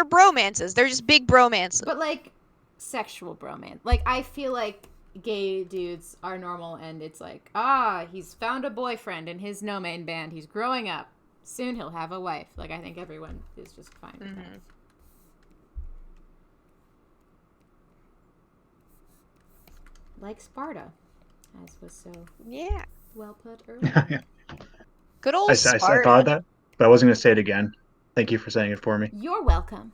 bromances. They're just big bromances. But like sexual bromance. Like I feel like gay dudes are normal, and it's like he's found a boyfriend in his no main band. He's growing up. Soon he'll have a wife. Like I think everyone is just fine with that. Like Sparta, as was so well put earlier. Good old I Sparta. thought of that, but I wasn't going to say it again. Thank you for saying it for me. You're welcome.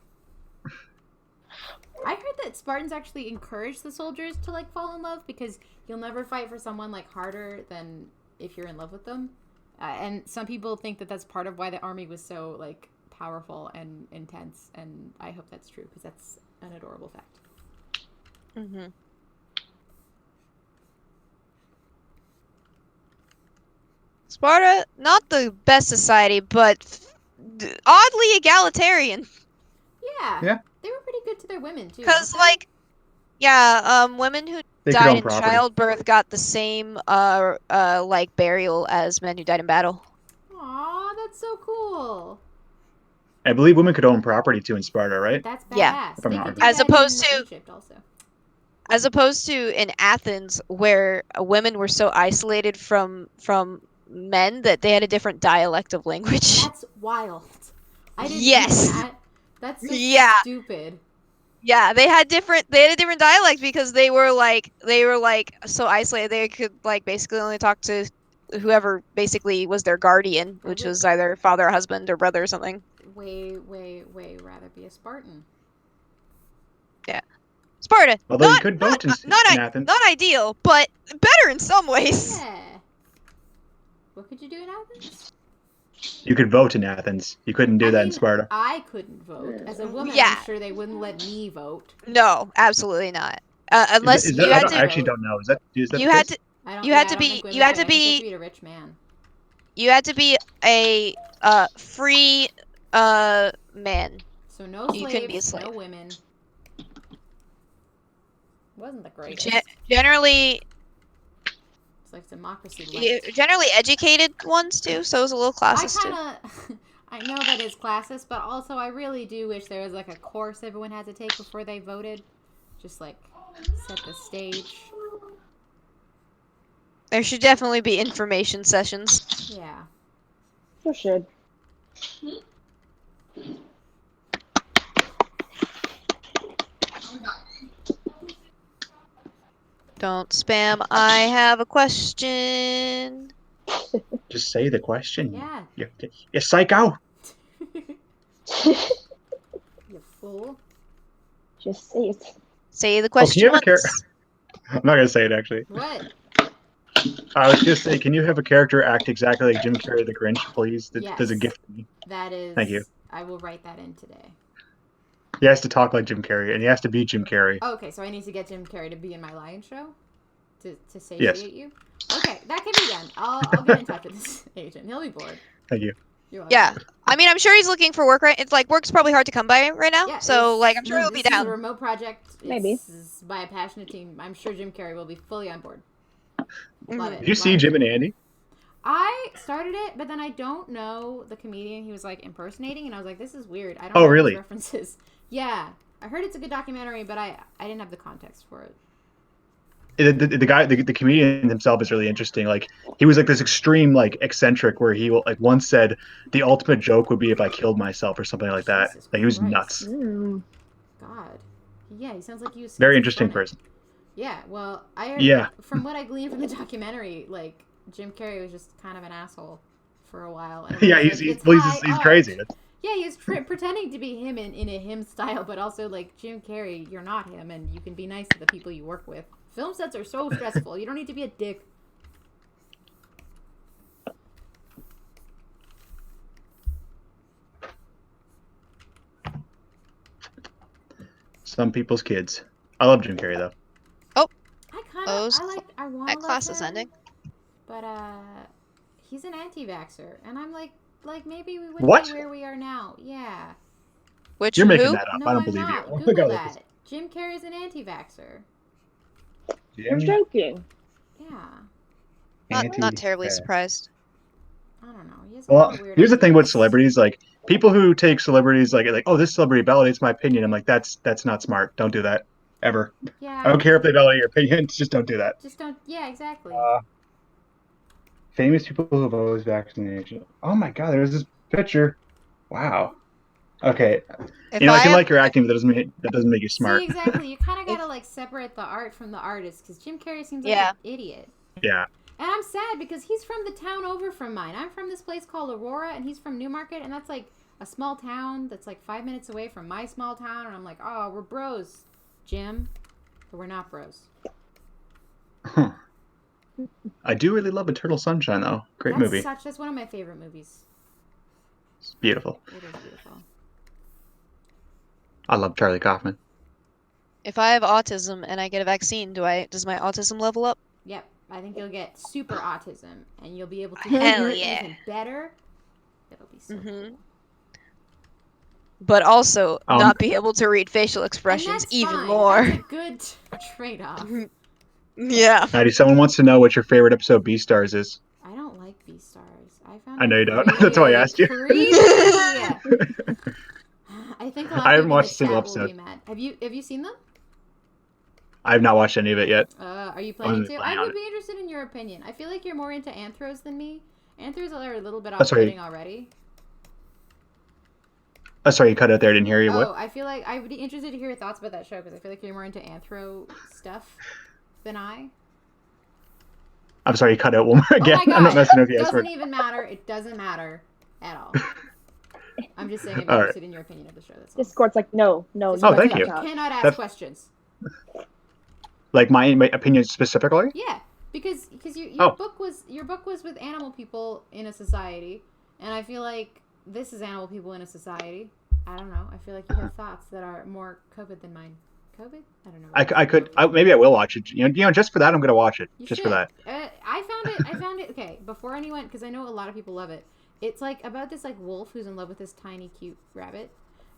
I heard that Spartans actually encourage the soldiers to like fall in love because you'll never fight for someone like harder than if you're in love with them. And some people think that that's part of why the army was so like powerful and intense. And I hope that's true because that's an adorable fact. Mm-hmm. Sparta, not the best society, but oddly egalitarian. Yeah. They were pretty good to their women, too. Because, women who They died in property. childbirth got the same, burial as men who died in battle. Aw, that's so cool. I believe women could own property, too, in Sparta, right? That's badass. Yeah. They could do As that opposed in to Egypt also. As opposed to in Athens, where women were so isolated from men that they had a different dialect of language. That's wild. I didn't Yes. know that. That's so stupid. Yeah, they had a different dialect because they were like so isolated they could like basically only talk to whoever basically was their guardian, which was either father or husband or brother or something. Way rather be a Spartan. Yeah. Sparta. Although you could vote in Athens. Not ideal, but better in some ways. Yeah. What could you do in Athens? You could vote in Athens. You couldn't do that in Sparta. I couldn't vote. As a woman, Yeah. I'm sure they wouldn't let me vote. No, absolutely not. Unless I actually don't know. Is that you the had case? to you had to be a rich man. You had to be a free man. So no You slaves, couldn't be a slave. no women. Wasn't the greatest. Generally, it's like democracy. Generally educated ones too, so it was a little classist too. I know that is classist, but also I really do wish there was like a course everyone had to take before they voted. Just like set the stage. There should definitely be information sessions. Yeah. There should. Don't spam. I have a question. Just say the question. Yeah. You psych out. You fool. Just say it. Say the question. Can you have a character? I'm not gonna say it actually. What? I was just saying, can you have a character act exactly like Jim Carrey the Grinch, please? Yes. There's a gift to me. That is. Thank you. I will write that in today. He has to talk like Jim Carrey, and he has to be Jim Carrey. Okay, so I need to get Jim Carrey to be in my lion show? To satiate Yes. you? Okay, that can be done. I'll get in touch with this agent. He'll be bored. Thank you. You're welcome. Yeah, I mean, I'm sure he's looking for work. Right? It's like work's probably hard to come by right now. Yeah, so like, I'm sure he'll be This down. is a remote project. Maybe. It's by a passionate team. I'm sure Jim Carrey will be fully on board. Love it. Did you see Jim and Andy? I started it, but then I don't know the comedian he was like impersonating, and I was like, this is weird. I don't Oh, know really? these references. Yeah. I heard it's a good documentary, but I didn't have the context for it. The guy, the comedian himself is really interesting. Like, he was like this extreme, like, eccentric, where he like once said the ultimate joke would be if I killed myself or something like that. Jesus Like, he was Christ. nuts. God. Yeah, he sounds like he was Very interesting schizophrenic. person. Yeah, well, I heard, Yeah. from what I gleaned from the documentary, like, Jim Carrey was just kind of an asshole for a while. And Yeah, everyone's he's like, "It's high he's art." crazy. Yeah, he was pretending to be him in a him style, but also, like, Jim Carrey, you're not him, and you can be nice to the people you work with. Film sets are so stressful. You don't need to be a dick. Some people's kids. I love Jim Carrey though. I want to That class love is him, ending. but he's an anti-vaxxer, and I'm like maybe we wouldn't What? be where we are now. Yeah. Which You're making who? that up. No, I don't I'm believe not. you. I Google gotta look that. Jim Carrey's an anti-vaxxer. You're this- joking. Yeah. Not terribly Anti-vax. surprised. I don't know. He has a lot Well, of weird here's the thing with ideas. celebrities, like people who take celebrities like oh, this celebrity validates my opinion. I'm like, that's not smart. Don't do that. Ever. Yeah. I don't care if they validate your opinion, just don't do that. Just don't. Yeah, exactly. Famous people who have always vaccinated. Oh my god, there's this picture. Wow. Okay. If You know, I can have- like your acting, but that doesn't make you smart. See, exactly. You kind of gotta like separate the art from the artist, because Jim Carrey seems like Yeah. an idiot. Yeah. And I'm sad because he's from the town over from mine. I'm from this place called Aurora, and he's from Newmarket, and that's like a small town that's like 5 minutes away from my small town. And I'm like, oh, we're bros, Jim, but we're not bros. Huh. I do really love Eternal Sunshine though. Great movie. That's one of my favorite movies. It's beautiful. It is beautiful. I love Charlie Kaufman. if I have autism and I get a vaccine, does my autism level up? Yep. I think you'll get super autism, and you'll be able to Hell hear it yeah. even better. It'll be so Mhm. cool. But also Um, not be able to read facial And expressions that's even fine. more. That's a good trade-off. Yeah. Maddie, someone wants to know what your favorite episode of Beastars is. I don't like B-stars. I found I know it you don't. That's why I really asked you. creepy. I think a lot I of haven't people in watched the a single chat will episode. be mad. Have you seen them? I have not watched any of it yet. Are you planning to? planning I on would it. be interested in your opinion. I feel like you're more into anthros than me. Anthros are a little bit That's right. off-putting already. Oh, sorry, you cut out there. I didn't hear you. Oh, What? I feel like I would be interested to hear your thoughts about that show, because I feel like you're more into anthro stuff than I. I'm sorry, you cut out one more again. Oh my I'm not God. messing with you. I Doesn't swear. even matter. It doesn't matter at all. I'm just saying I'm All right. interested in your opinion of the show. That's all. Discord's like, no. Oh, Discord's thank like, you. You cannot ask That's- questions. Like my opinion specifically? Yeah, because your Oh. book was with animal people in a society, and I feel like this is animal people in a society. I don't know. I feel like you have thoughts that are more COVID than mine. COVID? I don't know. Maybe I will watch it. You know, just for that, I'm gonna watch it. You Just should. for that. I found it. Okay, before anyone, because I know a lot of people love it. It's like about this like wolf who's in love with this tiny cute rabbit,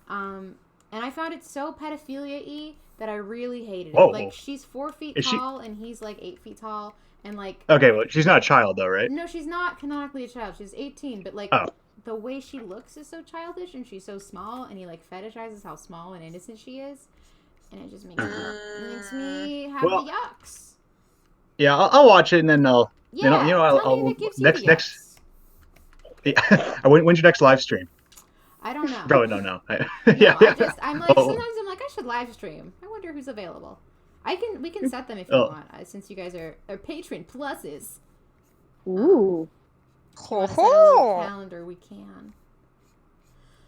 and I found it so pedophilia-y that I really hated it. Whoa. Like she's 4 feet Is she- tall and he's like 8 feet tall, and like Okay, well, she's not a child though, right? no, she's not canonically a child. She's 18, but like Oh. the way she looks is so childish, and she's so small, and he like fetishizes how small and innocent she is, and it just makes me have Well, the yucks. Yeah, I'll watch it and then I'll. Yeah, you know, tell me if it gives you next the next. yucks. When's your next live stream? I don't know. Probably don't know. No, yeah. I'm like, Oh. sometimes I'm like, I should live stream. I wonder who's available. We can set them if you Oh. want, since you guys are patron pluses. Ooh. If you want to set a little calendar, we can.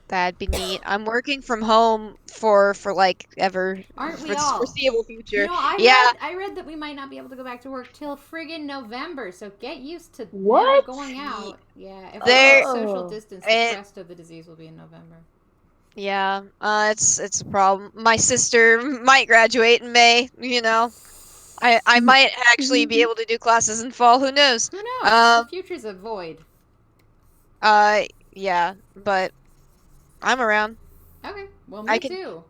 That'd be neat. I'm working from home for like ever Aren't we for the all? foreseeable future. You know, I read that we might not be able to go back to work till friggin' November, so get used to What? never going out. Yeah, if There- we social distance, the it- crest of the disease will be in November. Yeah, it's a problem. My sister might graduate in May. You know, I might actually be able to do classes in fall. Who knows? Who knows? Um, The future's a void. Yeah, but I'm around. Okay, well, I me can- too.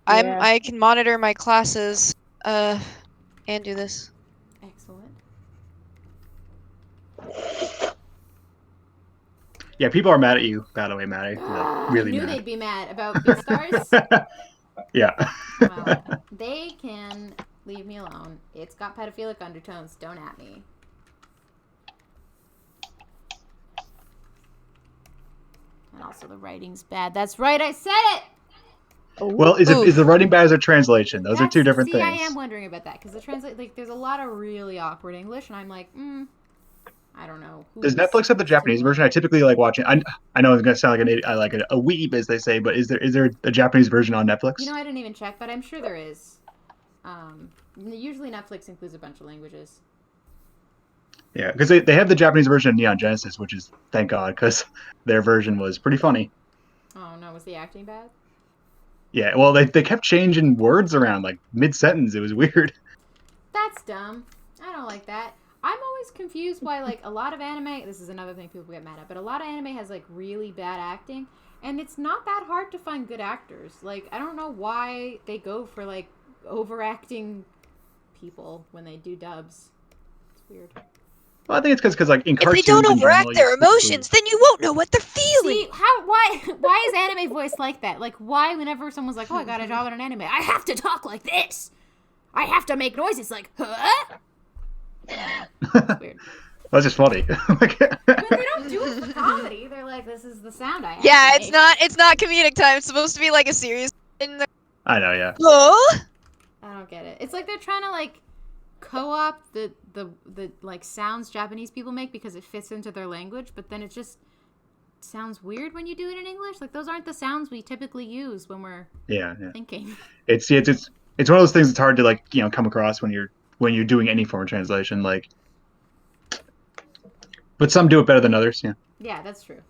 Yeah. I can monitor my classes, and do this. Excellent. Yeah, people are mad at you, by the way, Maddie. Like, really I knew mad. they'd be mad about Beastars. Yeah. Well, they can leave me alone. It's got pedophilic undertones. Don't at me. And also the writing's bad. That's right, I said it! Well, is the writing bad as a translation? Those are two different things. I am wondering about that, because there's a lot of really awkward English, and I'm like, I don't know. Does Netflix have the Japanese version? I typically like watching. I know it's gonna sound like an idiot, like a weeb, as they say, but is there a Japanese version on Netflix? You know, I didn't even check, but I'm sure there is. Usually Netflix includes a bunch of languages. Yeah, because they have the Japanese version of Neon Genesis, which is thank God, because their version was pretty funny. Oh no, was the acting bad? Yeah, well, they kept changing words around like mid sentence. It was weird. That's dumb. I don't like that. I'm always confused why like a lot of anime. This is another thing people get mad at, but a lot of anime has like really bad acting, and it's not that hard to find good actors. Like I don't know why they go for like overacting people when they do dubs. It's weird. Well, I think it's because like in If they cartoons don't in general, overact their emotions, then you won't know what they're feeling. See why is anime voice like that? Like why whenever someone's like, oh, I got a job in an anime, I have to talk like this. I have to make noises like, huh? It's weird. That's just funny. But they don't do it for comedy. They're like, this is the sound I have Yeah, to make. it's not comedic time. It's supposed to be like a serious. I know, yeah. Huh? I don't get it. It's like they're trying to like co-op the like sounds Japanese people make because it fits into their language, but then it just sounds weird when you do it in English. Like those aren't the sounds we typically use when we're Yeah. thinking. It's one of those things that's hard to like come across when you're doing any form of translation. Like, but some do it better than others. Yeah. Yeah, that's true.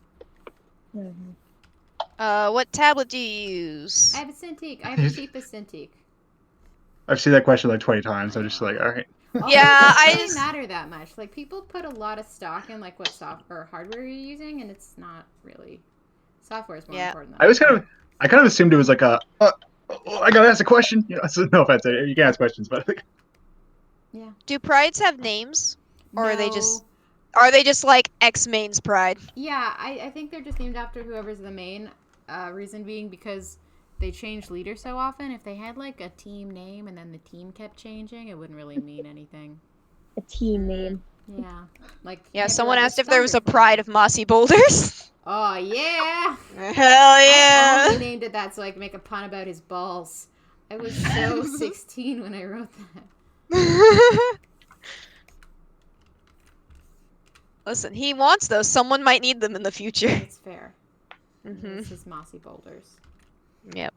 What tablet do you use? I have a Cintiq. I have the cheapest Cintiq. I've seen that question like 20 times. I'm just like, all right. Also, Yeah, it I doesn't really just- matter that much. Like people put a lot of stock in like what software or hardware you're using, and it's not really. Software is more Yeah. important. Than I kind of assumed it was like I gotta ask a question. So no offense, you can ask questions, but like, Do prides have names, or are they No. just like X mains pride? Yeah, I think they're just named after whoever's the main. Reason being because they change leaders so often. If they had like a team name and then the team kept changing, it wouldn't really mean anything. A team name. Yeah, like Yeah, can't be someone like asked if there was a Thunder pride of mossy boulders. Clan. Oh yeah. Hell I yeah! only named it that so I could make a pun about his balls. I was so 16 when I wrote that. Listen, he wants those. Someone might need them in the future. It's fair. Hmm This is mossy boulders. Yep.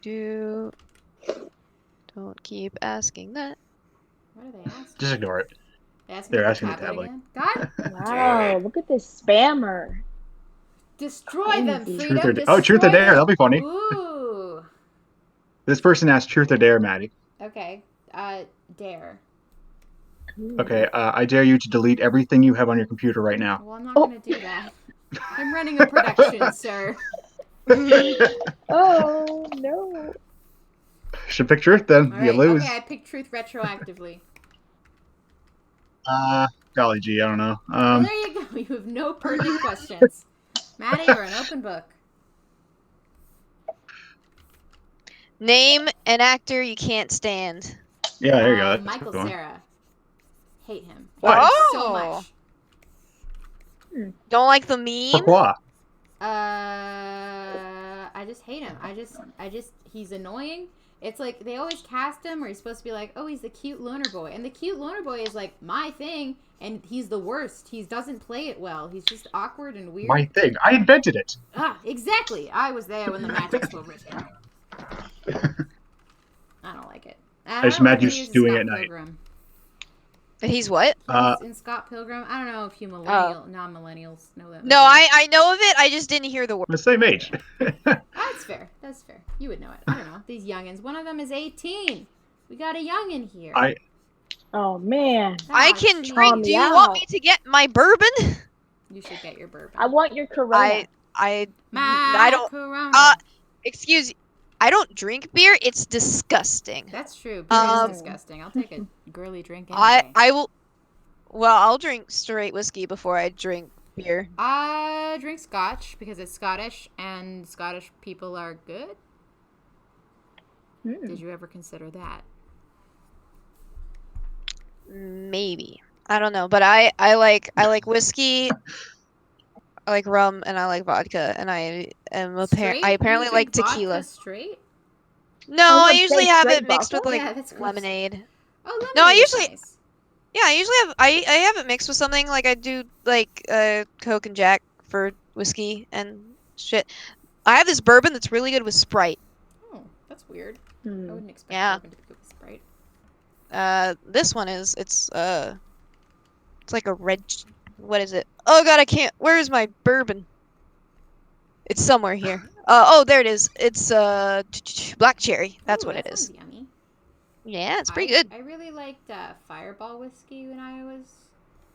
Do. Don't keep asking that. What are they asking? just ignore it. They're asking the tablet tablet. again. God, Wow, look at this spammer. destroy them, Crazy. Freedom. Truth or dare. That'll be funny. Ooh. This person asked truth or dare, Maddie. Okay. Dare. Okay, I dare you to delete everything you have on your computer right now. Well, I'm not gonna do that. I'm running a production, sir. Oh no. Should pick truth then. All You right. lose. Okay, I picked truth retroactively. Golly gee, I don't know. Well, there you go. You have no pertinent questions. Maddie, you're an open book. Name an actor you can't stand. Yeah, there you go. That's a Michael good one. Cera. Hate him. Why? Oh. So much. Don't like the meme? Pourquoi? I just hate him. I just he's annoying. It's like they always cast him where he's supposed to be like, oh, he's the cute loner boy. And the cute loner boy is like my thing, and he's the worst. He doesn't play it well. He's just awkward and weird. My thing. I invented it. Exactly. I was there when the magics were written. I don't like it. I just imagine you stewing at night. Pilgrim. He's what? He's in Scott Pilgrim. I don't know if you non-millennials know that. No, movie. I know of it. I just didn't hear the word. We're the same age. That's fair. That's fair. You would know it. I don't know. These youngins. One of them is 18. We got a youngin here. Oh man. I can geez. drink. Do you want me to get my bourbon? You should get your bourbon. I want your Corona. I My don't. Corona. Excuse. I don't drink beer. It's disgusting. That's true. Beer is disgusting. I'll take a girly drink any day. I will. Well, I'll drink straight whiskey before I drink beer. I drink scotch because it's Scottish and Scottish people are good. Did you ever consider that? Maybe. I don't know, but I like whiskey. I like rum and I like vodka, and I Straight? apparently You like drink vodka tequila. straight? No, I was I gonna usually say have straight it mixed with vodka? like Yeah, that's gross. lemonade. Oh, lemonade No, I is usually- nice. Yeah, I usually have I have it mixed with something, like I do like Coke and Jack for whiskey and shit. I have this bourbon that's really good with Sprite. Oh, that's That's weird. I Hmm. wouldn't expect Yeah. bourbon to be good with Sprite. This one is, it's like a red, what is it? Oh god, I can't, where is my bourbon? It's somewhere here. Oh, there it is. It's, black cherry. That's Ooh, what that it is. sounds yummy. Yeah, it's pretty good. I really liked Fireball whiskey when I was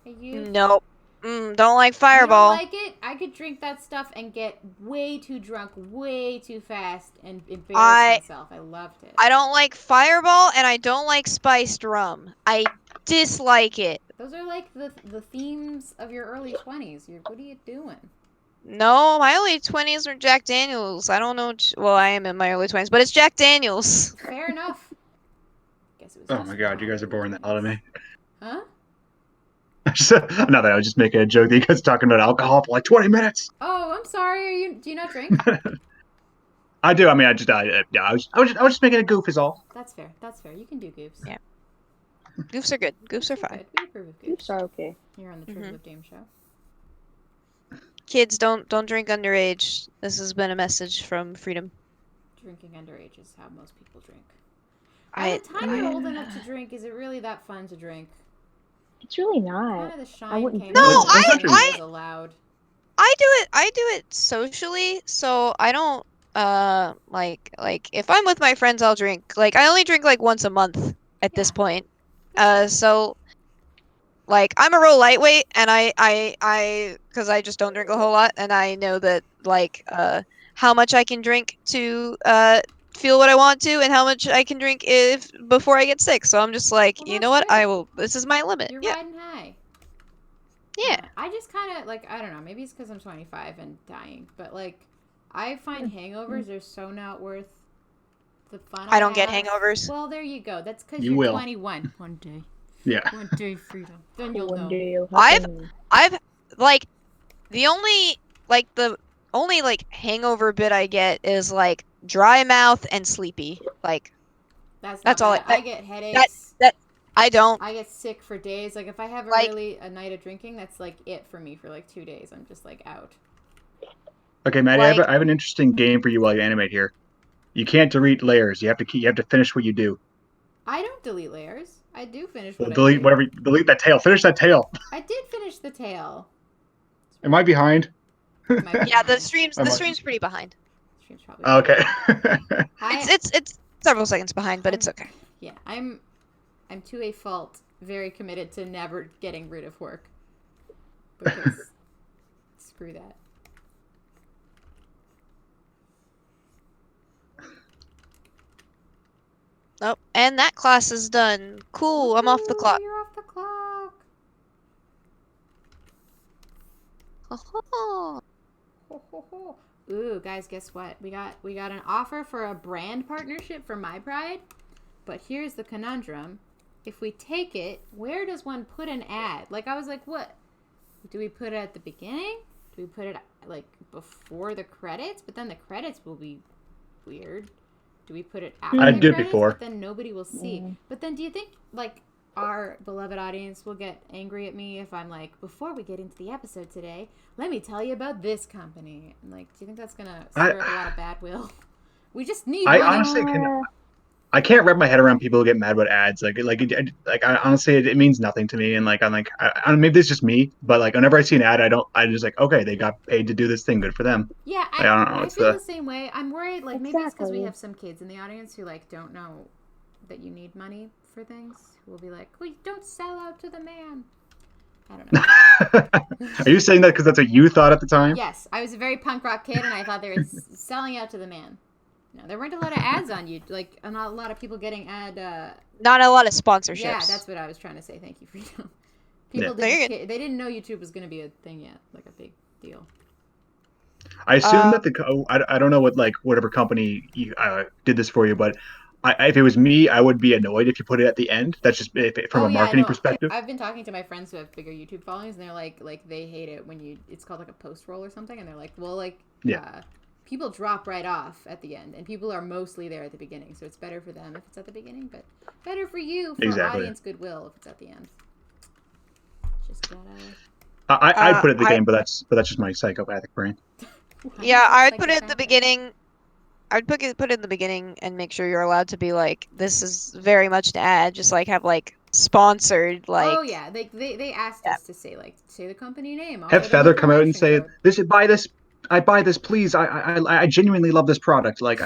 a youth. Nope. Don't like You don't Fireball. like it? I could drink that stuff and get way too drunk, way too fast, and embarrass myself. I loved it. I don't like Fireball, and I don't like spiced rum. I dislike it. Those are like the themes of your early 20s. What are you doing? No, my early 20s are Jack Daniels. I don't know. Well, I am in my early 20s, but it's Jack Daniels. Fair enough. Guess it was. Oh just my god, you my guys are early boring the hell out of 20s. me. Huh? Not that I was just making a joke that you guys are talking about alcohol for like 20 minutes. Oh, I'm sorry. Do you not drink? I do. I mean, yeah, I was just making a goof is all. That's fair. That's fair. You can do goofs. Yeah. Goofs are good. Goofs are fine. Good. We approve of goofs. Oops, are okay. Here on the Trivia with Dame show. Kids, don't drink underage. This has been a message from Freedom. Drinking underage is how most people drink. I- By the time you're old enough to drink, is it really that fun to drink? It's really Kind not. of the shine wouldn't came No, off when I- drinking was allowed. I do it socially, so I don't like if I'm with my friends I'll drink. Like I only drink like once a month at this Yeah. point. That's So like I'm a real lightweight and I cuz I just don't drink a whole lot and I know that like how much I can drink to feel what I want to and how much I can drink if before I get sick. So I'm just like, Well, you know that's what? good. This is my limit. You're Yeah. riding high. Yeah. I just kind of like I don't know. Maybe it's because I'm 25 and dying, but like I find hangovers are so not worth the fun. I don't get have. hangovers. Well, there you go. That's because You you're will. 21. One day. Yeah. One day, freedom. Then you'll One know. day it'll I've- happen. I've like the only hangover bit I get is like dry mouth and sleepy. Like That's That's not all bad. I- I get headaches. I don't. I get sick for days. Like if I have Like- a night of drinking, that's like it for me for like 2 days. I'm just like out. Okay, Maddie, Like- I have an interesting game for you while you animate here. You can't delete layers. You have to finish what you do. I don't delete layers. I do finish Well, what I delete do. whatever. Delete that tail. Finish that tail. I did finish the tail. Am I behind? Am I Yeah, the behind? stream's I'm the like- stream's pretty behind. Stream's probably Okay. It's several seconds behind, but it's okay. Yeah, I'm to a fault very committed to never getting rid of work. Because screw that. Oh, and that class is done. Cool, I'm off the Ooh, clock. You're off the clock. Oh, Ho, ho, ho. Ooh, guys, guess what? We got an offer for a brand partnership for My Pride. But here's the conundrum. If we take it, where does one put an ad? Like I was like, what? Do we put it at the beginning? Do we put it like before the credits? But then the credits will be weird. Do we put it after I'd the do it credits? before. But then nobody will see. But then do you think like our beloved audience will get angry at me if I'm like, before we get into the episode today, let me tell you about this company. And like, do you think that's gonna stir up a lot of bad will? We just need I money. honestly I can't wrap my head around people who get mad about ads. I honestly, it means nothing to me. And like, I'm like, I don't, maybe it's just me, but like, whenever I see an ad, I just like, okay, they got paid to do this thing. Good for them. Yeah, I don't know, I it's feel the- the same way. I'm worried, like maybe it's because we Exactly. have some kids in the audience who like don't know that you need money for things. Who will be like, "We don't sell out to the man." I don't know. Are you saying that because that's what you thought at the time? Yes, I was a very punk rock kid, and I thought they were selling out to the man. No, there weren't a lot of ads on you, like not a lot of people getting ad. not a lot of sponsorships. Yeah, that's what I was trying to say. Thank you, Freedom. Yeah. People No, you're didn't. They didn't know YouTube was going to be a thing yet, like a big deal. I assume that I don't know what like whatever company did this for you, but if it was me, I would be annoyed if you put it at the end. That's just from a marketing perspective. I've been talking to my friends who have bigger YouTube followings, and they're like they hate it when it's called like a post roll or something, and they're like, well, like, people drop right off at the end, and people are mostly there at the beginning, so it's better for them if it's at the beginning, but better for you for Exactly. audience goodwill if it's at the end. Just gotta. I'd put it at the beginning, but that's just my psychopathic brain. Yeah, I'd put it at the beginning. I'd put it in the beginning and make sure you're allowed to be like, this is very much an ad. Just like have like sponsored like. Oh yeah, they asked Yeah. us to say the company name. Have offer them Feather a come out and promotion say, code. "This is buy this. I buy this, please. I genuinely love this product. Like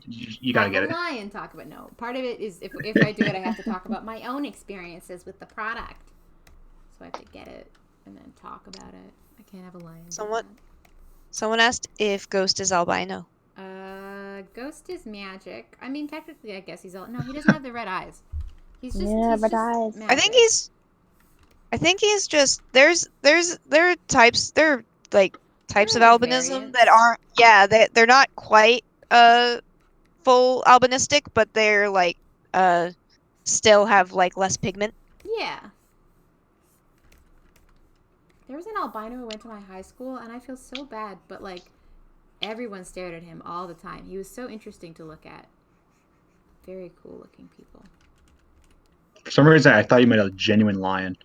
you gotta Have get a it." lion talk about no. Part of it is if I do it, I have to talk about my own experiences with the product. So I have to get it and then talk about it. I can't have a lion. do Someone asked if Ghost is albino. that. Ghost is magic. I mean, technically, I guess he's no. He doesn't have the red eyes. He's just red eyes. Magic. I think he's just there are types like types of There are albinism that variants. aren't they're not quite full albinistic, but they're like still have like less pigment. Yeah. There was an albino who went to my high school, and I feel so bad, but like everyone stared at him all the time. He was so interesting to look at. Very cool looking people. For some reason, I thought you meant a genuine lion.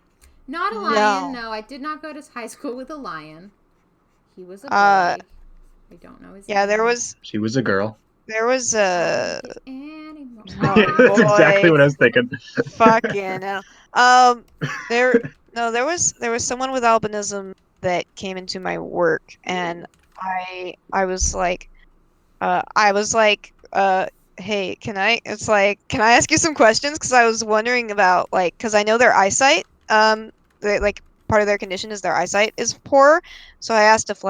Not a lion, no. I did not go to high school with a lion. He was a boy. I don't know his name. She was a girl. There was a. That's exactly what I was thinking. Fucking hell. There was someone with albinism that came into my work, and I was like, hey, can I ask you some questions? Because I was wondering about because I know their eyesight, like part of their condition is their eyesight is poor, so I asked if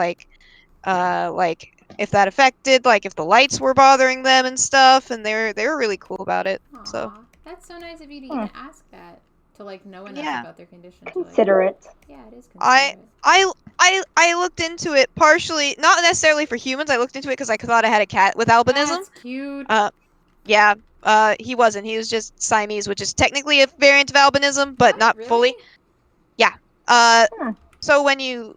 if that affected if the lights were bothering them and stuff, and they were really cool about it. Aww, so that's so nice of you to even ask that, to know enough about their condition. Considerate. Yeah, it is considerate. I looked into it partially, not necessarily for humans. I looked into it because I thought I had a cat with albinism. That's cute. Yeah. He wasn't. He was just Siamese, which is technically a variant of albinism, but not really? fully. Yeah. So when you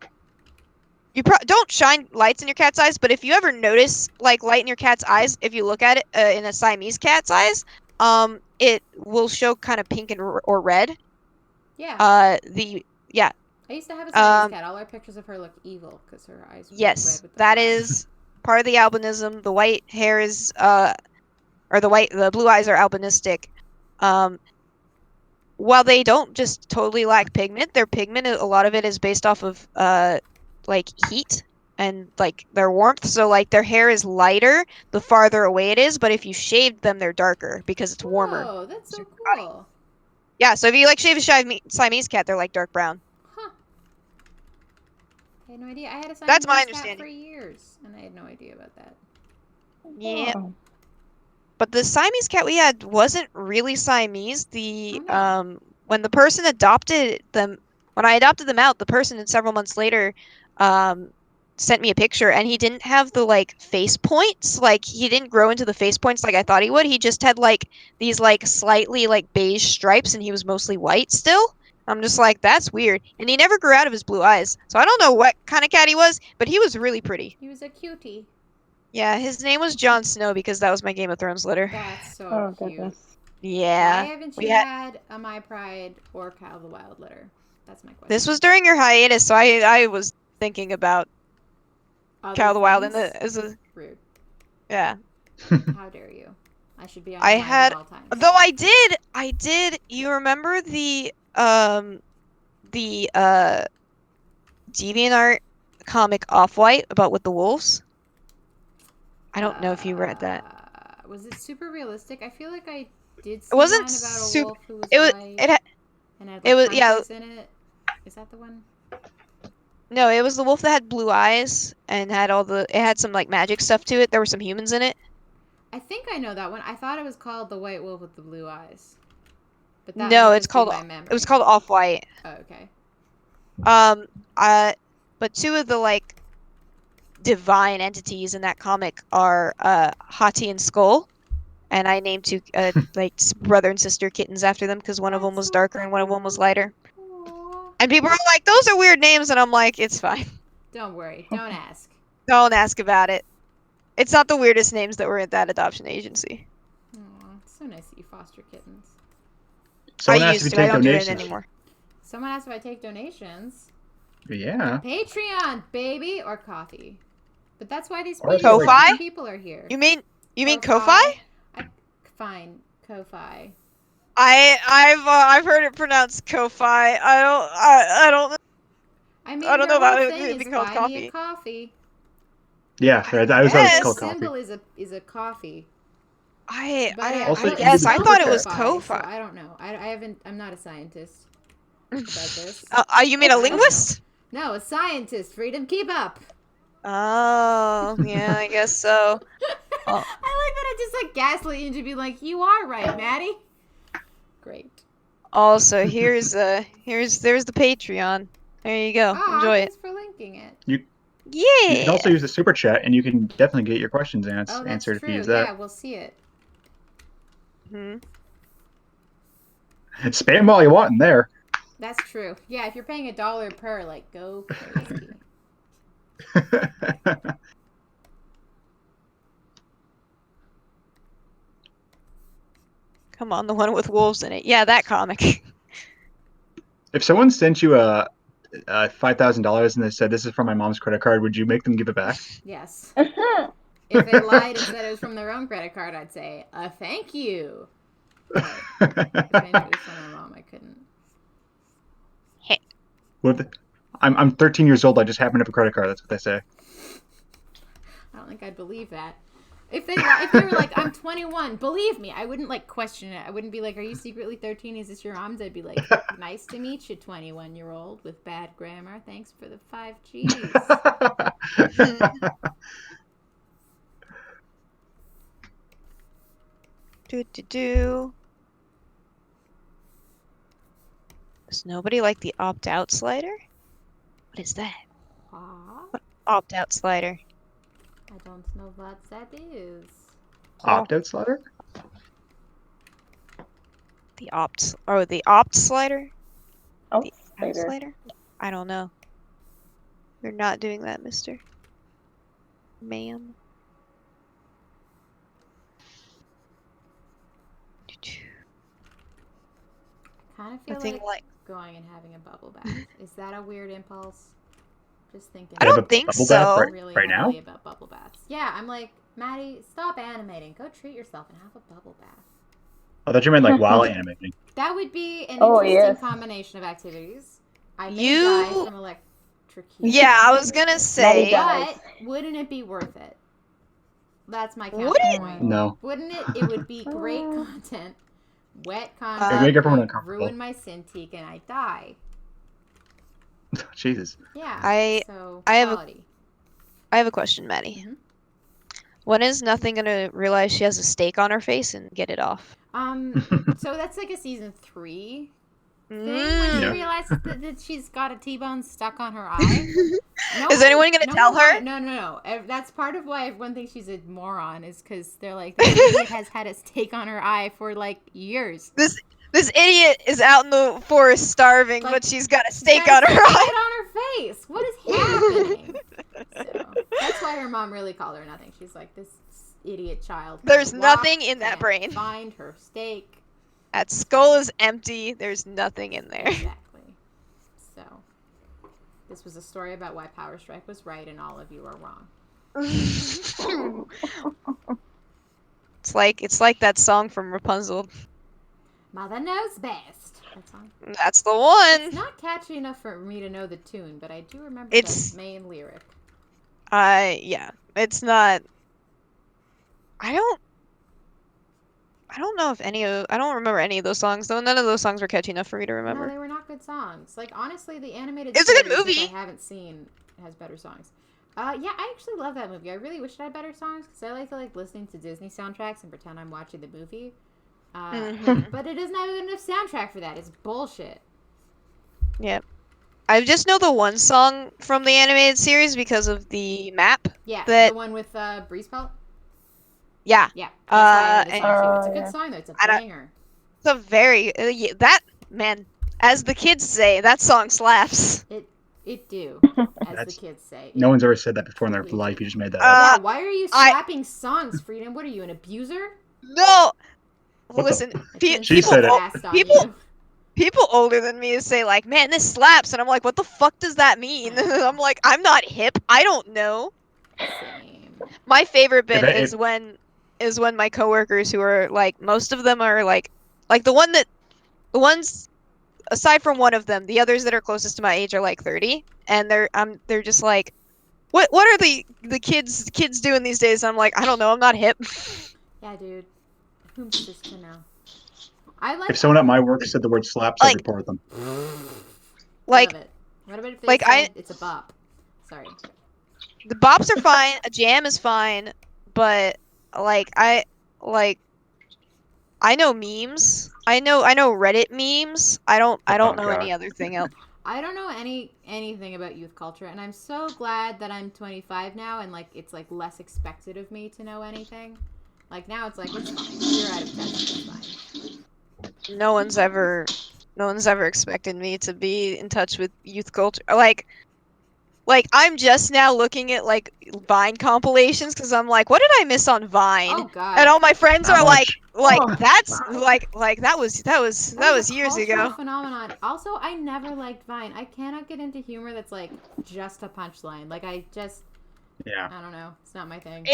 don't shine lights in your cat's eyes, but if you ever notice light in your cat's eyes, if you look at it in a Siamese cat's eyes, it will show kind of pink or red. Yeah. I used to have a Siamese cat. All our pictures of her look evil because her eyes were red with the that flash. is part of the albinism. The white hair is or the blue eyes are albinistic. While they don't just totally lack pigment, their pigment, a lot of it is based off of heat and their warmth. So their hair is lighter the farther away it is, but if you shaved them, they're darker because it's warmer. Oh, that's so cool. Yeah, so if you shave a Siamese cat, they're dark brown. Huh. I had no idea. I had a Siamese That's my cat understanding for years, and I had no idea about that. Yeah. Oh. But the Siamese cat we had wasn't really Siamese. When the person adopted them, when I adopted them out, the person several months later sent me a picture, and he didn't have the face points. He didn't grow into the face points like I thought he would. He just had these slightly beige stripes, and he was mostly white still. I'm just that's weird. And he never grew out of his blue eyes. So I don't know what kind of cat he was, but he was really pretty. He was a cutie. Yeah, his name was Jon Snow because that was my Game of Thrones litter. That's so cute. Goodness. Yeah. Why haven't you had a My Pride or Kyle the Wild litter? That's my question. This was during your hiatus, so I was thinking about Kyle the Wild rude. Yeah. How dare you? I should be on I mind had at all times. though I did you remember the DeviantArt comic Off-White about with the wolves? I don't know if you read that. Was it super realistic? I feel like I did see It wasn't one about super. a wolf who was white and had hunters in it. Is that the one? No, it was the wolf that had blue eyes and had it had some magic stuff to it. There were some humans in it. I think I know that one. I thought it was called The White Wolf with the Blue Eyes. But that No, might it's just called be my memory. It was called Off-White. Oh, okay. But two of the divine entities in that comic are Hati and Skull, and I named two brother and sister kittens after them because one of them was darker and one of them was lighter. Aww. And people are like, "Those are weird names," and I'm like, "It's fine. Don't worry. Don't ask. Don't ask about it. It's not the weirdest names that were at that adoption agency." Aww, it's so nice that you foster kittens. Someone I asked used if to. you I take don't do it donations. anymore. Someone asked if I take donations. Yeah. Patreon, baby, or coffee. But that's why these Or people Ko-fi? are here. You mean You mean Ko-Fi? Fine, Ko-Fi. I've heard it pronounced Ko-Fi. I don't I mean, I don't their know whole about it thing is being called buy me a coffee. coffee. Yeah, right. I was Yes. it's called The coffee. symbol is a coffee. I Also, you yes, can I spell thought it it was that. Ko-Fi. So I don't know. I haven't. I'm not a scientist about this. You mean a I don't know. linguist? No, a scientist. Freedom, keep up. Oh, yeah, I guess so. I like that I just like gaslit you to be like, you are right, Maddie. Great. Also, there's the Patreon. There you go. Enjoy Thanks it. for linking it. You Yeah. can also use the super chat, and you can definitely get your questions Oh, that's answered true. if you use Yeah, that. we'll see it. Hmm. Spam all you want in there. That's true. Yeah, if you're paying $1 per, like, go crazy. Come on, the one with wolves in it. Yeah, that comic. If someone sent you a $5,000 and they said this is from my mom's credit card, would you make them give it back? Yes. If they lied and said it was from their own credit card, I'd say, thank you. But if I knew it was from my mom, I couldn't. I'm 13 years old. I just happen to have a credit card. That's what they say. I don't think I'd believe that. If they were like, I'm 21, believe me, I wouldn't like question it. I wouldn't be like, are you secretly 13? Is this your mom's? I'd be like, nice to meet you, 21-year-old with bad grammar. Thanks for the 5 Gs. Does nobody like the opt-out slider? What is that? What? Opt-out slider. I don't know what that is. Opt-out slider? The opt slider? The opt slider? I don't know. You're not doing that, mister. Ma'am. Kind of feel like going and having a bubble bath. Is that a weird impulse? Just thinking. I don't think so. Right now? About bubble baths. Yeah, I'm like, Maddie, stop animating. Go treat yourself and have a bubble bath. I thought you meant like while animating. That would be an interesting combination of activities. I may die from electrocution. Yeah, I was gonna say. But wouldn't it be worth it? That's my counterpoint. No. Wouldn't it? It would be great content. Wet Make content. everyone uncomfortable. Ruin my Cintiq and I die. Jesus. Yeah. I have a question, Maddie. Mm-hmm. When is Nothing gonna realize she has a steak on her face and get it off? So that's like a season 3 thing when she realizes that she's got a T-bone stuck on her eye. Is anyone gonna tell her? No. That's part of why everyone thinks she's a moron is because they're like, this idiot has had a steak on her eye for like years. This idiot is out in the forest starving, but she's got a steak on her eye. On her face. What is happening? So that's why her mom really called her Nothing. She's like, this idiot child. There's nothing in that brain. Find her steak. That skull is empty. There's nothing in there. Exactly. So, this was a story about why Power Strike was right and all of you are wrong. It's like that song from Rapunzel. Mother knows best. That song. That's the one. It's not catchy enough for me to know the tune, but I do remember the main lyric. Yeah. It's not. I don't know if I don't remember any of those songs, though. None of those songs were catchy enough for me to remember. No, they were not good songs. Like, honestly, the animated It's a good movie. I haven't seen has better songs. Yeah, I actually love that movie. I really wish it had better songs, because I like to, like, listening to Disney soundtracks and pretend I'm watching the movie. But it doesn't have a good enough soundtrack for that. It's bullshit. Yeah. I just know the one song from the animated series because of the map. Yeah, the one with Breeze Pelt. Yeah. Yeah. That's why I know the song too. It's a good song though. It's a banger. It's a very that man, as the kids say, that song slaps. It do, as the kids say. No one's ever said that before in their life. You just made that up. Yeah, why are you slapping songs, Freedom? What are you, an abuser? No. What listen, she said it. People older than me say like, "Man, this slaps," and I'm like, "What the fuck does that mean?" I'm like, "I'm not hip. I don't know." Same. My favorite bit is when is when my coworkers who are like, most of them are like the ones aside from one of them, the others that are closest to my age are like 30, and they're just like, what are the kids doing these days? And I'm like, I don't know, I'm not hip. Yeah, dude. Whom's just to know? I like. If someone at my work said the word slaps, I'd Like- report them. I love it. What about if they like, said it's a bop? Sorry. The bops are fine, a jam is fine, but like I know memes. I know Reddit memes. I don't Oh, know God. any other thing else. I don't know anything about youth culture, and I'm so glad that I'm 25 now, and like it's like less expected of me to know anything. Like now it's like it's fine. You're out of touch. It's fine. No one's ever expected me to be in touch with youth culture. Like I'm just now looking at like Vine compilations because I'm like, what did I miss on Vine? Oh God. And all my friends Not are like, much. Oh, that's Vine. like that was a years cultural ago. phenomenon. Also, I never liked Vine. I cannot get into humor that's like just a punchline. Like I Yeah. don't know. It's not my thing.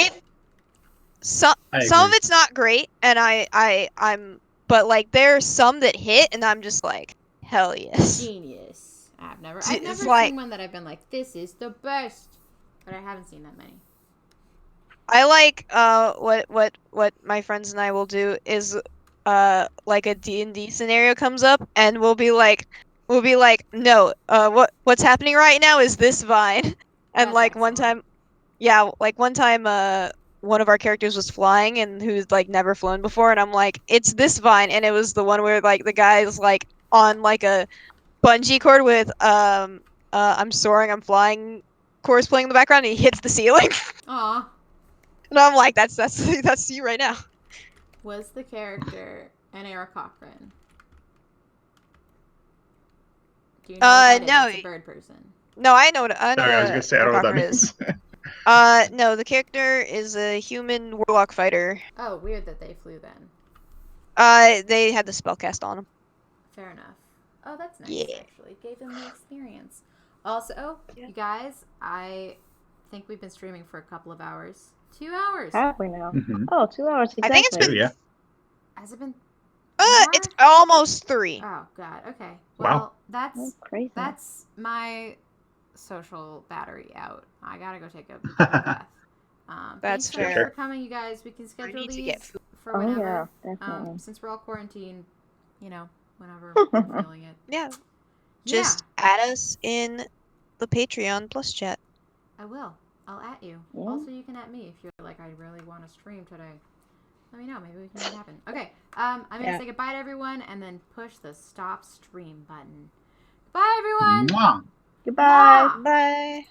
Some I of agree. it's not great, and I'm but like there's some that hit, and I'm just like, hell yes. Genius. I've never It's like- seen one that I've been like, this is the best. But I haven't seen that many. I like what my friends and I will do is like a D&D scenario comes up, and we'll be like no, what's happening right now is this Vine. And That's like one excellent. time, one of our characters was flying and who's like never flown before, and I'm like, it's this Vine, and it was the one where like the guy's like on like a bungee cord with I'm soaring, I'm flying chorus playing in the background, and he hits the ceiling. Aw. And I'm like, that's you right now. Was the character an Eric Cochran? Do you know what that no. is? It's a bird person. No, I know what I know Sorry, I was what gonna say I a don't know what that Cochran means. is. No, the character is a human warlock fighter. Oh, weird that they flew then. They had the spell cast on him. Fair enough. Oh, that's nice, Yeah. actually. Gave them the experience. Also, Yeah. you guys, I think we've been streaming for a couple of hours. 2 hours. Have we now? Mhm. Oh, 2 hours. Exactly. I think it's been- Oh, yeah. Has it been? It's almost 3. Oh, God. Okay. Wow. Well, that's Oh, crazy. that's my social battery out. I gotta go take a bath. That's thanks so much fair. for coming, you guys. We can schedule need to these get food. for Oh, whenever. yeah, definitely. Since we're all quarantined, whenever we're feeling it. Yeah. Yeah, Just add us in the Patreon plus chat. I will. I'll at you. Yeah. Also, you can at me if you're like, I really want to stream today. Let me know. Maybe we can make it happen. Okay. I'm gonna Yeah. say goodbye to everyone and then push the stop stream button. Bye, everyone. Mwah. Goodbye. Mwah. Bye.